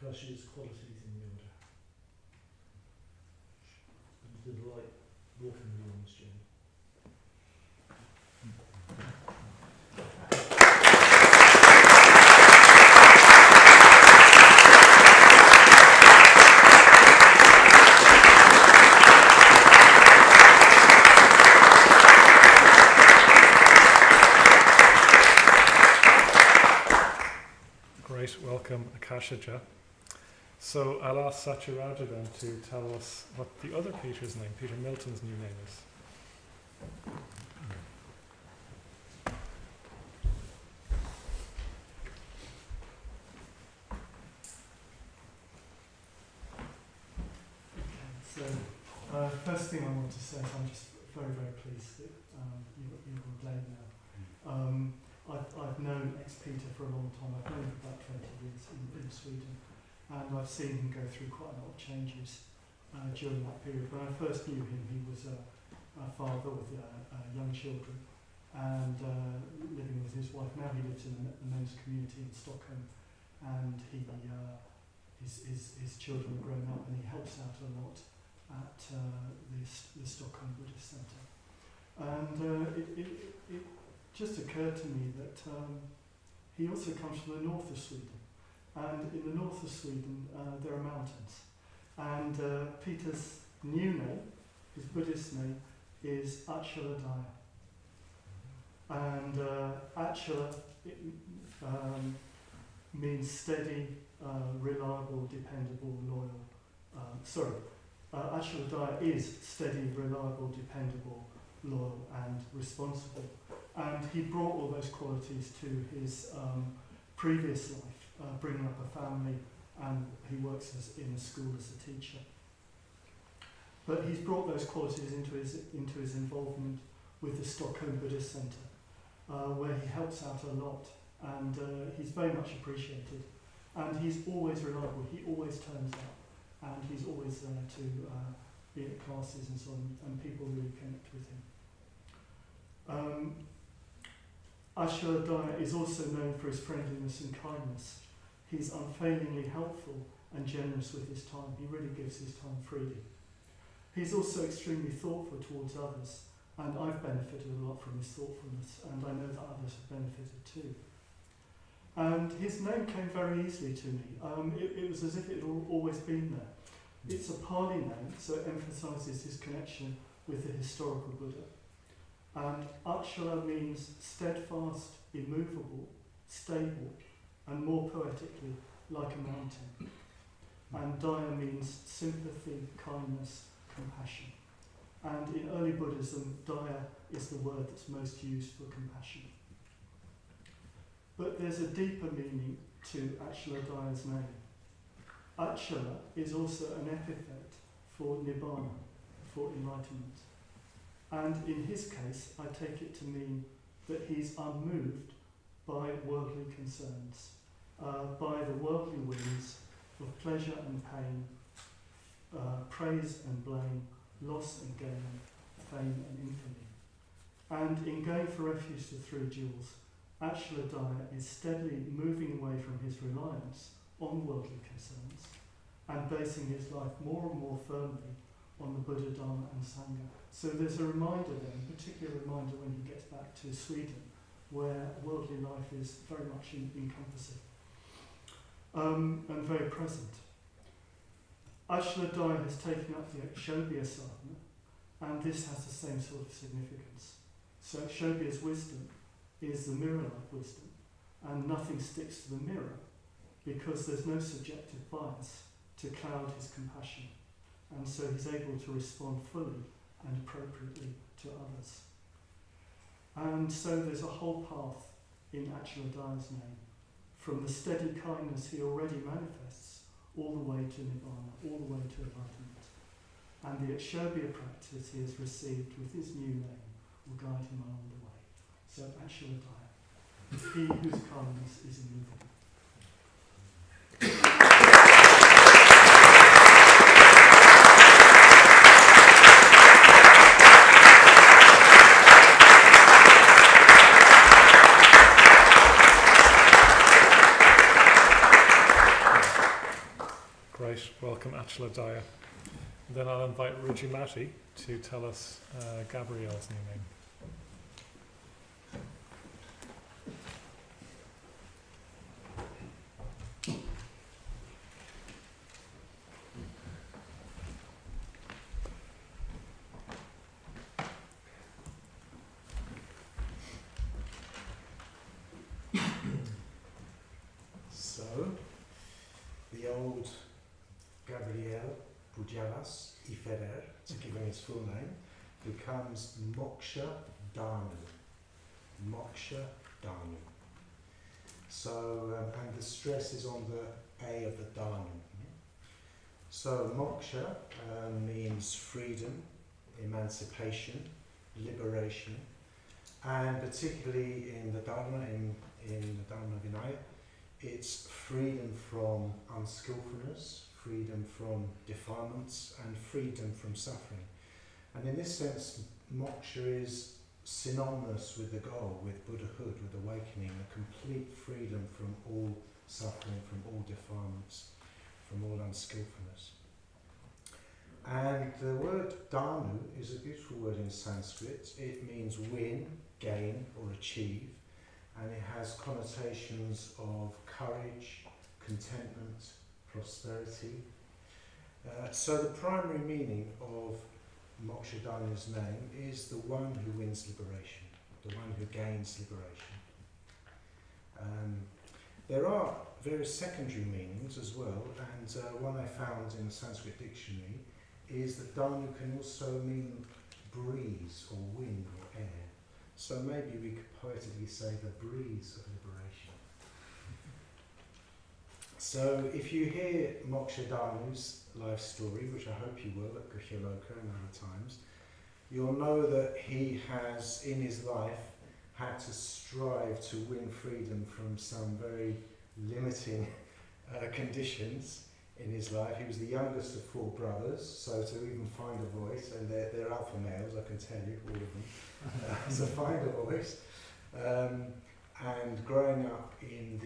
Akasha's qualities in the order. It's been a delight walking with you on this journey. Welcome, Akashaja. So I'll ask Satyaraja then to tell us what the other Peter's name, Peter Milton's new name is. So, first thing I want to say is I'm just very, very pleased that you're ordained now. I've known ex-Peter for a long time. I've known him for about 20 years in Sweden, and I've seen him go through quite a lot of changes during that period. When I first knew him, he was a father with young children and living with his wife. Now he lives in a men's community in Stockholm, and his children are grown up, and he helps out a lot at the Stockholm Buddhist Centre. And it just occurred to me that he also comes from the north of Sweden, and in the north of Sweden there are mountains, and Peter's new name, his Buddhist name, is Achala Dyer, and Achala means steady, reliable, dependable, loyal. Achala Dyer is steady, reliable, dependable, loyal and responsible. And he brought all those qualities to his previous life, bringing up a family, and he works in a school as a teacher. But he's brought those qualities into his involvement with the Stockholm Buddhist Centre, where he helps out a lot, and he's very much appreciated. And he's always reliable, he always turns up, and he's always there to be at classes and so on, and people really connect with him. Achala Dyer is also known for his friendliness and kindness. He's unfailingly helpful and generous with his time. He really gives his time freely. He's also extremely thoughtful towards others, and I've benefited a lot from his thoughtfulness, and I know that others have benefited too. And his name came very easily to me. It was as if it had always been there. It's a Pali name, so it emphasises his connection with the historical Buddha. And Achala means steadfast, immovable, stable, and more poetically, like a mountain. And Dyer means sympathy, kindness, compassion. And in early Buddhism, Dyer is the word that's most used for compassion. But there's a deeper meaning to Achala Dyer's name. Achala is also an epithet for Nibbana, for enlightenment. And in his case, I take it to mean that he's unmoved by worldly concerns, by the worldly winds of pleasure and pain, praise and blame, loss and gain, fame and infamy. And in going for refuge to three jewels, Achala Dyer is steadily moving away from his reliance on worldly concerns and basing his life more and more firmly on the Buddha, Dharma and Sangha. So there's a reminder then, a particular reminder when he gets back to Sweden, where worldly life is very much encompassing and very present. Achala Dyer has taken up the Akshobhya sadhana, and this has the same sort of significance. So Akshobhya's wisdom is the mirror-like wisdom, and nothing sticks to the mirror because there's no subjective bias to cloud his compassion, and so he's able to respond fully and appropriately to others. And so there's a whole path in Achala Dyer's name, from the steady kindness he already manifests all the way to Nibbana, all the way to enlightenment. And the Akshobhya practice he has received with his new name will guide him along the way. So Achala Dyer, he whose kindness is immovable. Great, welcome Achala Dyer. Then I'll invite Ruji Mati to tell us Gabrielle's new name. So, the old Gabriel Pujalas y Ferrer, to give him his full name, becomes Moksha Danu. Moksha Danu. So, and the stress is on the A of the Danu. So, Moksha means freedom, emancipation, liberation, and particularly in the Dharma, in the Dharma Vinaya, it's freedom from unskillfulness, freedom from defilements, and freedom from suffering. And in this sense, moksha is synonymous with the goal, with Buddhahood, with awakening, a complete freedom from all suffering, from all defilements, from all unskillfulness. And the word danu is a beautiful word in Sanskrit. It means win, gain, or achieve. And it has connotations of courage, contentment, prosperity. So the primary meaning of Moksha Danu's name is the one who wins liberation, the one who gains liberation. There are various secondary meanings as well, and one I found in the Sanskrit dictionary is that Danu can also mean breeze or wind or air. So maybe we could poetically say the breeze of liberation. So if you hear Moksha Danu's life story, which I hope you will at Puja and other times, you'll know that he has in his life had to strive to win freedom from some very limiting conditions in his life. He was the youngest of 4 brothers, so to even find a voice, and they're alpha males, I can tell you, all of them, so find a voice. And growing up in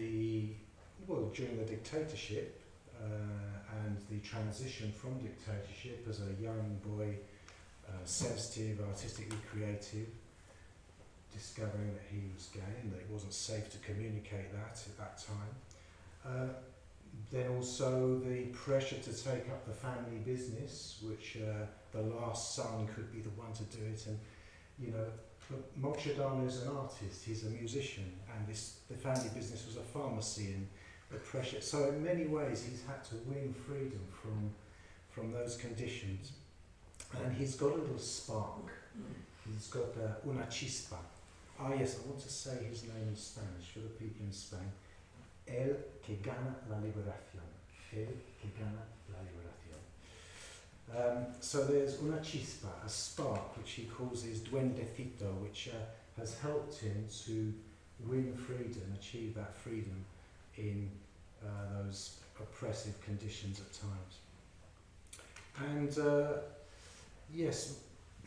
during the dictatorship and the transition from dictatorship as a young boy, sensitive, artistically creative, discovering that he was gay and that it wasn't safe to communicate that at that time. Then also the pressure to take up the family business, which the last son could be the one to do it. And but Moksha Danu is an artist, he's a musician, and the family business was a pharmacy, and the pressure. So in many ways he's had to win freedom from those conditions. And he's got a little spark. He's got una chispa. Yes, I want to say his name in Spanish for the people in Spain. El que gana la liberación. El que gana la liberación. So there's una chispa, a spark, which he calls his duendecito, which has helped him to win freedom, achieve that freedom in those oppressive conditions at times. And yes,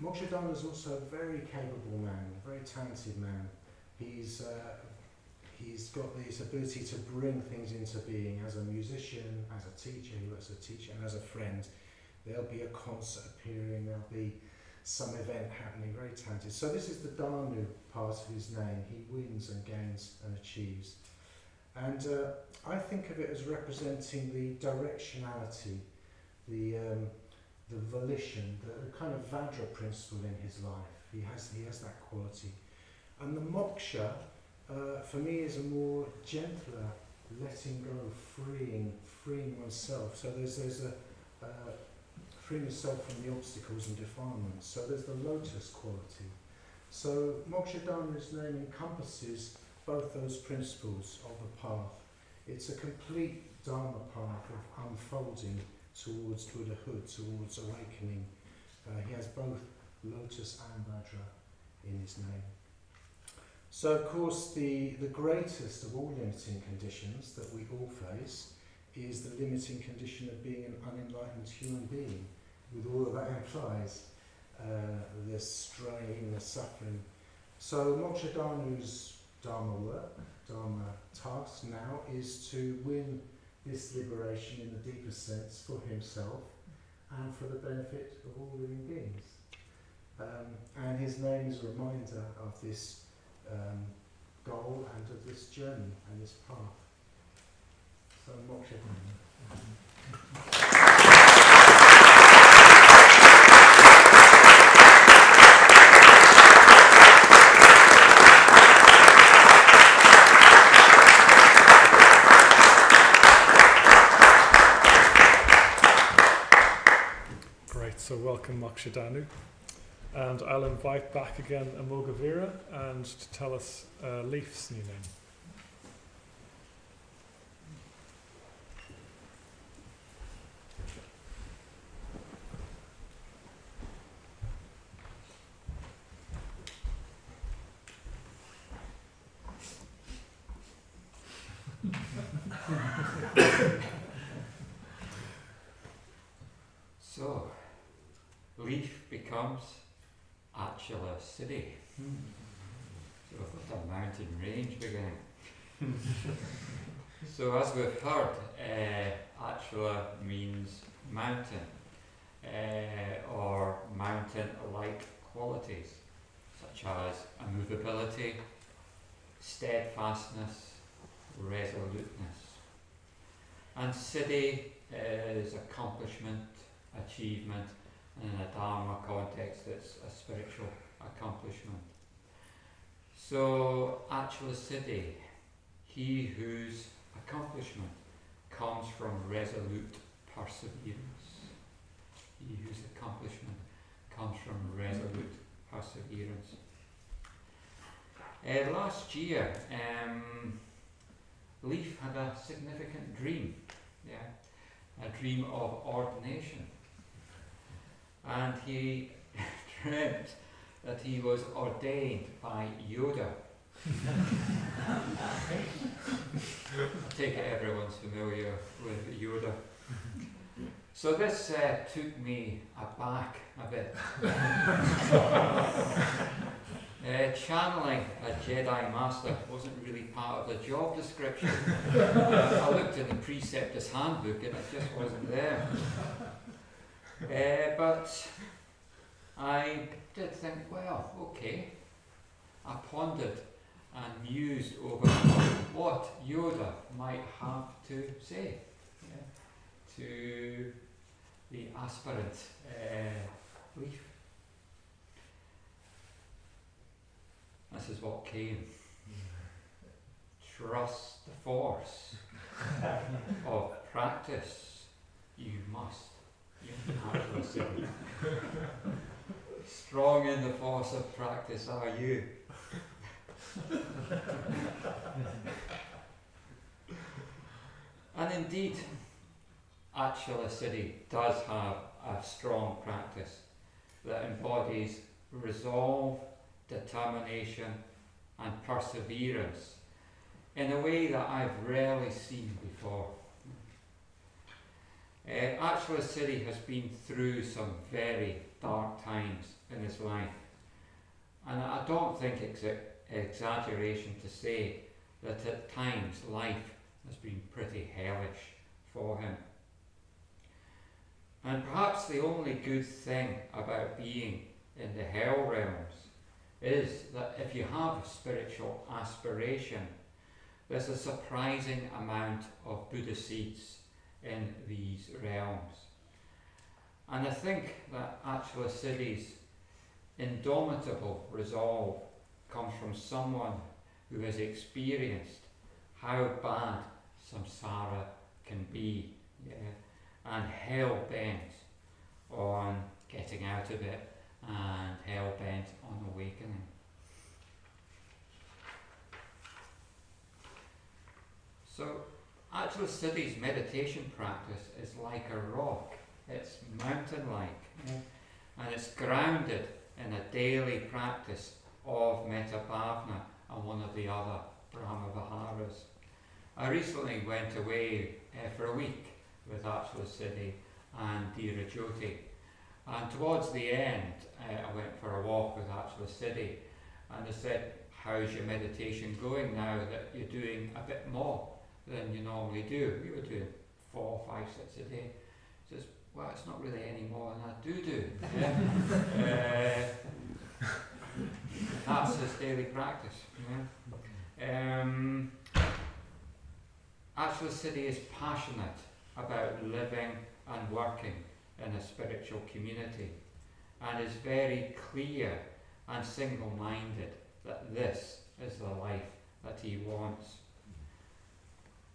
Moksha Danu is also a very capable man, a very talented man. He's got this ability to bring things into being as a musician, as a teacher, he works as a teacher, and as a friend. There'll be a concert appearing, there'll be some event happening, very talented. So this is the Danu part of his name. He wins and gains and achieves. And I think of it as representing the directionality, the volition, the kind of Vajra principle in his life. He has that quality. And the moksha, for me, is a more gentler letting go, freeing oneself. So there's a freeing yourself from the obstacles and defilements. So there's the lotus quality. So Moksha Danu's name encompasses both those principles of the path. It's a complete Dharma path of unfolding towards Buddhahood, towards awakening. He has both lotus and Vajra in his name. So of course the greatest of all limiting conditions that we all face is the limiting condition of being an unenlightened human being, with all that implies, the strain, the suffering. So Moksha Danu's Dharma work, Dharma task now is to win this liberation in the deeper sense for himself and for the benefit of all living beings. And his name is a reminder of this goal and of this journey and this path. So Moksha Danu. So welcome Moksha Danu, and I'll invite back again Amoghavira and to tell us Leaf's new name. So, Leaf becomes Achala City. So we've got a mountain range beginning. So as we've heard, Achala means mountain, or mountain-like qualities, such as immovability, steadfastness, resoluteness. And Siddhi is accomplishment, achievement, and in a Dharma context it's a spiritual accomplishment. So Achala Siddhi, he whose accomplishment comes from resolute perseverance. He whose accomplishment comes from resolute perseverance. Last year, Leaf had a significant dream, a dream of ordination. And he dreamt that he was ordained by Yoda. I take it everyone's familiar with Yoda. So this took me aback a bit. Channeling a Jedi Master wasn't really part of the job description. I looked in the Preceptor's Handbook and it just wasn't there. But I did think, well, okay. I pondered and mused over what Yoda might have to say to the aspirant Leaf. This is what came. Trust the force of practice. You must. Strong in the force of practice are you. And indeed, Achala Siddhi does have a strong practice that embodies resolve, determination and perseverance in a way that I've rarely seen before. Achala Siddhi has been through some very dark times in his life, and I don't think it's exaggeration to say that at times life has been pretty hellish for him. And perhaps the only good thing about being in the hell realms is that if you have a spiritual aspiration, there's a surprising amount of Buddha seeds in these realms. And I think that Achala Siddhi's indomitable resolve comes from someone who has experienced how bad samsara can be, and hell-bent on getting out of it and hell-bent on awakening. So Achala Siddhi's meditation practice is like a rock. It's mountain-like, and it's grounded in a daily practice of metta bhavana and one of the other Brahma Viharas. I recently went away for a week with Achala Siddhi and Dyer, and towards the end I went for a walk with Achala Siddhi, and I said, how's your meditation going now that you're doing a bit more than you normally do? We were doing 4, 5 sets a day. He says, well, it's not really any more than I do. That's his daily practice. Achala Siddhi is passionate about living and working in a spiritual community, and is very clear and single-minded that this is the life that he wants.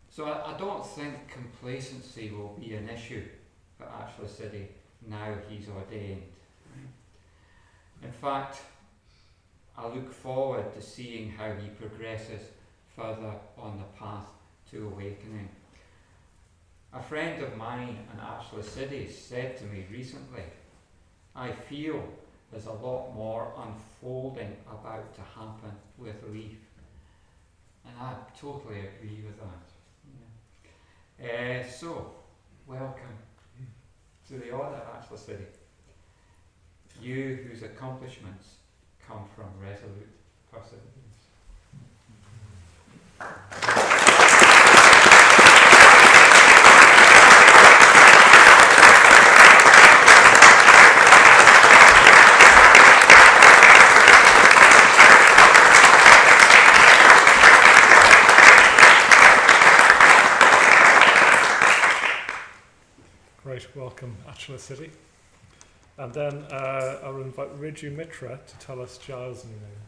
So I don't think complacency will be an issue for Achala Siddhi now he's ordained. In fact, I look forward to seeing how he progresses further on the path to awakening. A friend of mine and Achala Siddhi said to me recently, I feel there's a lot more unfolding about to happen with Leaf. And I totally agree with that. So, welcome to the order, Achala Siddhi. You whose accomplishments come from resolute perseverance. Great, welcome Achala Siddhi. And then I'll invite Riju Mitra to tell us Giles' new name.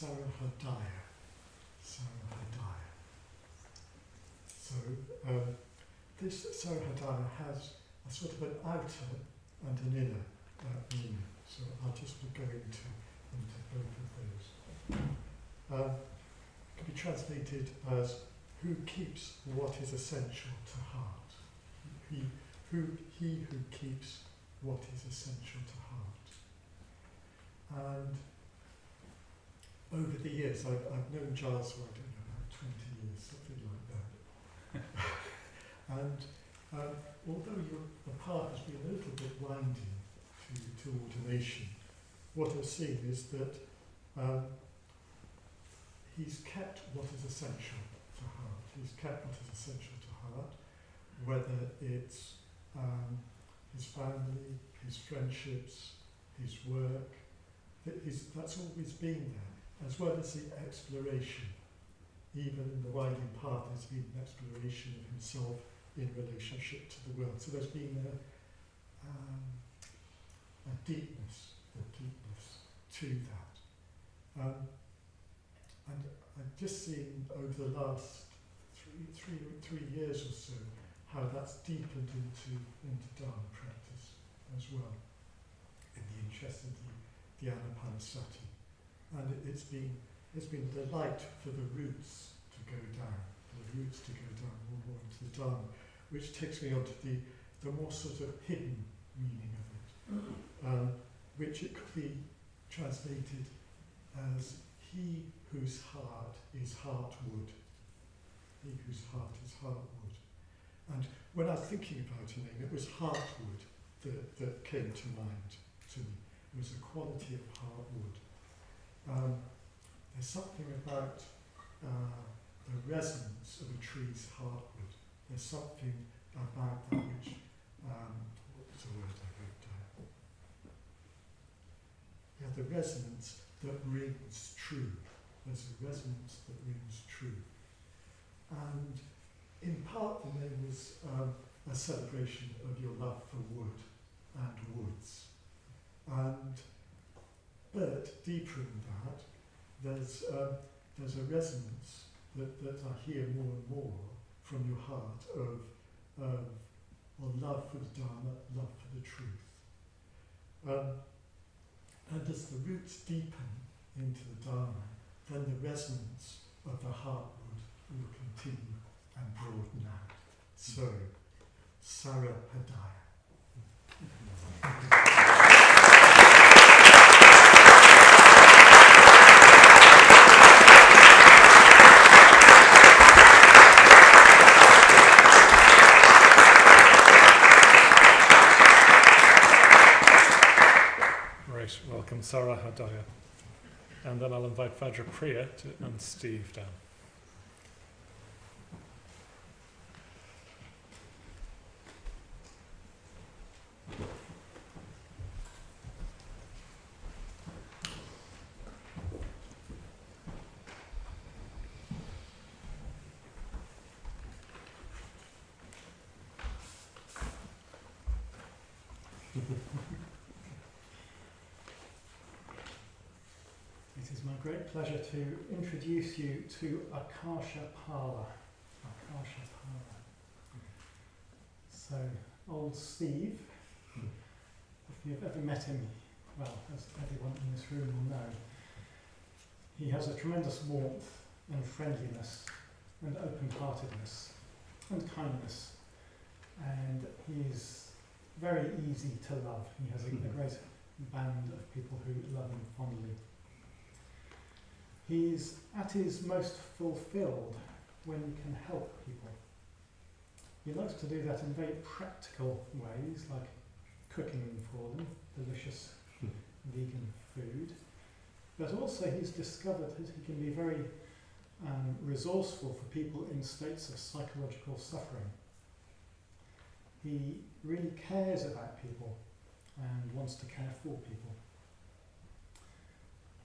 Dyer. Dyer. So this Dyer has a sort of an outer and an inner meaning. So I'll just go into both of those. Can be translated as who keeps what is essential to heart. He who keeps what is essential to heart. And over the years, I've known Giles for, I don't know, about 20 years, something like that. And although the path has been a little bit winding to ordination, what I've seen is that he's kept what is essential to heart. He's kept what is essential to heart, whether it's his family, his friendships, his work. That's always been there, as well as the exploration. Even in the winding path, there's been an exploration of himself in relationship to the world. So there's been a deepness to that. And I've just seen over the last three years or so how that's deepened into Dharma practice as well, in the interest of the Anapanasati. And it's been a delight for the roots to go down, more into the Dharma, which takes me on to the more sort of hidden meaning of it, which it could be translated as he whose heart is heartwood. He whose heart is heartwood. And when I was thinking about a name, it was heartwood that came to mind to me. It was a quality of heartwood. There's something about the resonance of a tree's heartwood. There's something about that which, what's the word I wrote down? Yeah, the resonance that rings true. There's a resonance that rings true. And in part the name was a celebration of your love for wood and woods. But deeper in that, there's a resonance that I hear more and more from your heart of love for the Dharma, love for the truth. And as the roots deepen into the Dharma, then the resonance of the heartwood will continue and broaden out. So, Sarahadaya. Right, welcome Sarahadaya. And then I'll invite Vajrapriya and Steve down. It is my great pleasure to introduce you to Akasha Pala. Akasha Pala. So, old Steve, if you've ever met him, well, as everyone in this room will know, he has a tremendous warmth and friendliness and open-heartedness and kindness, and he's very easy to love. He has a great band of people who love him fondly. He's at his most fulfilled when he can help people. He likes to do that in very practical ways, like cooking for them delicious vegan food. But also he's discovered that he can be very resourceful for people in states of psychological suffering. He really cares about people and wants to care for people.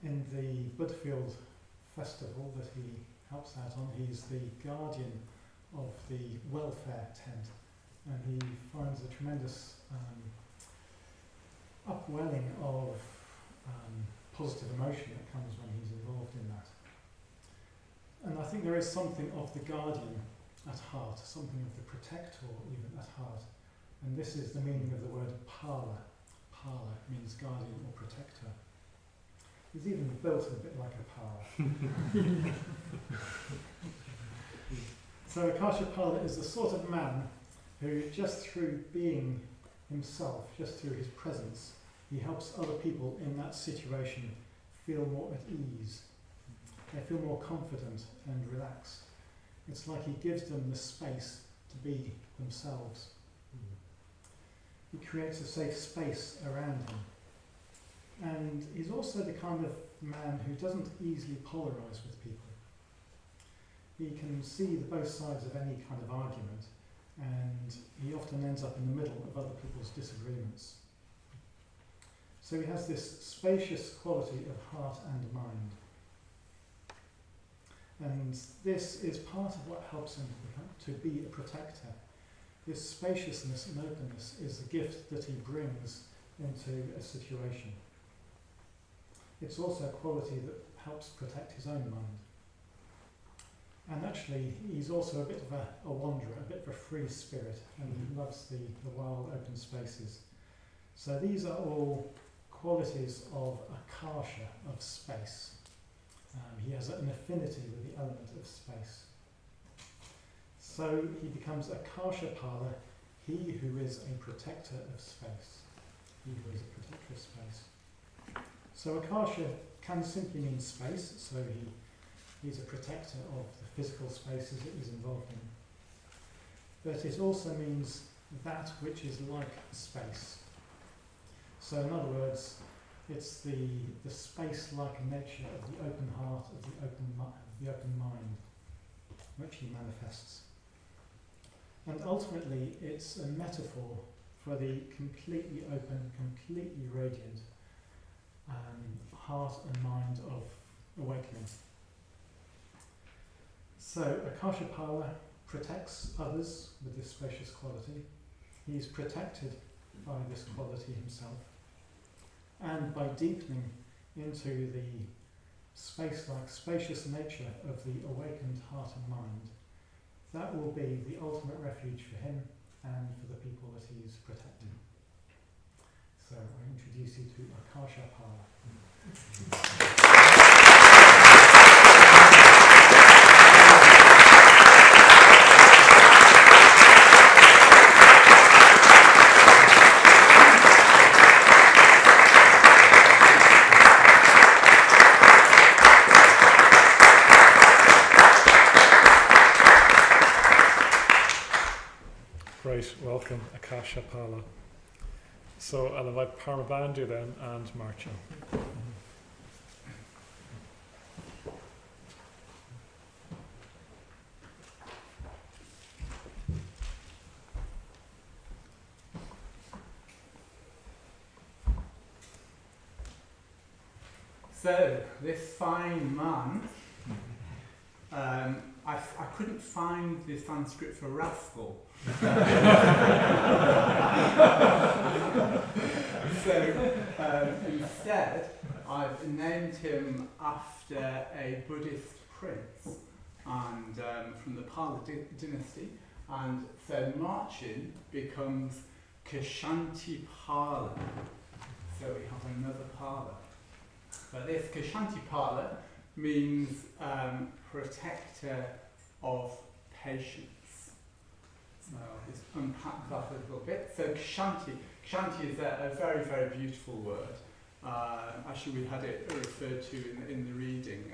In the Buddha festival that he helps out on, he's the guardian of the welfare tent, and he finds a tremendous upwelling of positive emotion that comes when he's involved in that. And I think there is something of the guardian at heart, something of the protector even at heart. And this is the meaning of the word pala. Pala means guardian or protector. He's even built a bit like a pala. So Akashapala is the sort of man who, just through being himself, just through his presence, he helps other people in that situation feel more at ease. They feel more confident and relaxed. It's like he gives them the space to be themselves. He creates a safe space around him. And he's also the kind of man who doesn't easily polarize with people. He can see the both sides of any kind of argument, and he often ends up in the middle of other people's disagreements. So he has this spacious quality of heart and mind. And this is part of what helps him to be a protector. This spaciousness and openness is the gift that he brings into a situation. It's also a quality that helps protect his own mind. And actually, he's also a bit of a wanderer, a bit of a free spirit, and he loves the wild open spaces. So these are all qualities of akasha, of space. He has an affinity with the element of space. So he becomes Akashapala, he who is a protector of space. He who is a protector of space. So Akasha can simply mean space, so he's a protector of the physical spaces that he's involved in. But it also means that which is like space. So in other words, it's the space-like nature of the open heart, of the open mind, which he manifests. And ultimately, it's a metaphor for the completely open, completely radiant heart and mind of awakening. So Akashapala protects others with this spacious quality. He's protected by this quality himself. And by deepening into the space-like, spacious nature of the awakened heart and mind, that will be the ultimate refuge for him and for the people that he is protecting. So I introduce you to Akashapala. Great, welcome, Akashapala. So I'll invite Parmabandhu then and Marcha. So, this fine man, I couldn't find the Sanskrit for rascal. Instead, I've named him after a Buddhist prince, and from the Pala dynasty. And so Marchin becomes Kshanti Pala. So we have another Pala. But this Kshanti Pala means protector of patience. So I'll just unpack that a little bit. So Kshanti is a very, very beautiful word. Actually, we had it referred to in the reading.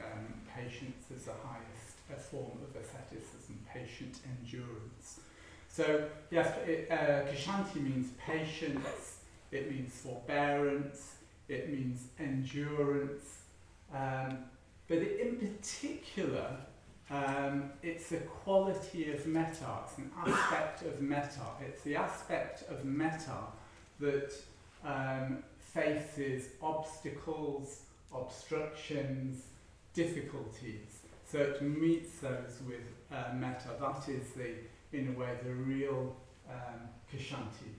Patience is the highest form of asceticism, patient endurance. So yes, Kshanti means patience, it means forbearance, it means endurance, but in particular, it's a quality of metta, it's an aspect of metta. It's the aspect of metta that faces obstacles, obstructions, difficulties. So it meets those with metta. That is, in a way, the real Kshanti.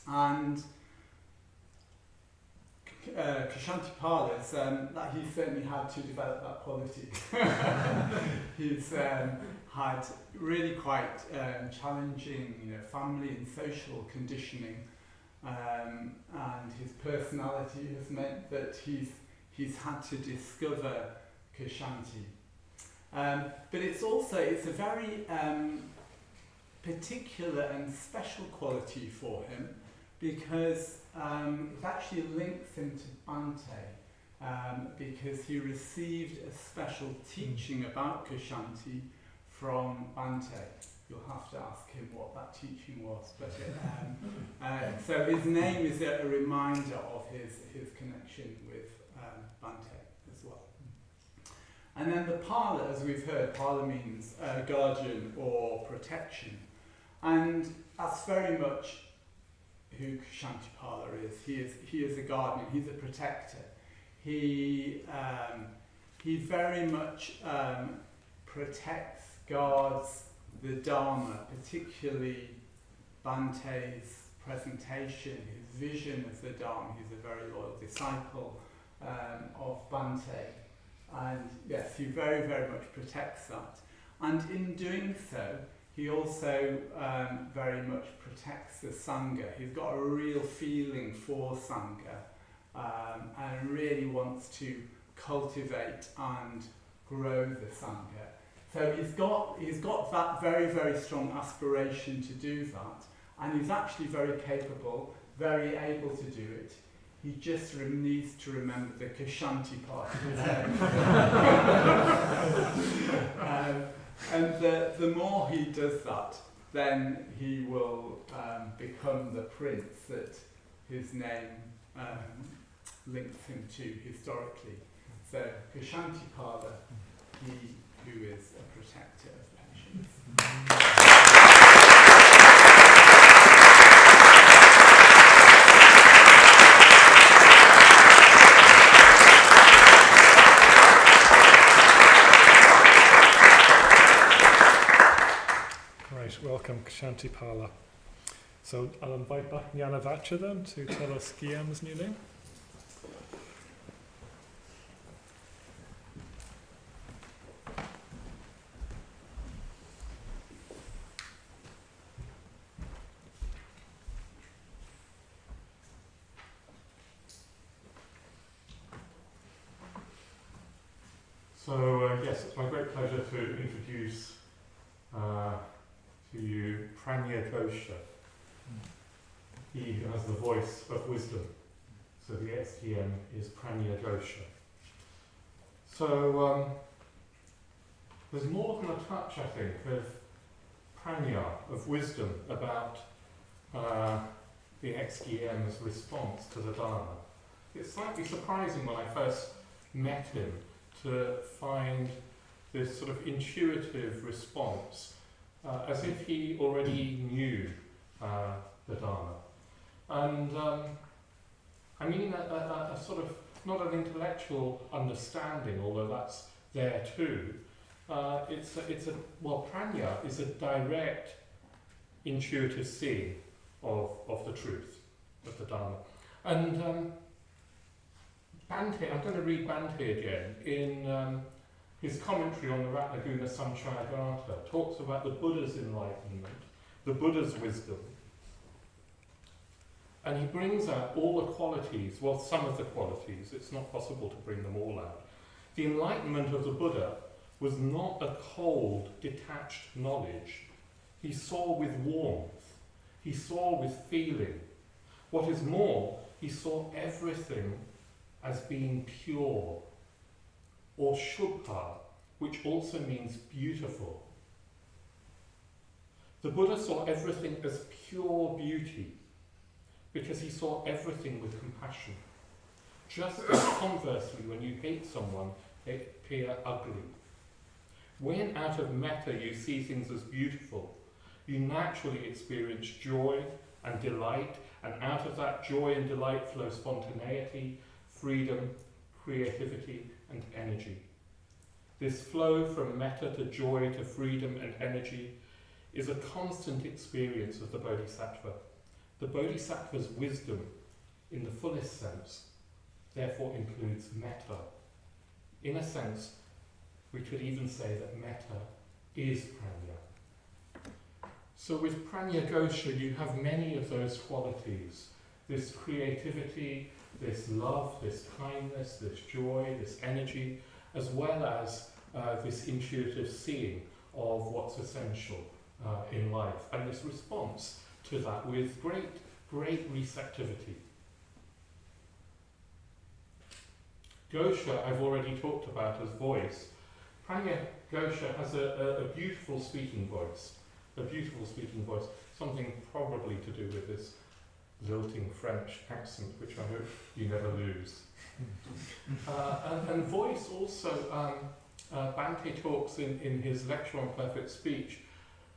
And Kshantipalas, that he certainly had to develop that quality. He's had really quite challenging, family and social conditioning, and his personality has meant that he's had to discover Kshanti. But it's a very particular and special quality for him, because it actually links him to Bhante, because he received a special teaching about Kshanti from Bhante. You'll have to ask him what that teaching was. But so his name is a reminder of his connection with Bhante as well. And then the Pala, as we've heard, Pala means guardian or protection. And that's very much who Ksantipala is. He is a guardian, he's a protector. He very much protects, guards the Dharma, particularly Bhante's presentation, his vision of the Dharma. He's a very loyal disciple of Bhante. And yes, he very, very much protects that. And in doing so, he also very much protects the Sangha. He's got a real feeling for Sangha and really wants to cultivate and grow the Sangha. So he's got that very, very strong aspiration to do that, and he's actually very capable, very able to do it. He just needs to remember the Kshanti part. And the more he does that, then he will become the prince that his name links him to historically. So Ksantipala, he who is a protector of patience. Welcome, Ksantipala. So I'll invite back Jnanavacha then to tell us Guillaume's new name. So yes, it's my great pleasure to introduce to you Pranya Dosha, he who has the voice of wisdom. So the STM is Pranya Dosha. So there's more than a touch, I think, of Pranya, of wisdom, about the XTM's response to the Dharma. It's slightly surprising when I first met him to find this sort of intuitive response, as if he already knew the Dharma. And I mean a sort of, not an intellectual understanding, although that's there too. Pranya is a direct, intuitive seeing of the truth, of the Dharma. And Bhante, I'm going to read Bhante again, in his commentary on the Ratnaguna Samchayagata, talks about the Buddha's enlightenment, the Buddha's wisdom, and he brings out all the qualities, well, some of the qualities, it's not possible to bring them all out. The enlightenment of the Buddha was not a cold, detached knowledge. He saw with warmth, he saw with feeling. What is more, he saw everything as being pure, or shubha, which also means beautiful. The Buddha saw everything as pure beauty, because he saw everything with compassion. Just as conversely, when you hate someone, they appear ugly. When out of metta you see things as beautiful, you naturally experience joy and delight, and out of that joy and delight flow spontaneity, freedom, creativity, and energy. This flow from metta to joy to freedom and energy is a constant experience of the Bodhisattva. The Bodhisattva's wisdom, in the fullest sense, therefore includes metta. In a sense, we could even say that metta is prajna. So with prajna gosha, you have many of those qualities. This creativity, this love, this kindness, this joy, this energy, as well as this intuitive seeing of what's essential in life, and this response to that with great receptivity. Gosha, I've already talked about as voice. Prajna Gosha has a beautiful speaking voice. A beautiful speaking voice. Something probably to do with this lilting French accent, which I hope you never lose. And voice also, Bhante talks in his lecture on perfect speech,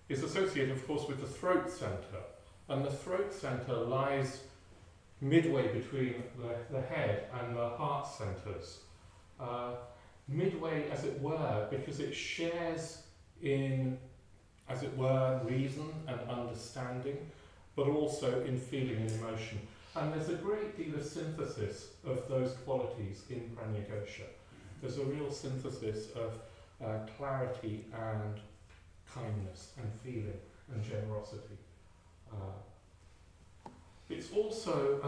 is associated, of course, with the throat centre. And the throat centre lies midway between the head and the heart centres. Midway, as it were, because it shares in, as it were, reason and understanding, but also in feeling and emotion. And there's a great deal of synthesis of those qualities in Prajna Gosha. There's a real synthesis of clarity and kindness and feeling and generosity. It's also,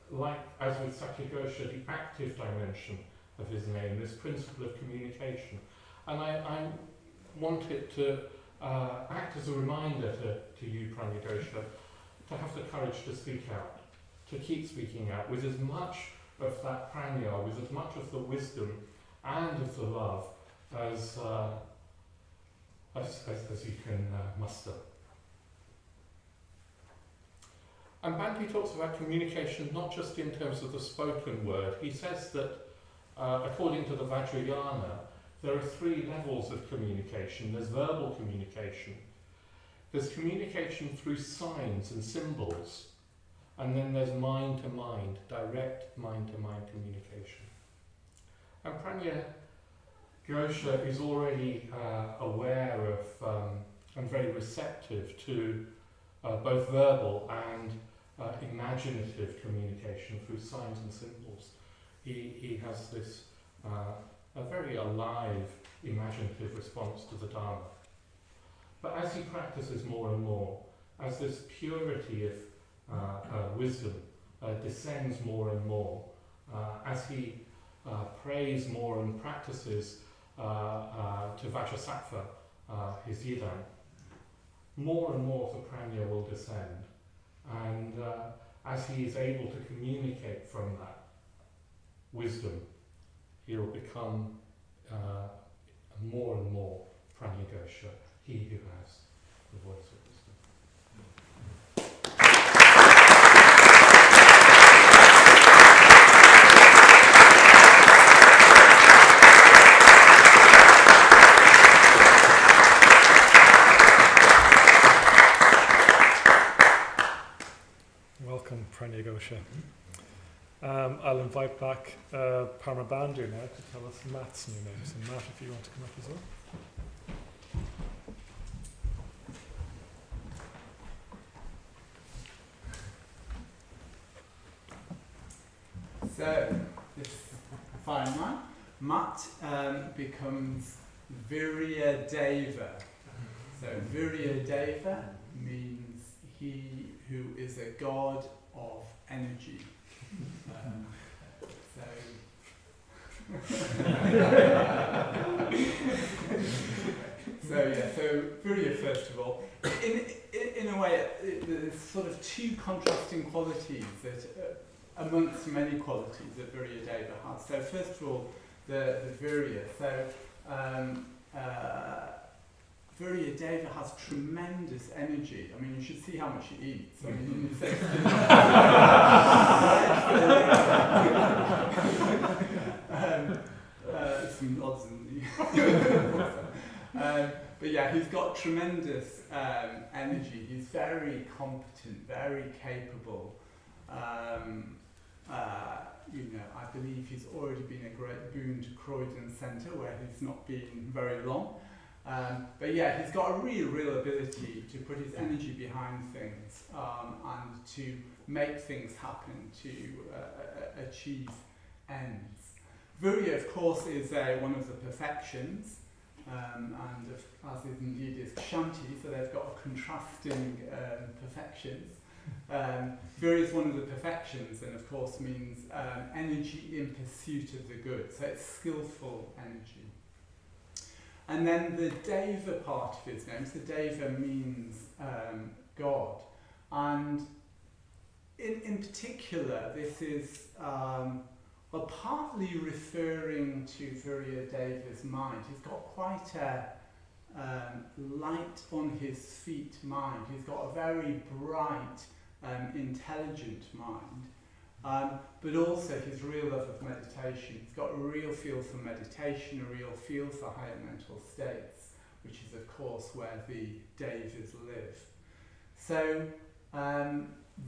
like as with Sakyagosha, the active dimension of his name, this principle of communication. And I want it to act as a reminder to you, Prajna Gosha, to have the courage to speak out, to keep speaking out with as much of that prajna, with as much of the wisdom and of the love as you can muster. And Bhante talks about communication not just in terms of the spoken word. He says that according to the Vajrayana, there are 3 levels of communication. There's verbal communication, there's communication through signs and symbols, and then there's mind-to-mind, direct mind-to-mind communication. And Prajna Gosha is already aware of and very receptive to both verbal and imaginative communication through signs and symbols. He has this a very alive, imaginative response to the Dharma. But as he practices more and more, as this purity of wisdom descends more and more, as he prays more and practices to Vajrasattva, his yidam, more and more of the prajna will descend. And as he is able to communicate from that wisdom, he'll become more and more Prajna Gosha, he who has the voice of wisdom. Welcome, Prajna Gosha. I'll invite back Padmaloka now to tell us Matt's new name. So Matt, if you want to come up as well. So, this fine man, Matt becomes Viryadeva. So Viryadeva means he who is a god of energy. So Virya, first of all, in a way, there's sort of 2 contrasting qualities that, amongst many qualities that Viryadeva has. So first of all, the Virya. So Viryadeva has tremendous energy. I mean, you should see how much he eats. I mean, in the sense some odds and but yeah, he's got tremendous energy. He's very competent, very capable. I believe he's already been a great boon to Croydon Centre, where he's not been very long. But yeah, he's got a real ability to put his energy behind things and to make things happen, to achieve ends. Virya, of course, is one of the perfections, and as is indeed is Kshanti, so they've got contrasting perfections. Virya is one of the perfections, and of course means energy in pursuit of the good, so it's skillful energy. And then the Deva part of his name, so Deva means God, and in particular this is partly referring to Virya Deva's mind. He's got quite a light on his feet mind. He's got a very bright, intelligent mind, but also his real love of meditation. He's got a real feel for meditation, a real feel for higher mental states, which is of course where the Devas live. So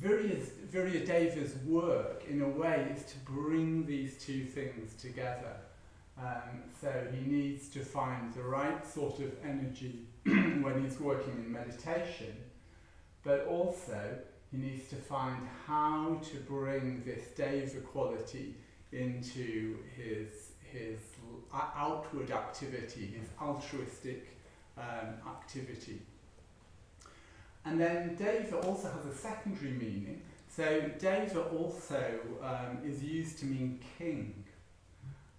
Virya Deva's work, in a way, is to bring these two things together. So he needs to find the right sort of energy when he's working in meditation, but also he needs to find how to bring this Deva quality into his outward activity, his altruistic activity. And then Deva also has a secondary meaning. So Deva also is used to mean king.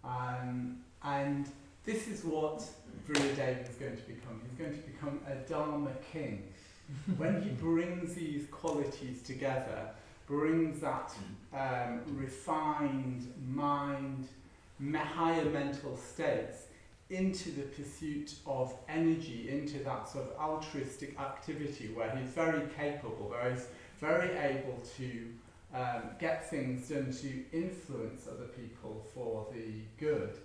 And this is what Virya Deva is going to become. He's going to become a Dharma king. When he brings these qualities together, brings that refined mind, higher mental states into the pursuit of energy, into that sort of altruistic activity where he's very capable, where he's very able to get things done to influence other people for the good,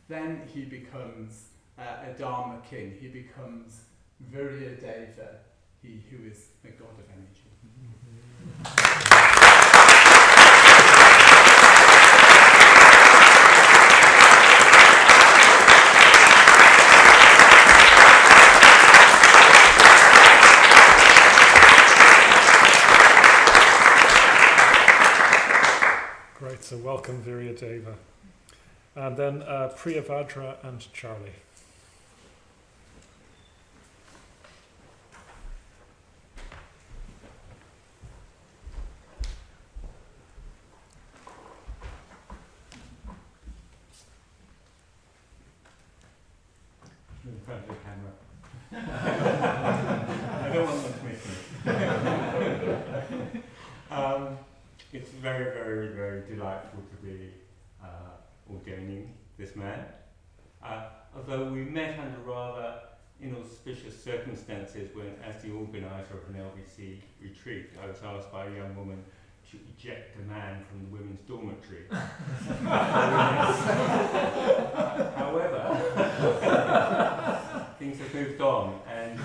then he becomes a Dharma king. He becomes Virya Deva, he who is the god of energy. Great, so welcome Virya Deva. And then Priyavadra and Charlie. In front of the camera. I don't want them to miss me. It's very, very, very delightful to be ordaining this man. Although we met under rather inauspicious circumstances when, as the organiser of an LBC retreat, I was asked by a young woman to eject a man from the women's dormitory. However, things have moved on and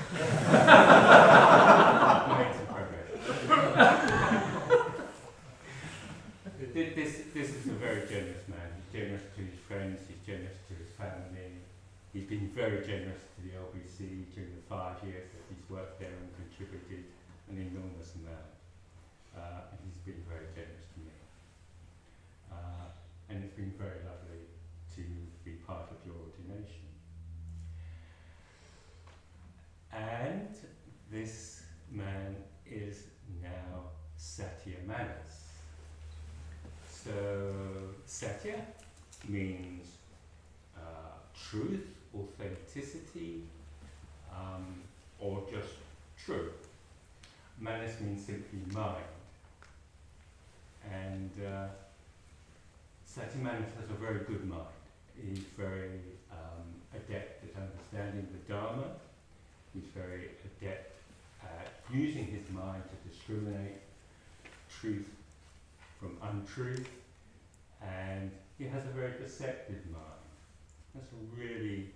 made some progress. This is a very generous man. He's generous to his friends, he's generous to his family. He's been very generous to the LBC during the 5 years that he's worked there and contributed an enormous amount. And he's been very generous to me. And it's been very lovely to be part of your ordination. And this man is now Satya Manas. So Satya means truth, authenticity, or just true. Manas means simply mind. And Satya Manas has a very good mind. He's very adept at understanding the Dharma. He's very adept at using his mind to discriminate truth from untruth, and he has a very perceptive mind. That's a really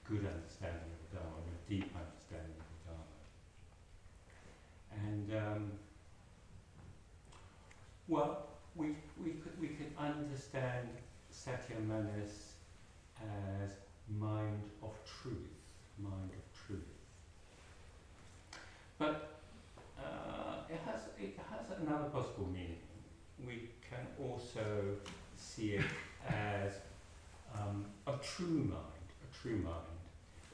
good understanding of the Dharma, a deep understanding of the Dharma. And well, we could understand Satya Manas as mind of truth, mind of truth. But it has another possible meaning. We can also see it as a true mind,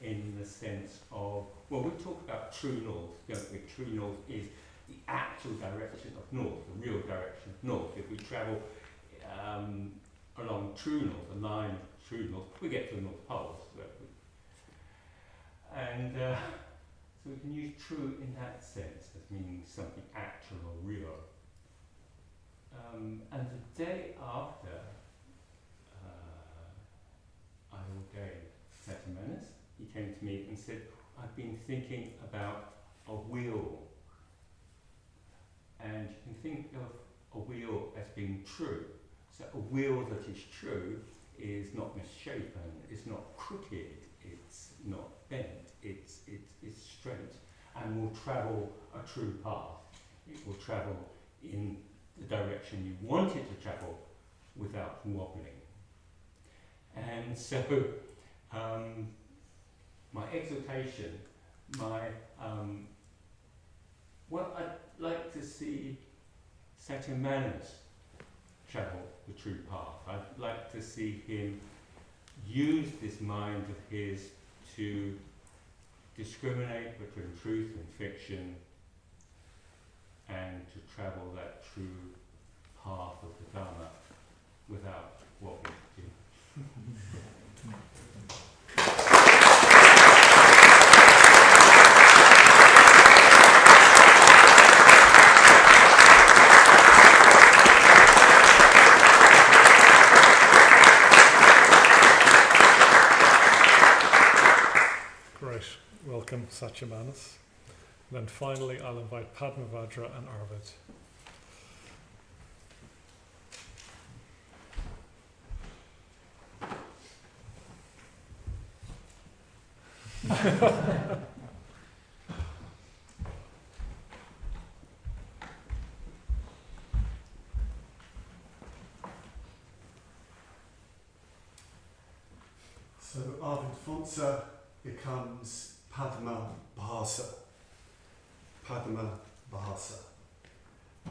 in the sense of, well, we talk about true north, don't we? True north is the actual direction of north, the real direction of north. If we travel along true north, a line true north, we get to the North Pole. And so we can use true in that sense as meaning something actual or real. And the day after I ordained Satyamanus, he came to me and said, I've been thinking about a wheel. And you can think of a wheel as being true. So a wheel that is true is not misshapen, it's not crooked, it's not bent, it's straight, and will travel a true path. It will travel in the direction you want it to travel without wobbling. And so my exhortation, well, I'd like to see Satyamanus travel the true path. I'd like to see him use this mind of his to discriminate between truth and fiction, and to travel that true path of the Dharma without wobbling too much. Welcome, Satyamanus. And then finally, I'll invite Padmavajra and Arvid. So Arvid Fonsa becomes Padmabhasa. Padmabhasa.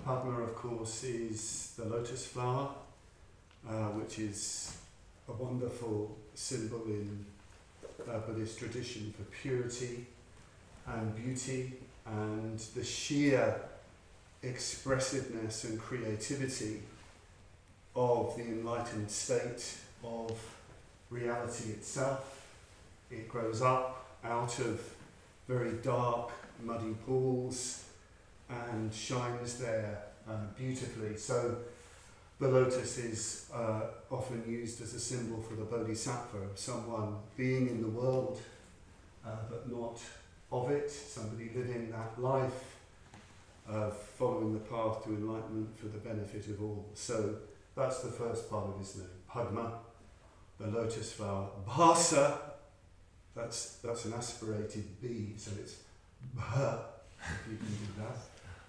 Padma, of course, is the lotus flower, which is a wonderful symbol in Buddhist tradition for purity and beauty and the sheer expressiveness and creativity of the enlightened state of reality itself. It grows up out of very dark, muddy pools and shines there beautifully. So the lotus is often used as a symbol for the Bodhisattva, of someone being in the world but not of it, somebody living that life of following the path to enlightenment for the benefit of all. So that's the first part of his name, Padma, the lotus flower. Bhasa, that's an aspirated B, so it's Bha, if you can do that.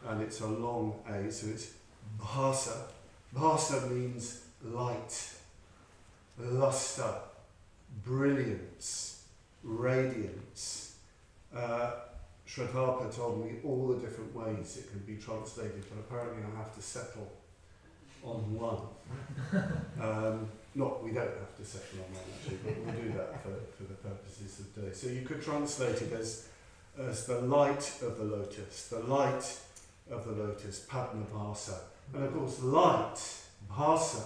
And it's a long A, so it's Bhasa. Bhasa means light, luster, brilliance, radiance. Shraddhapa told me all the different ways it can be translated, but apparently I have to settle on one. We don't have to settle on one actually, but we'll do that for the purposes of today. So you could translate it as the light of the lotus, Padmabhasa. And of course, light, Bhasa,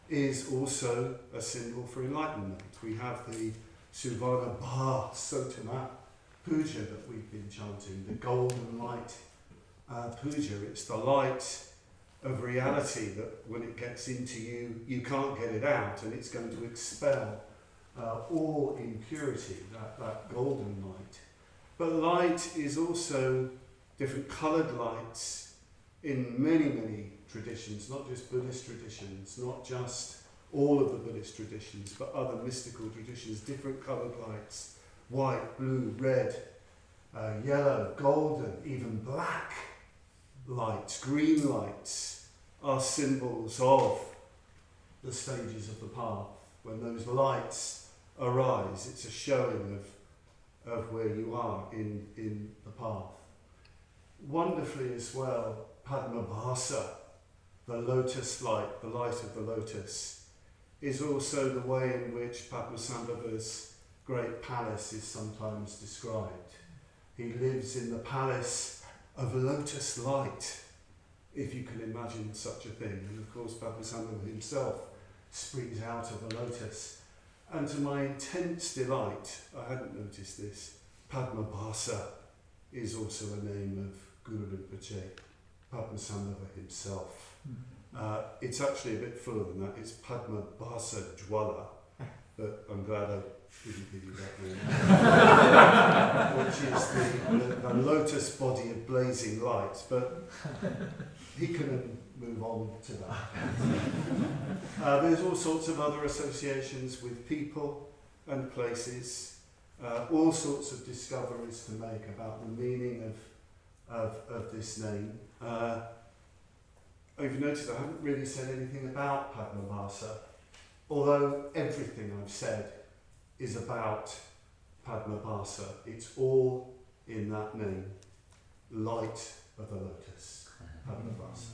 is also a symbol for enlightenment. We have the Suvarna Bha Sotama Puja that we've been chanting, the golden light puja. It's the light of reality that when it gets into you, you can't get it out, and it's going to expel all impurity, that golden light. But light is also different coloured lights in many, many traditions, not just Buddhist traditions, not just all of the Buddhist traditions, but other mystical traditions, different coloured lights, white, blue, red, yellow, golden, even black lights, green lights are symbols of the stages of the path. When those lights arise, it's a showing of where you are in the path. Wonderfully as well, Padmabhasa, the lotus light, the light of the lotus, is also the way in which Padmasambhava's great palace is sometimes described. He lives in the palace of lotus light, if you can imagine such a thing. And of course Padmasambhava himself springs out of a lotus. And to my intense delight, I hadn't noticed this, Padmabhasa is also a name of Guru Rinpoche, Padmasambhava himself. It's actually a bit fuller than that. It's Padmabhasa Jwala, but I'm glad I didn't give you that name, which is the lotus body of blazing light. But he can move on to that. There's all sorts of other associations with people and places, all sorts of discoveries to make about the meaning of this name. You've noticed I haven't really said anything about Padmabhasa, although everything I've said is about Padmabhasa. It's all in that name, light of the lotus, Padmabhasa.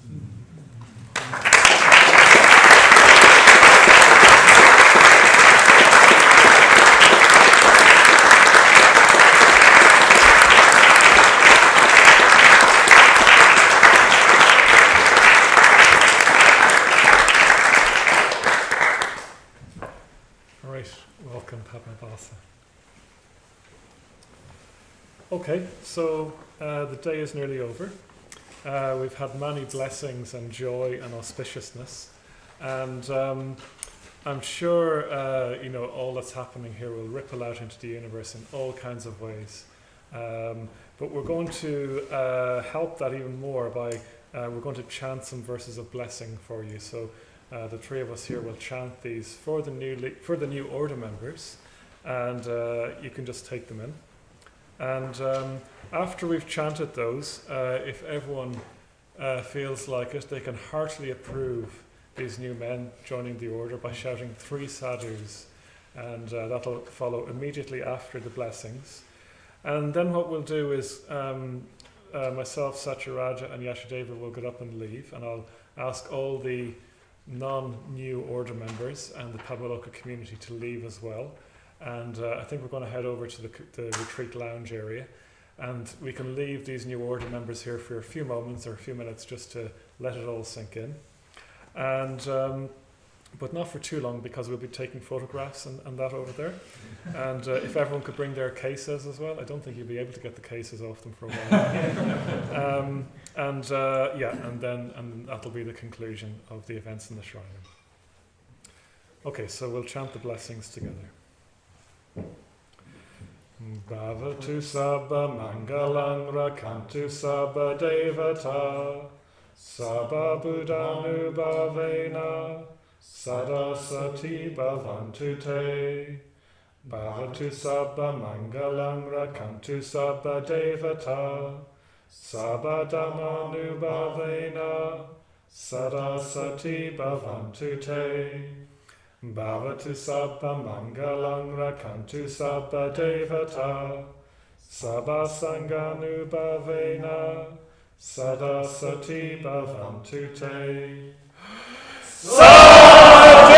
Welcome, Padmabhasa. Okay, so the day is nearly over. We've had many blessings and joy and auspiciousness, and I'm sure all that's happening here will ripple out into the universe in all kinds of ways. But we're going to help that even more by we're going to chant some verses of blessing for you. So the three of us here will chant these for the new order members, and you can just take them in. And after we've chanted those, if everyone feels like it, they can heartily approve these new men joining the order by shouting 3 sadhus, and that'll follow immediately after the blessings. And then what we'll do is myself, Satyaraja and Yashadeva will get up and leave, and I'll ask all the non-new order members and the Padmaloka community to leave as well. And I think we're going to head over to the retreat lounge area, and we can leave these new order members here for a few moments or a few minutes just to let it all sink in. And but not for too long, because we'll be taking photographs and that over there. And if everyone could bring their cases as well, I don't think you'll be able to get the cases off them for a while. And that'll be the conclusion of the events in the shrine. Okay, so we'll chant the blessings together. Bhavatu sabba mangalang rakantu sabba devata sabba buddhanu bhavena sada sati bhavantu te. Bhavatu sabba mangalang rakantu sabba devata sabba dhammanu bhavena sada sati bhavantu te. Bhavatu sabba mangalang rakantu sabba devata sabba sanganu bhavena sada sati bhavantu te. Sadhu!